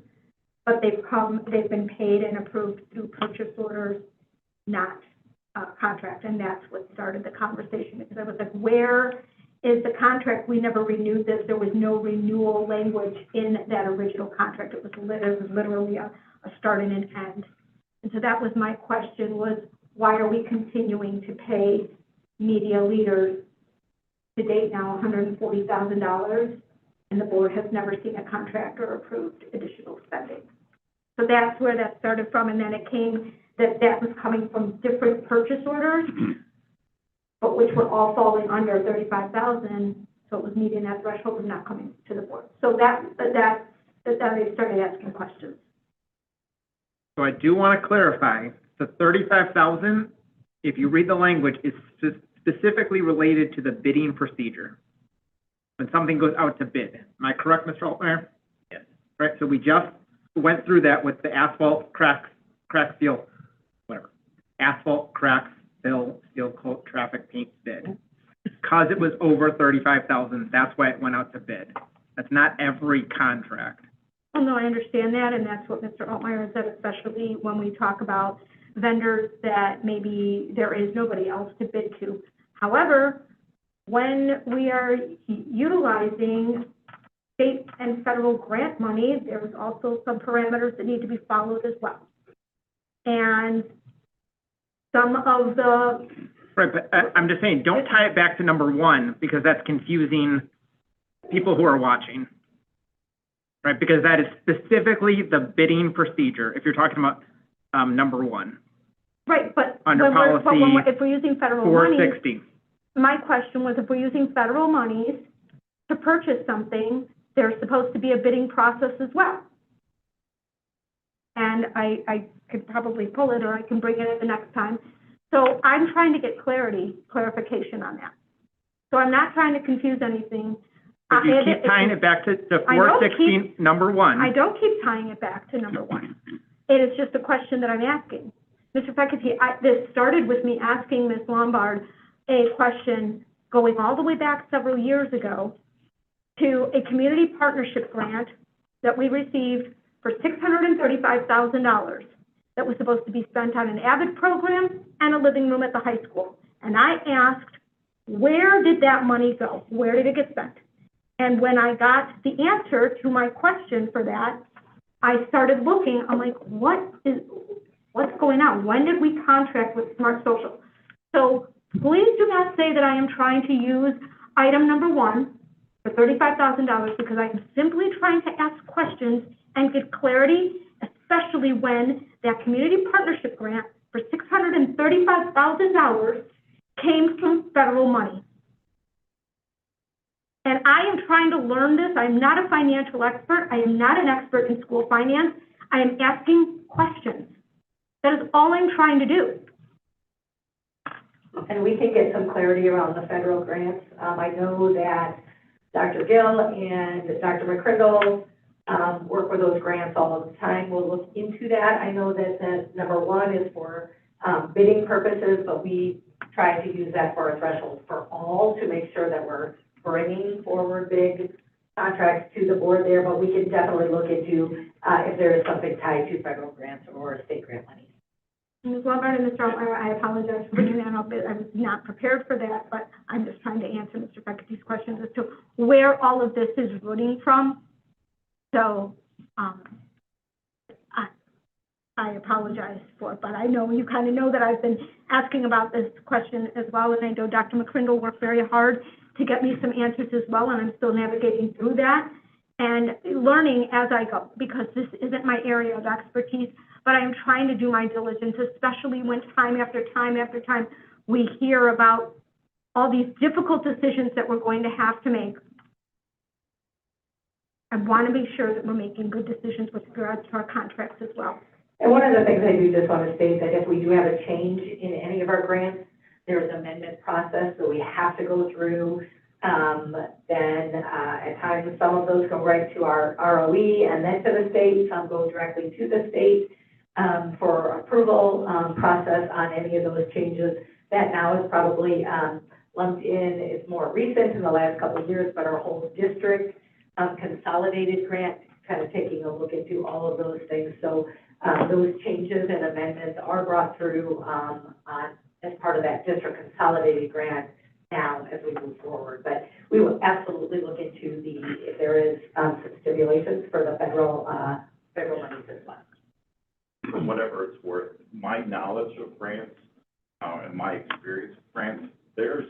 but they've been paid and approved through purchase orders, not contract, and that's what started the conversation, because I was like, where is the contract? We never renewed this. There was no renewal language in that original contract. It was literally a start and an end. And so that was my question, was why are we continuing to pay Media Leaders to date now $140,000, and the board has never seen a contract or approved additional spending? So that's where that started from, and then it came that was coming from different purchase orders, but which were all falling under $35,000, so it was meeting that threshold and not coming to the board. So that they started asking questions. So I do want to clarify, the $35,000, if you read the language, is specifically related to the bidding procedure. When something goes out to bid. Am I correct, Mr. Altmaier? Yes. Right, so we just went through that with the asphalt, crack seal, whatever. Asphalt, crack, fill, seal coat, traffic paint bid. Because it was over $35,000, that's why it went out to bid. That's not every contract. Oh, no, I understand that, and that's what Mr. Altmaier said, especially when we talk about vendors that maybe there is nobody else to bid to. However, when we are utilizing state and federal grant money, there's also some parameters that need to be followed as well. And some of the... Right, but I'm just saying, don't tie it back to number one, because that's confusing people who are watching. Right, because that is specifically the bidding procedure, if you're talking about number one. Right, but under policy if we're using federal money, 460. My question was, if we're using federal monies to purchase something, there's supposed to be a bidding process as well. And I could probably pull it, or I can bring it in the next time. So I'm trying to get clarification on that. So I'm not trying to confuse anything. If you keep tying it back to 416, number one. I don't keep tying it back to number one. It is just a question that I'm asking. Mr. Fekete, this started with me asking Ms. Lombard a question going all the way back several years ago to a community partnership grant that we received for $635,000 that was supposed to be spent on an AVID program and a living room at the high school. And I asked, where did that money go? Where did it get spent? And when I got the answer to my question for that, I started looking. I'm like, what is... What's going on? When did we contract with Smart Social? So please do not say that I am trying to use item number 1 for $35,000 because I am simply trying to ask questions and get clarity, especially when that community partnership grant for $635,000 came from federal money. And I am trying to learn this. I am not a financial expert. I am not an expert in school finance. I am asking questions. That is all I'm trying to do. And we can get some clarity around the federal grants. I know that Dr. Gill and Dr. McCrindle work with those grants all the time. We'll look into that. I know that the number 1 is for bidding purposes, but we try to use that for a threshold for all to make sure that we're bringing forward big contracts to the board there, but we can definitely look into if there is something tied to federal grants or state grant money. Ms. Wellborn and Mr. Altmeyer, I apologize for bringing that up. I was not prepared for that, but I'm just trying to answer Mr. Feckety's questions as to where all of this is rooting from. So, I apologize for it, but I know you kind of know that I've been asking about this question as well, and I know Dr. McCrindle worked very hard to get me some answers as well, and I'm still navigating through that and learning as I go, because this isn't my area of expertise, but I am trying to do my diligence, especially when time after time after time we hear about all these difficult decisions that we're going to have to make. I want to be sure that we're making good decisions with regards to our contracts as well. And one of the things I do just want to state that if we do have a change in any of our grants, there is an amendment process that we have to go through. At times, some of those go right to our ROE and then to the state. Some go directly to the state for approval process on any of those changes. That now is probably lumped in. It's more recent in the last couple of years, but our whole district consolidated grant kind of taking a look into all of those things. So those changes and amendments are brought through as part of that district consolidated grant now as we move forward. But we will absolutely look into if there is some stipulations for the federal monies as well. From whatever it's worth, my knowledge of grants and my experience with grants, they're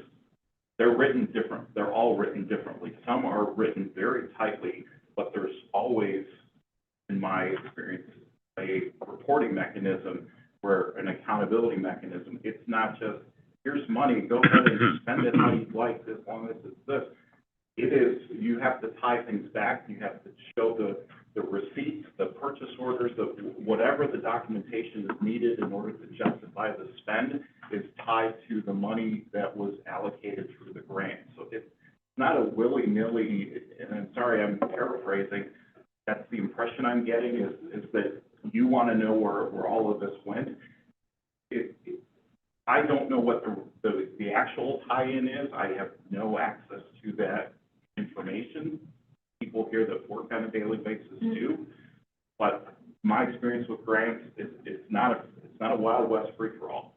written different. They're all written differently. Some are written very tightly, but there's always, in my experience, a reporting mechanism where an accountability mechanism. It's not just, here's money, go ahead and spend it how you'd like, as long as it's this. It is, you have to tie things back. You have to show the receipts, the purchase orders, whatever the documentation is needed in order to justify the spend is tied to the money that was allocated through the grant. So it's not a willy-nilly, and I'm sorry, I'm paraphrasing, that's the impression I'm getting is that you want to know where all of this went. I don't know what the actual tie-in is. I have no access to that information. People here that work on a daily basis do, but my experience with grants is it's not a Wild West free-for-all.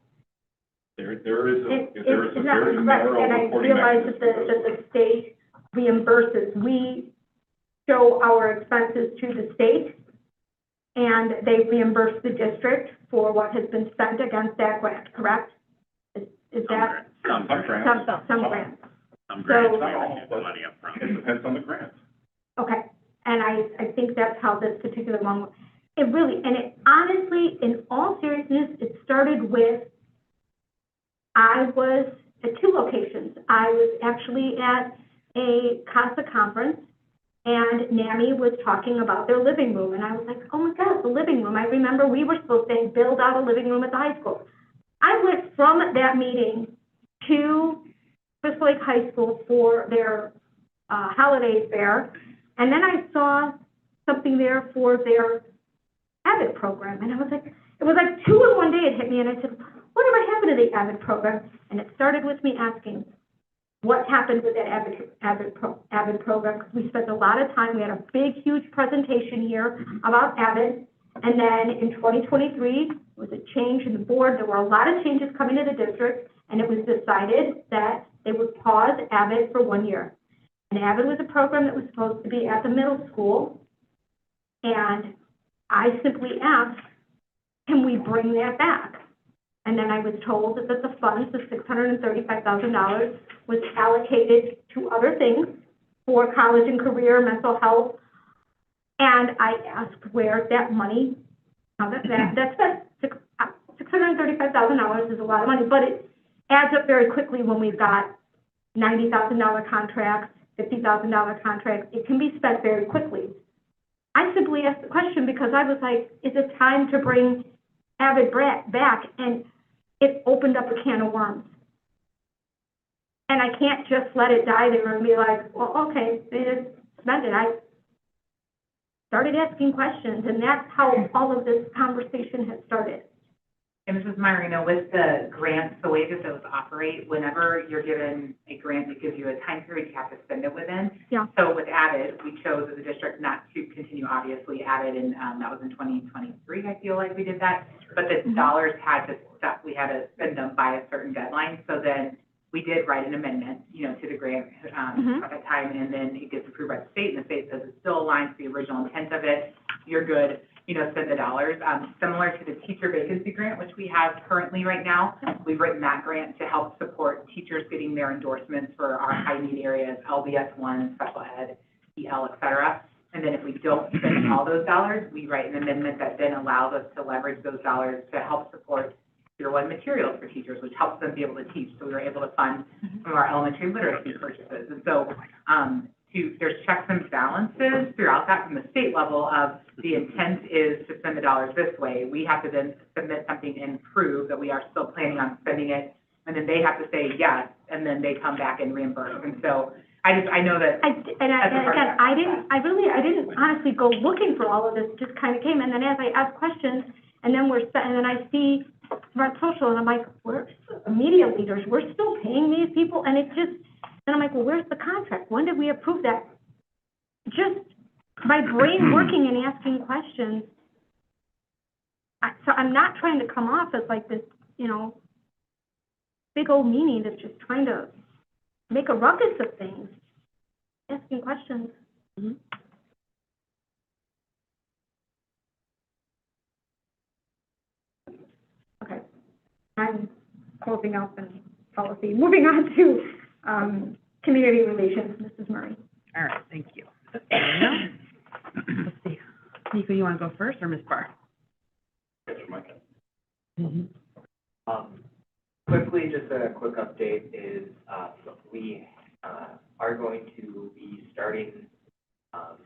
There is a very narrow reporting mechanism. And I realize that the state reimburses. We show our expenses to the state, and they reimburse the district for what has been spent against that grant, correct? Is that? Some grants. Some grants. Some grants, So- we always get the money up front. It depends on the grant. Okay, and I think that's how this particular one, it honestly, in all seriousness, it started with, I was at 2 locations. I was actually at a CASA conference, and NAMI was talking about their living room, and I was like, oh my God, the living room. I remember we were supposed to build out a living room at the high school. I went from that meeting to Crystal Lake High School for their holiday fair, and then I saw something there for their AVID program, and I was like, it was like 2 in one day it hit me, and I said, whatever happened to the AVID program? And it started with me asking, what happened with that AVID program? Because we spent a lot of time, we had a big, huge presentation here about AVID, and then in 2023, there was a change in the board. There were a lot of changes coming to the district, and it was decided that they would pause AVID for 1 year. And AVID was a program that was supposed to be at the middle school, and I simply asked, can we bring that back? And then I was told that the funds, the $635,000, was allocated to other things for college and career, mental health. And I asked where that money, that's $635,000 is a lot of money, but it adds up very quickly when we've got $90,000 contracts, $50,000 contracts. It can be spent very quickly. I simply asked the question because I was like, is it time to bring Avid back? And it opened up a can of worms. And I can't just let it die there and be like, well, okay, they just spent it. I started asking questions, and that's how all of this conversation has started. And Mrs. Marino, with the grants, the way that those operate, whenever you're given a grant, it gives you a time period you have to spend it within. Yeah. So with Avid, we chose as a district not to continue, obviously, Avid, and that was in 2023, I feel like we did that. But the dollars had to stop, we had to spend them by a certain deadline. So then we did write an amendment, to the grant at that time, and then it gets approved by the state, and the state says it still aligns to the original intent of it. You're good. Spend the dollars. Similar to the teacher vacancy grant, which we have currently right now, we've written that grant to help support teachers getting their endorsements for our high need areas, LBS 1, special ed, EL, et cetera. And then if we don't spend all those dollars, we write an amendment that then allows us to leverage those dollars to help support Tier 1 materials for teachers, which helps them be able to teach. So we were able to fund some of our elementary literacy purchases. And so there's checks and balances throughout that from the state level of the intent is to spend the dollars this way. We have to then submit something and prove that we are still planning on spending it, and then they have to say yes, and then they come back and reimburse. And so I know that. I didn't honestly go looking for all of this, it just kind of came, and then as I asked questions, and then I see Smart Social, and I'm like, we're media leaders, we're still paying these people, and and I'm like, well, where's the contract? When did we approve that? Just my brain working and asking questions. So I'm not trying to come off as like this, big old meanie that's just trying to make a ruckus of things. Asking questions. Okay. I'm closing up and policy. Moving on to community relations, Mrs. Murray. All right, thank you. Let's see. Nico, you want to go first, or Ms. Barr? Quickly, just a quick update is, we are going to be starting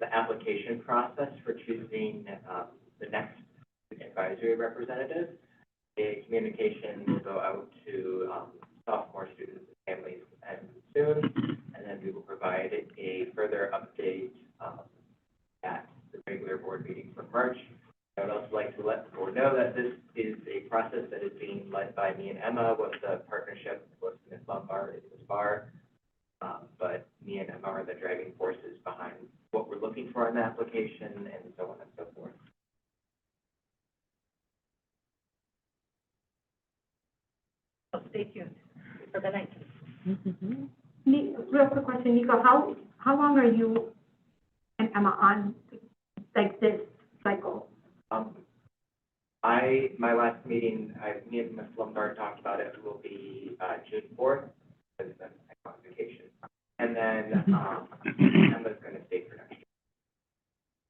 the application process for choosing the next advisory representative. A communication will go out to sophomore students and families soon, and then we will provide a further update at the regular board meeting for March. I would also like to let the board know that this is a process that is being led by me and Emma with a partnership with Ms. Lombard and Ms. Barr. But me and Emma are the driving forces behind what we're looking for in the application and so on and so forth. Stay tuned for the 19th. Real quick question, Nico, how long are you and Emma on, like, this cycle? My last meeting, me and Ms. Lombard talked about it, will be June 4th, because then I go on vacation. And then Emma's going to stay for next year.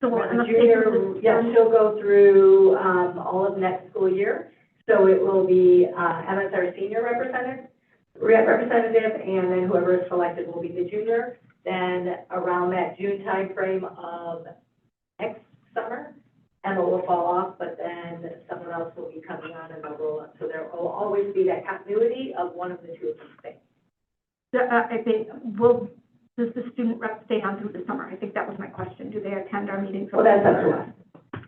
So The junior, yes, she'll go through all of next school year. So it will be Emma's our senior representative, and then whoever is selected will be the junior. Then around that June timeframe of next summer, Emma will fall off, but then someone else will be coming on and they'll roll up. So there will always be that continuity of one of the two of them staying. Does the student rep stay on through the summer? I think that was my question. Do they attend our meetings? Well, that's up to us.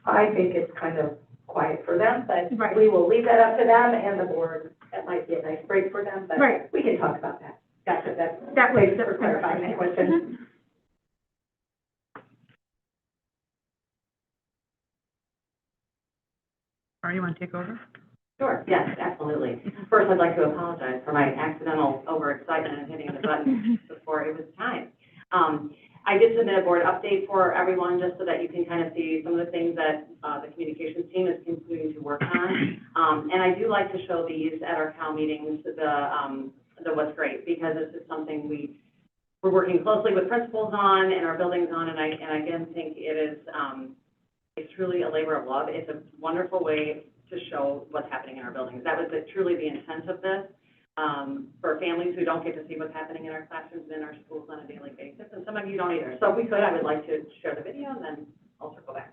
I think it's kind of quiet for them, but Right. we will leave that up to them and the board. That might be a nice break for them, but Right. we can talk about that. Gotcha, That was thanks for clarifying that question. Or you want to take over? Sure, yes, absolutely. First, I'd like to apologize for my accidental overexcitement and hitting the button before it was time. I did submit a board update for everyone, just so that you can kind of see some of the things that, the communications team is continuing to work on. And I do like to show these at our CAL meetings, the what's great, because this is something we're working closely with principals on and our buildings on, and I again think it is, it's truly a labor of love. It's a wonderful way to show what's happening in our buildings. That was truly the intent of this, for families who don't get to see what's happening in our classrooms and in our schools on a daily basis, and some of you don't either. So if we could, I would like to share the video, and then I'll circle back.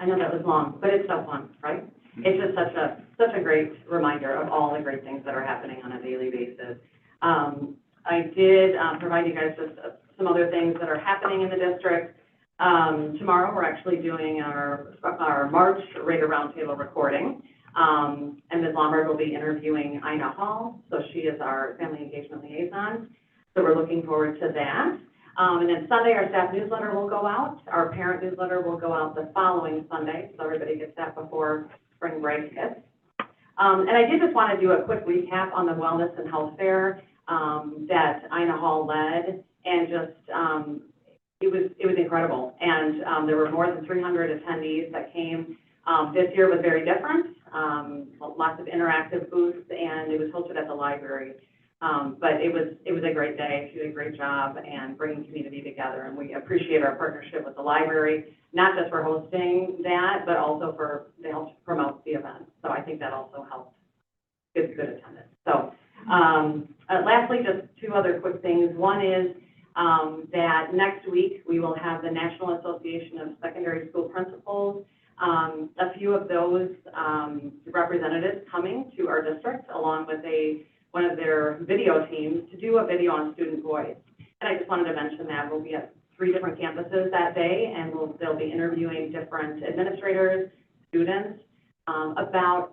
I know that was long, but it's so fun, right? It's just such a great reminder of all the great things that are happening on a daily basis. I did provide you guys just some other things that are happening in the district. Tomorrow, we're actually doing our March Raider Roundtable recording. And Ms. Lombard will be interviewing Ina Hall, so she is our family engagement liaison. So we're looking forward to that. And then Sunday, our staff newsletter will go out. Our parent newsletter will go out the following Sunday, so everybody gets that before spring break hits. And I did just want to do a quick recap on the Wellness and Health Fair that Ina Hall led, and just it was incredible. And there were more than 300 attendees that came. This year was very different, lots of interactive booths, and it was hosted at the library. But it was a great day. She did a great job and bringing community together, and we appreciate our partnership with the library, not just for hosting that, but also they helped promote the event. So I think that also helped give good attendance. So lastly, just two other quick things. One is that next week we will have the National Association of Secondary School Principals. A few of those representatives coming to our district, along with one of their video teams, to do a video on student voice. And I just wanted to mention that we'll be at 3 different campuses that day, and they'll be interviewing different administrators, students, about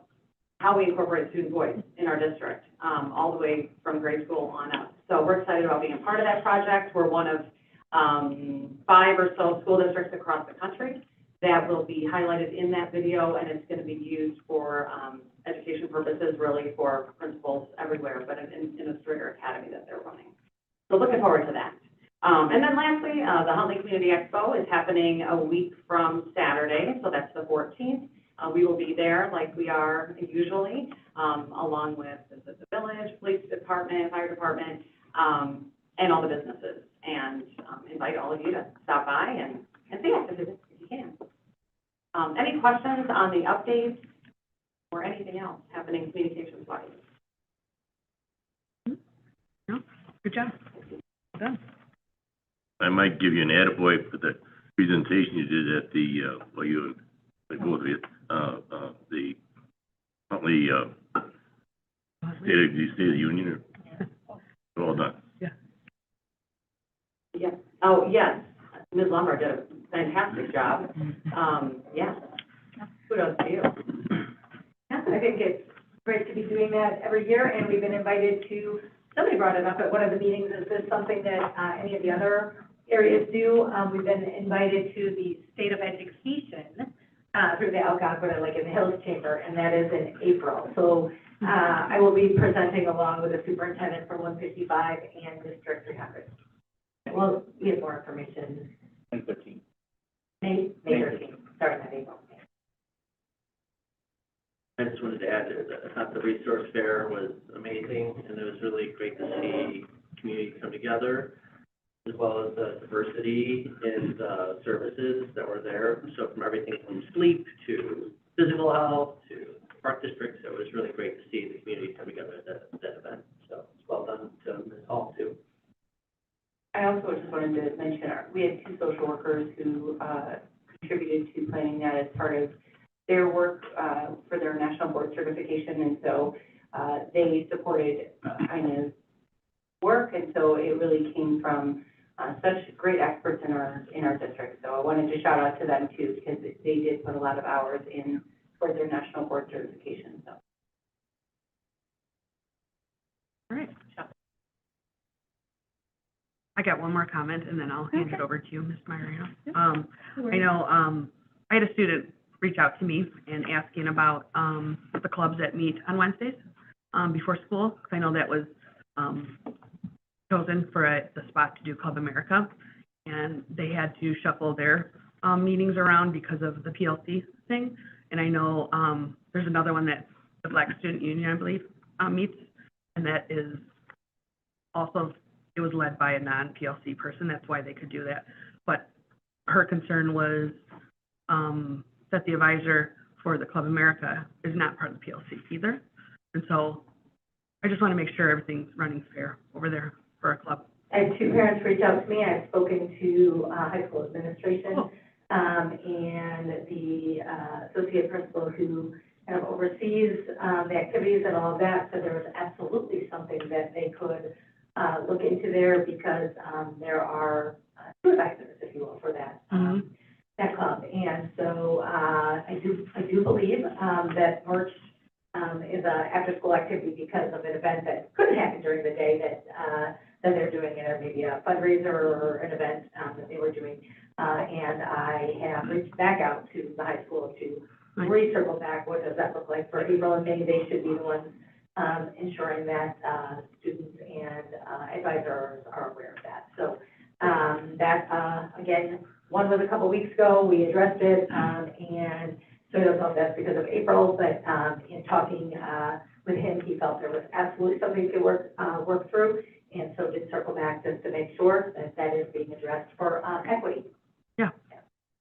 how we incorporate student voice in our district, all the way from grade school on up. So we're excited about being a part of that project. We're one of 5 or so school districts across the country that will be highlighted in that video, and it's going to be used for education purposes, really, for principals everywhere, but in a Stringer Academy that they're running. So looking forward to that. And then lastly, the Huntley Community Expo is happening a week from Saturday, so that's the 14th. We will be there like we are usually, along with the village, police department, fire department, and all the businesses. And invite all of you to stop by and see us if you can. Any questions on the updates or anything else happening communications-wise? No, good job. Well done. I might give you an attaboy for the presentation you did at the, both of you, the Huntley, State of the Union, or, well done. Yeah. Yes. Oh, yes. Ms. Lombard did a fantastic job. Yeah. Kudos to you. Yeah, I think it's great to be doing that every year, and we've been invited to, somebody brought it up at one of the meetings, is this something that any of the other areas do? We've been invited to the State of Education through the Algonquin, like in the Hills Chamber, and that is in April. So I will be presenting along with the superintendent for 155 and District 300. We'll get more information. And 13. May 13th, starting in April. I just wanted to add that I thought the resource fair was amazing, and it was really great to see community come together, as well as the diversity in the services that were there. So from everything from sleep to physical health to park districts, it was really great to see the community come together at that event. So it's well done to Ms. Hall too. I also just wanted to mention, we had 2 social workers who contributed to planning that as part of their work for their national board certification, and so they supported Ina's work, and so it really came from such great experts in our district. So I wanted to shout out to them too, because they did put a lot of hours in for their national board certification. So. All right. I got one more comment, and then I'll hand it over to you, Ms. Myrino. I know, I had a student reach out to me and asking about, the clubs that meet on Wednesdays, before school, because I know that was, chosen for the spot to do Club America, and they had to shuffle their, meetings around because of the PLC thing. And I know, there's another one that the Black Student Union, I believe, meets, and that is also, it was led by a non-PLC person, that's why they could do that. But her concern was that the advisor for the Club America is not part of the PLC either. And so I just want to make sure everything's running fair over there for our club. I had 2 parents reach out to me. I've spoken to high school administration. Cool. and the associate principal who kind of oversees the activities and all of that, so there was absolutely something that they could look into there because there are two advisors, if you will, for that that club. And so I do believe that March is a after-school activity because of an event that could happen during the day that they're doing, or maybe a fundraiser or an event that they were doing. And I have reached back out to the high school to recircle back, what does that look like for April and May? They should be the ones ensuring that students and advisors are aware of that. So that, again, one was a couple weeks ago, we addressed it, and so I don't know if that's because of April, but in talking with him, he felt there was absolutely something to work through, and so did circle back just to make sure that that is being addressed for equity. Yeah,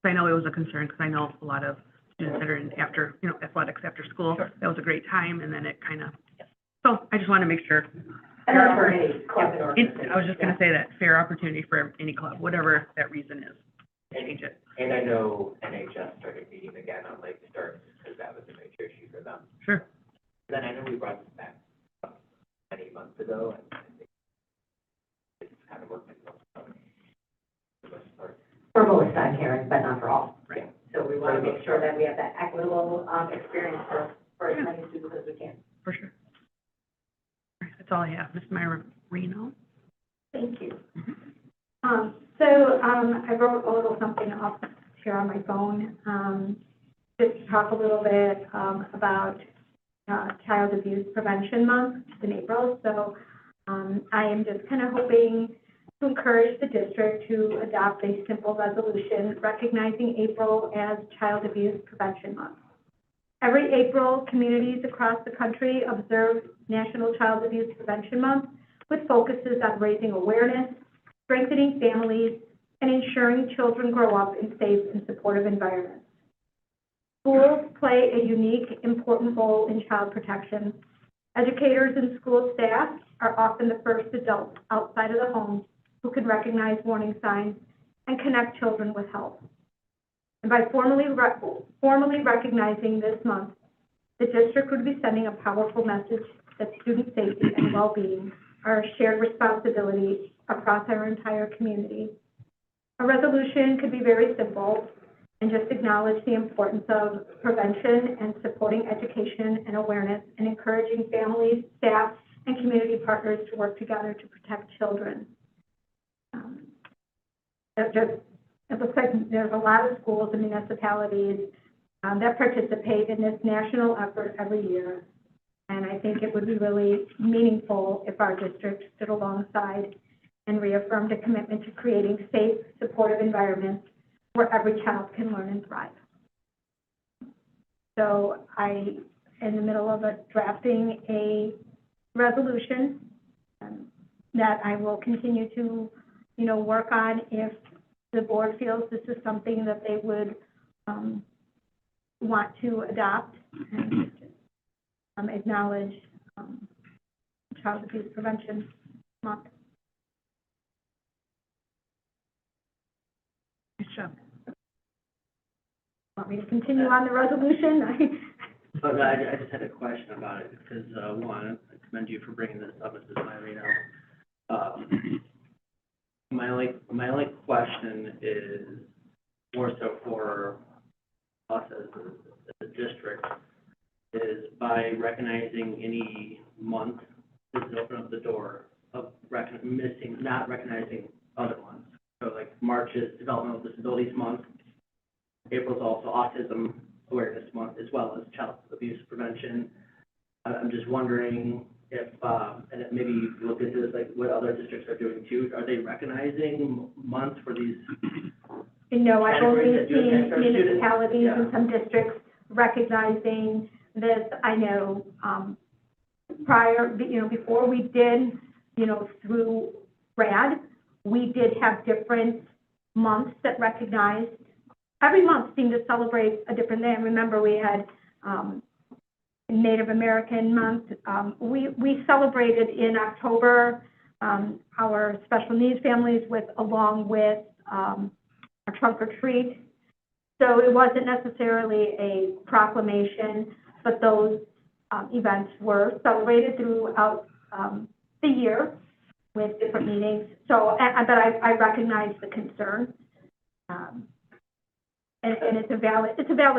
I know it was a concern, because I know a lot of students that are in after, athletics after school. Sure. That was a great time, and then it kind of, so I just want to make sure. And that's for any club and organization. I was just going to say that, fair opportunity for any club, whatever that reason is, change it. And I know NHS started meeting again on late starts, because that was a major issue for them. Sure. Then I know we brought this back many months ago, and I think it's kind of working for the most part. For most time, Karen, but not for all. Right. So we want to make sure that we have that equitable experience for as many students as we can. For sure. All right, that's all I have. Ms. Myra Reno? Thank you. I wrote a little something up here on my phone, just to talk a little bit about Child Abuse Prevention Month in April. So I am just kind of hoping to encourage the district to adopt a simple resolution recognizing April as Child Abuse Prevention Month. Every April, communities across the country observe National Child Abuse Prevention Month with focuses on raising awareness, strengthening families, and ensuring children grow up in safe and supportive environments. Schools play a unique, important role in child protection. Educators and school staff are often the first adults outside of the home who can recognize warning signs and connect children with help. And by formally recognizing this month, the district would be sending a powerful message that student safety and well-being are a shared responsibility across our entire community. A resolution could be very simple and just acknowledge the importance of prevention and supporting education and awareness and encouraging families, staff, and community partners to work together to protect children. It looks like there's a lot of schools and municipalities that participate in this national effort every year. And I think it would be really meaningful if our district stood alongside and reaffirmed a commitment to creating safe, supportive environments where every child can learn and thrive. So I, in the middle of drafting a resolution that I will continue to, work on if the board feels this is something that they would want to adopt and acknowledge Child Abuse Prevention Month. Good job. Want me to continue on the resolution? But I just had a question about it, because, one, I commend you for bringing this up, Mrs. Myrino. My only question is more so for us as a district, is by recognizing any month, does it open up the door of not recognizing other months? So like March is Developmental Disabilities Month, April's also Autism Awareness Month, as well as Child Abuse Prevention. I'm just wondering if, and if maybe you look into this, like what other districts are doing too. Are they recognizing months for these? No, I've only categories that do seen affect our students? municipalities Yeah. and some districts recognizing this. I know, prior, before we did, through RAD, we did have different months that recognized. Every month seemed to celebrate a different day. I remember we had Native American Month. We celebrated in October our special needs families along with our trunk or treat. So it wasn't necessarily a proclamation, but those events were celebrated throughout the year with different meetings. So, but I recognize the concern. And it's a valid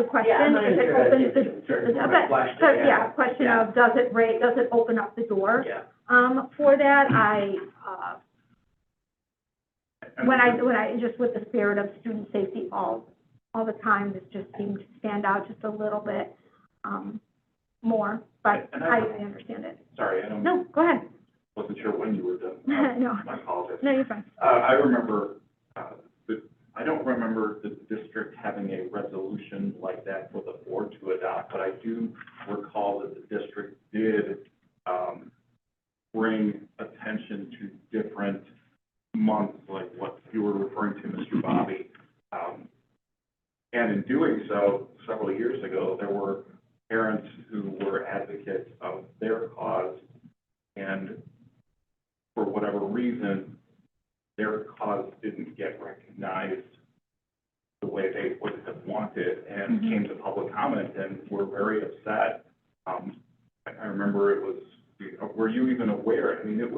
question. Yeah, I'm not If it sure opens that's a concern, more of a but- question, but, yeah. question Yeah. of, does it open up the door? Yeah. For that, when I, just with the spirit of student safety all the time, this just seemed to stand out just a little bit, more, but And I understand it. Sorry, I No, go ahead. wasn't sure when you were done. No. I apologize. No, you're fine. I remember, I don't remember the district having a resolution like that for the board to adopt, but I do recall that the district did, bring attention to different months, like what you were referring to, Mr. Bobby. And in doing so, several years ago, there were parents who were advocates of their cause, and for whatever reason, their cause didn't get recognized the way they would have wanted, and came to public comment and were very upset. I remember it was, were you even aware? I mean, it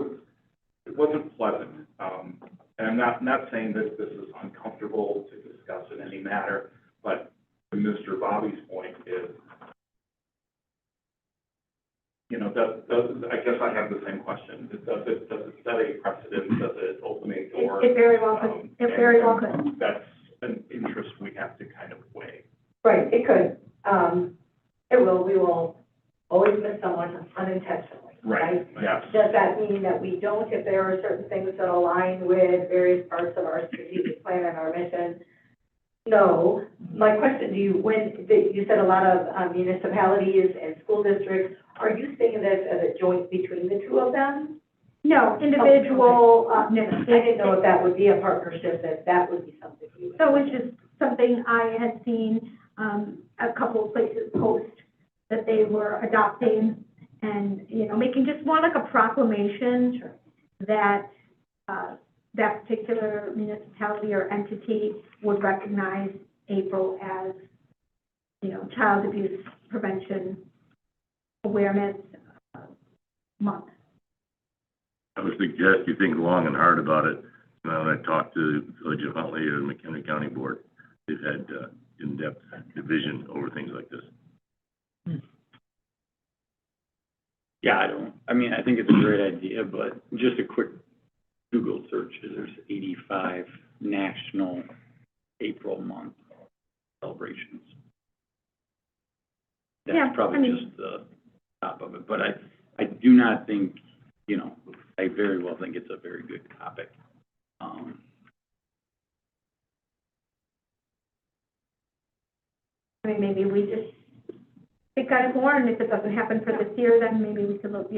wasn't pleasant. And I'm not saying that this is uncomfortable to discuss in any matter, but to Mr. Bobby's point is, I guess I have the same question. Does it set a precedent? Does it open a door? It very well could. It very well could. That's an interest we have to kind of weigh. Right, it could. We will always miss someone unintentionally, right? Yes. Does that mean that we don't, if there are certain things that align with various parts of our strategic plan and our mission? No. My question to you, you said a lot of municipalities and school districts, are you saying this as a joint between the two of them? No, individual, I didn't know if that would be a partnership, that would be something you would. So it's just something I had seen, a couple of places post that they were adopting and, making just more like a proclamation that, that particular municipality or entity would recognize April as, Child Abuse Prevention Awareness Month. I would suggest you think long and hard about it. When I talked to the Village of Huntley or the McHenry County Board, they've had in-depth division over things like this. Yeah, I think it's a great idea, but just a quick Google search, there's 85 national April month celebrations. Yeah, That's probably just the top of it, but I do not think, I very well think it's a very good topic. Maybe we just think on it more, and if it doesn't happen for this year, then maybe we could look,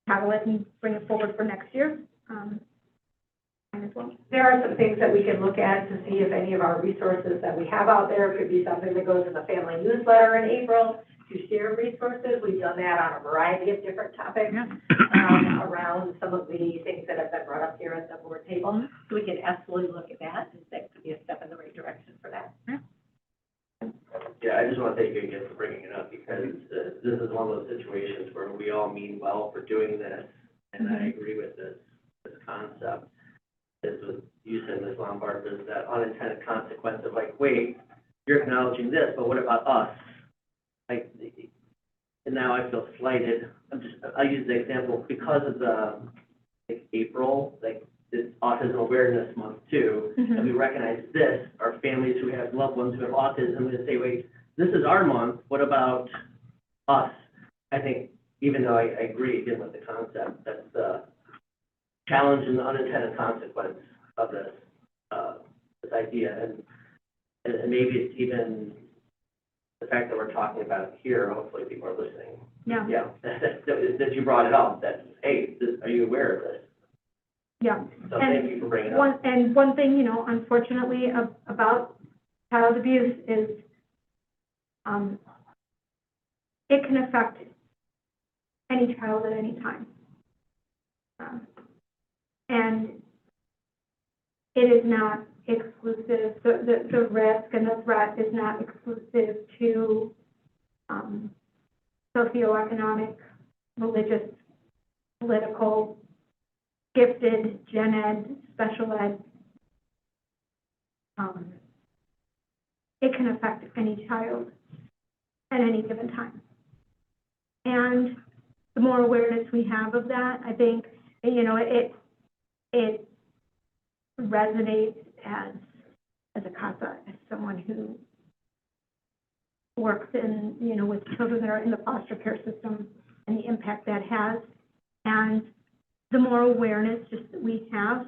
tackle it and bring it forward for next year, as well. There are some things that we can look at to see if any of our resources that we have out there could be something that goes in the family newsletter in April to share resources. We've done that on a variety of different topics, around some of the things that have been brought up here at the board table. So we can absolutely look at that, and that could be a step in the right direction for that. Yeah, I just want to thank you again for bringing it up, because this is one of those situations where we all mean well for doing this, and I agree with this concept. As you said, Ms. Lombard, there's that unintended consequence of like, wait, you're acknowledging this, but what about us? Like, and now I feel slighted. I'll use the example, because of the, April, it's Autism Awareness Month too, and we recognize this, our families who have loved ones who have autism, and say, wait, this is our month, what about us? I think, even though I agree again with the concept, that's the challenge and the unintended consequence of this, this idea, and maybe it's even the fact that we're talking about it here, hopefully people are listening. Yeah. Yeah, that you brought it up, that, hey, are you aware of this? Yeah. So thank you for bringing it up. One thing, unfortunately, about child abuse is, it can affect any child at any time. And it is not exclusive, the risk and the threat is not exclusive to, socioeconomic, religious, political, gifted, gen ed, special ed. It can affect any child at any given time. And the more awareness we have of that, I think, you know, it resonates as a CASA, as someone who works in, you know, with children that are in the foster care system and the impact that has. And the more awareness just that we have,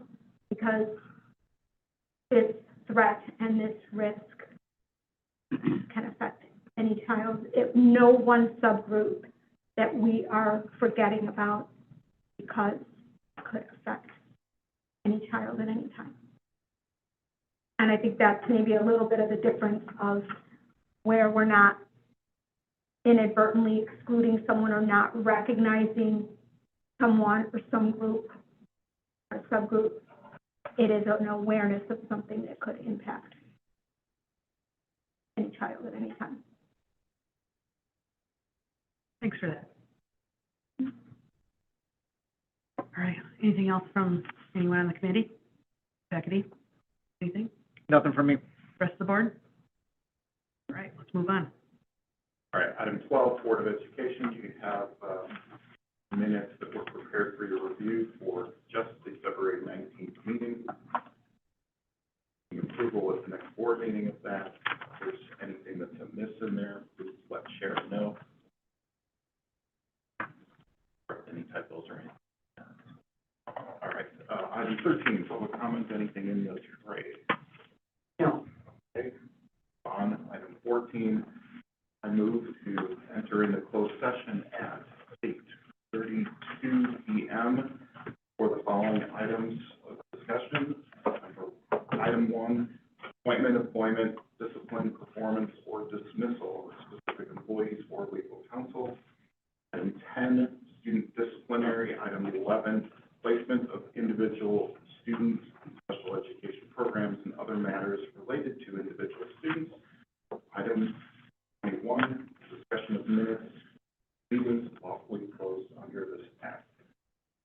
because this threat and this risk can affect any child. No one subgroup that we are forgetting about, because it could affect any child at any time. And I think that's maybe a little bit of the difference of where we're not inadvertently excluding someone or not recognizing someone or some group or subgroup. It is an awareness of something that could impact any child at any time. Thanks for that. All right, anything else from anyone on the committee? Becky, anything? Nothing from me. Rest of the board? All right, let's move on. All right, item 12, Board of Education, you have minutes that were prepared for your review for just the February 19th meeting. The approval of the next board meeting of that. If there's anything that's amiss in there, please let Sharon know. Any typos or anything. All right, item 13, public comment, anything in those grade? No. Okay. On item 14, I move to enter into closed session at 8:32 p.m. for the following items of discussion. Item 1, appointment, employment, discipline, performance, or dismissal of specific employees or legal counsel. Item 10, student disciplinary. Item 11, placement of individual students in special education programs and other matters related to individual students. Item 21, discussion of minutes, meetings lawfully closed under this act.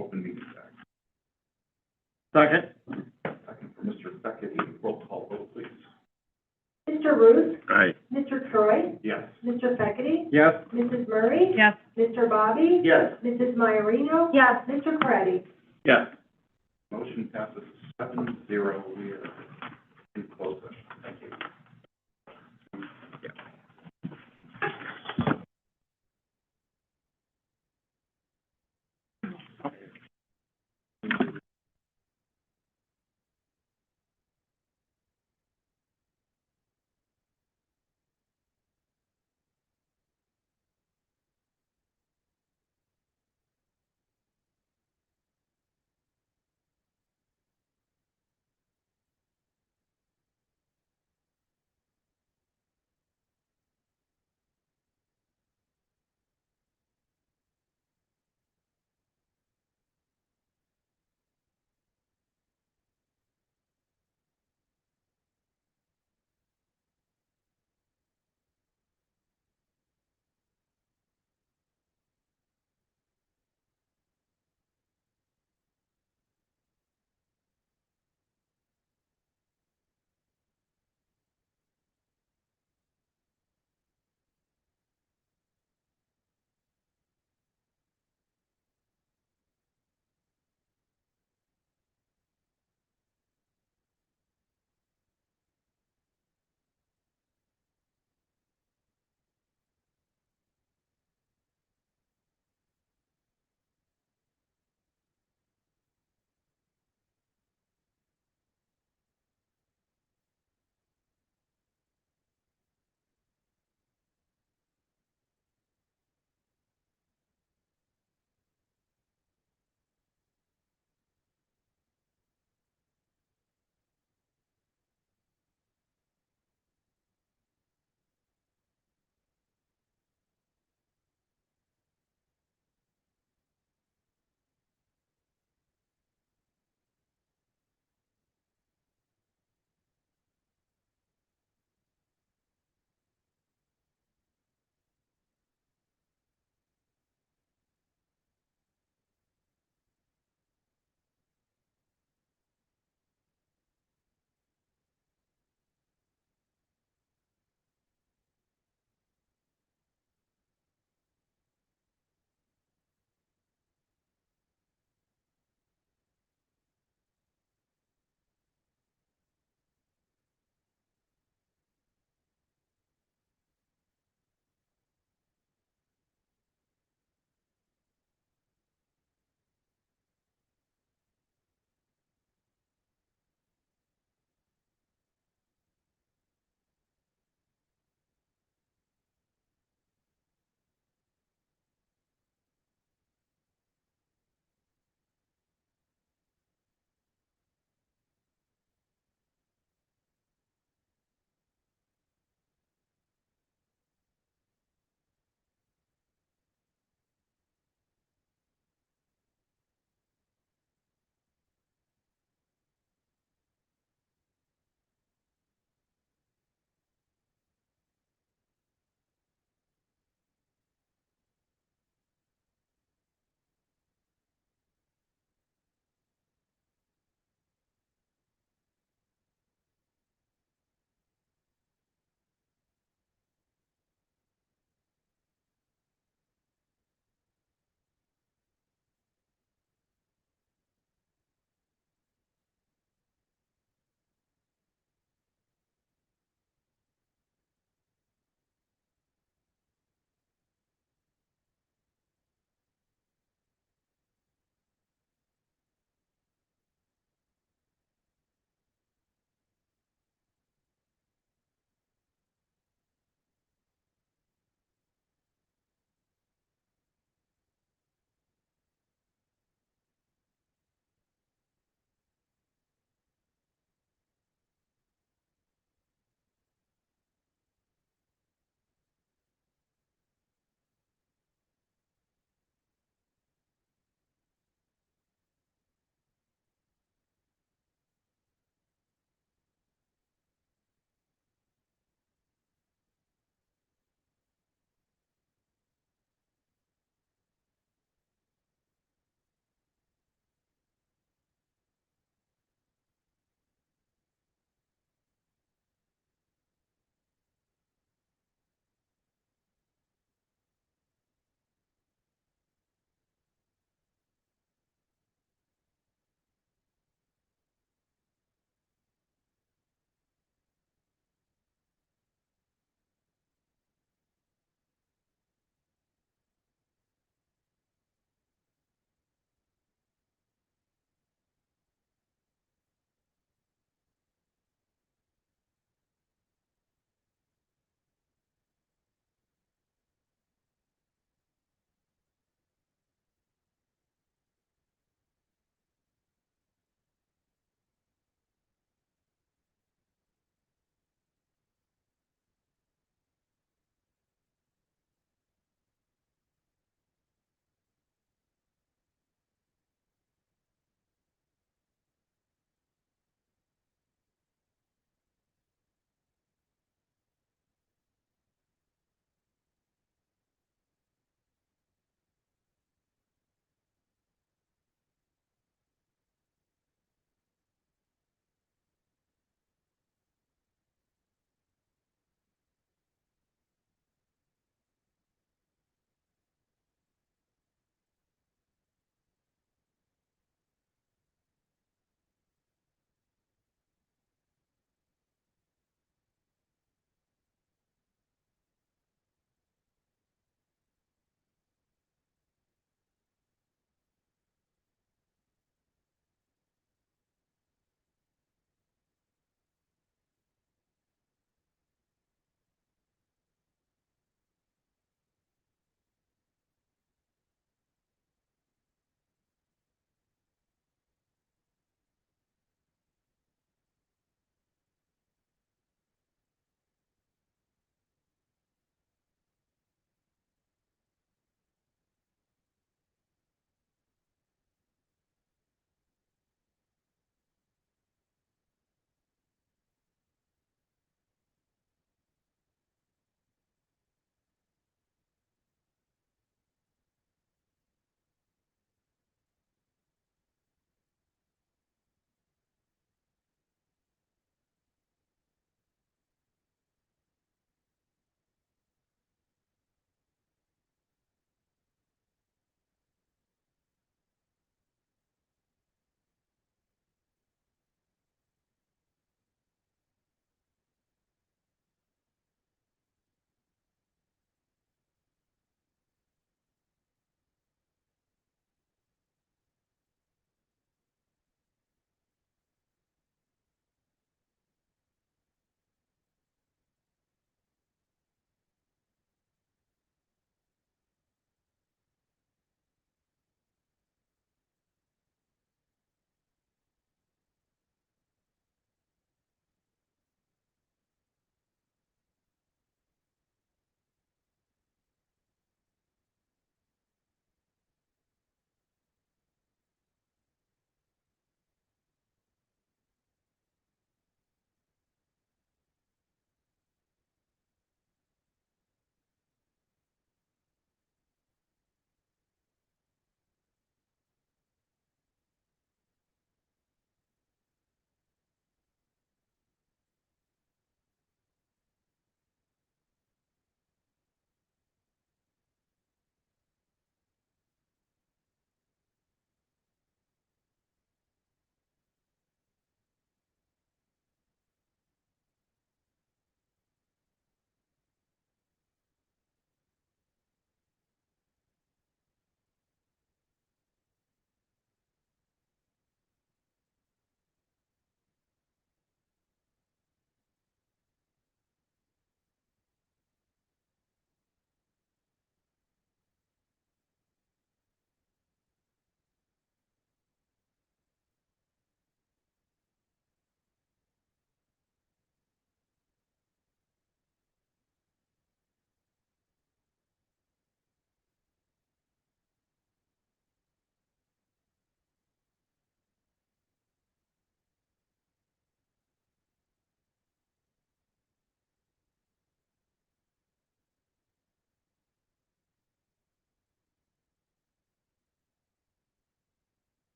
Open Meetings Act. Second. Second for Mr. Beckett. Roll call vote, please. Mr. Ruth? Aye. Mr. Troy? Yes. Mr. Feckety? Yes. Mrs. Murray? Yes. Mr. Bobby? Yes. Mrs. Maiorino? Yes. Mr. Corretti? Yes. Motion passes 7-0. We are in closed session. Thank you.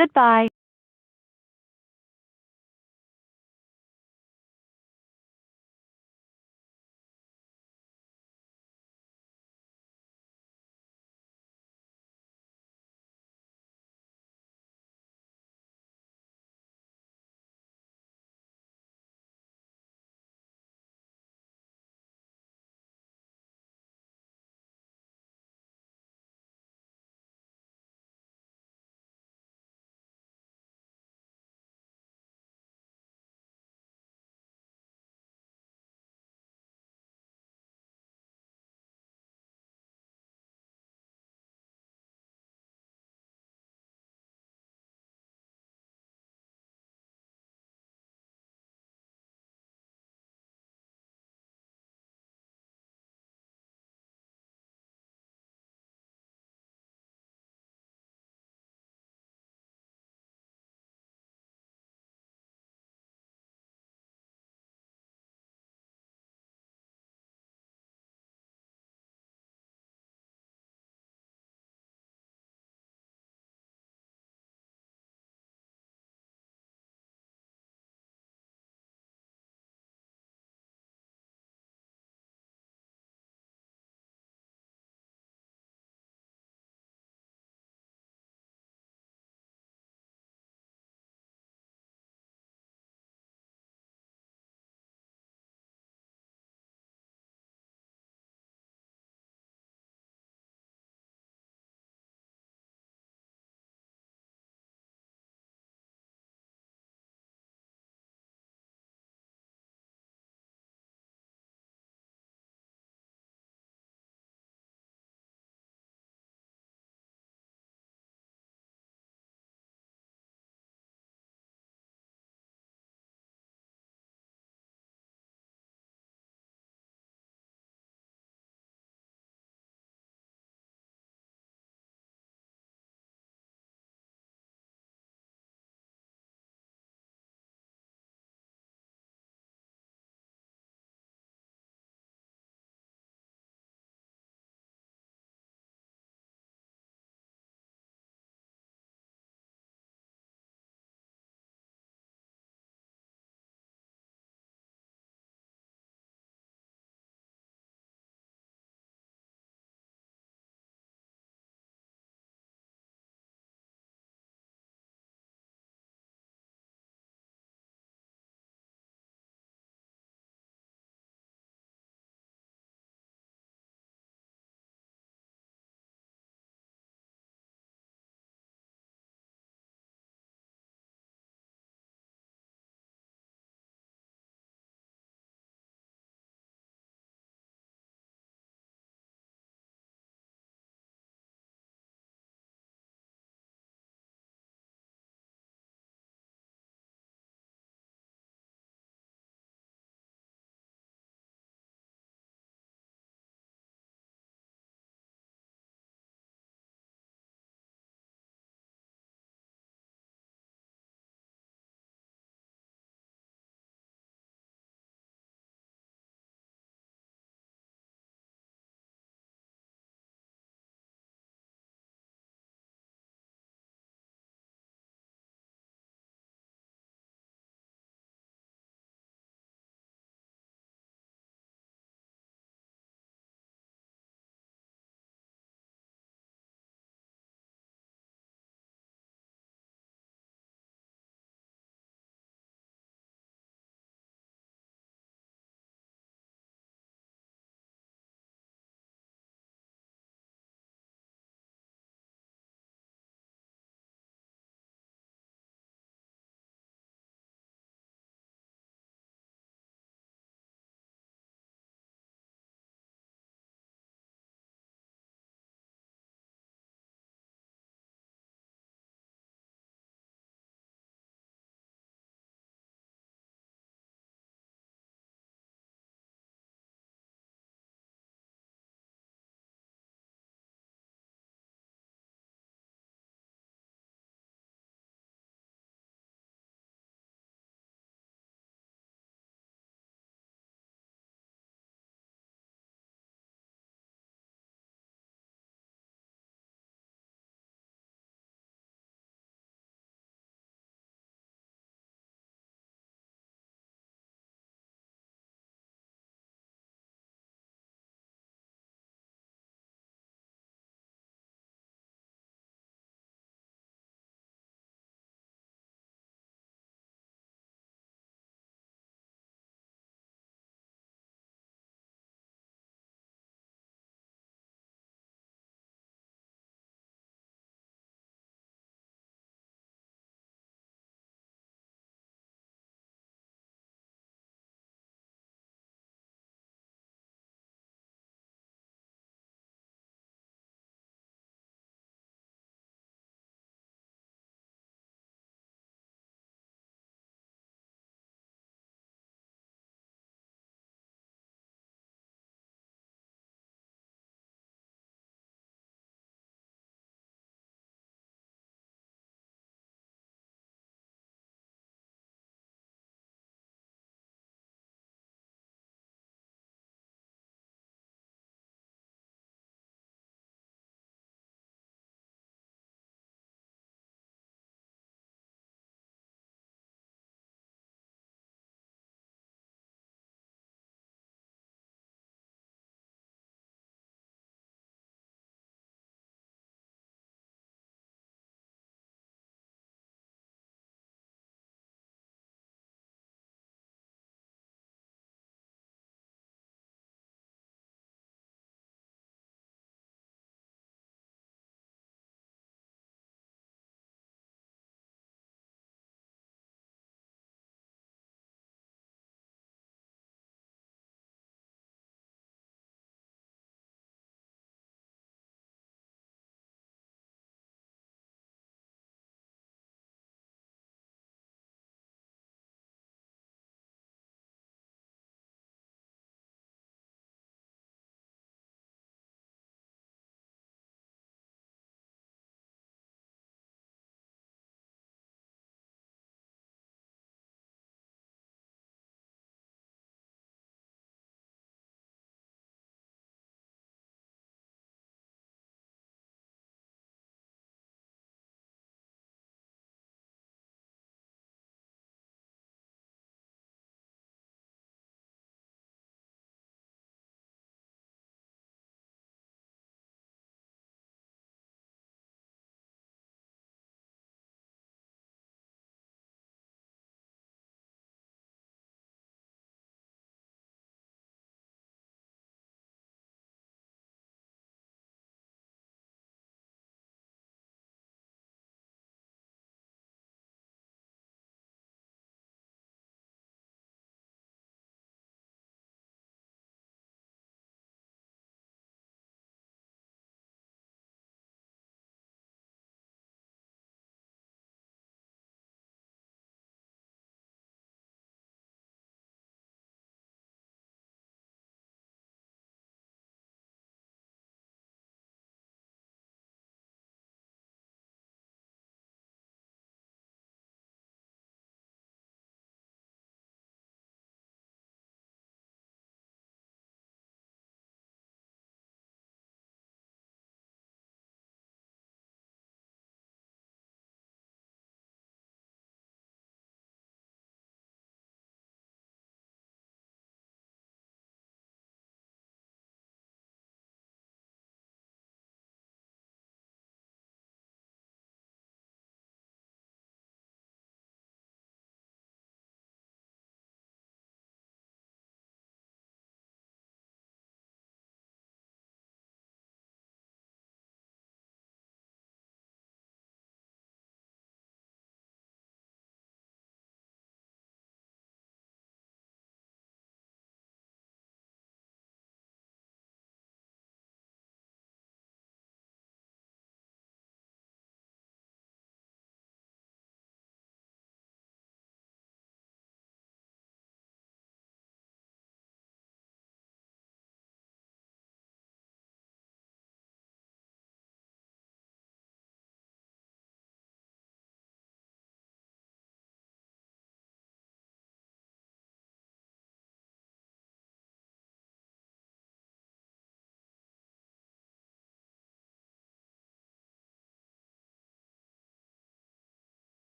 Goodbye.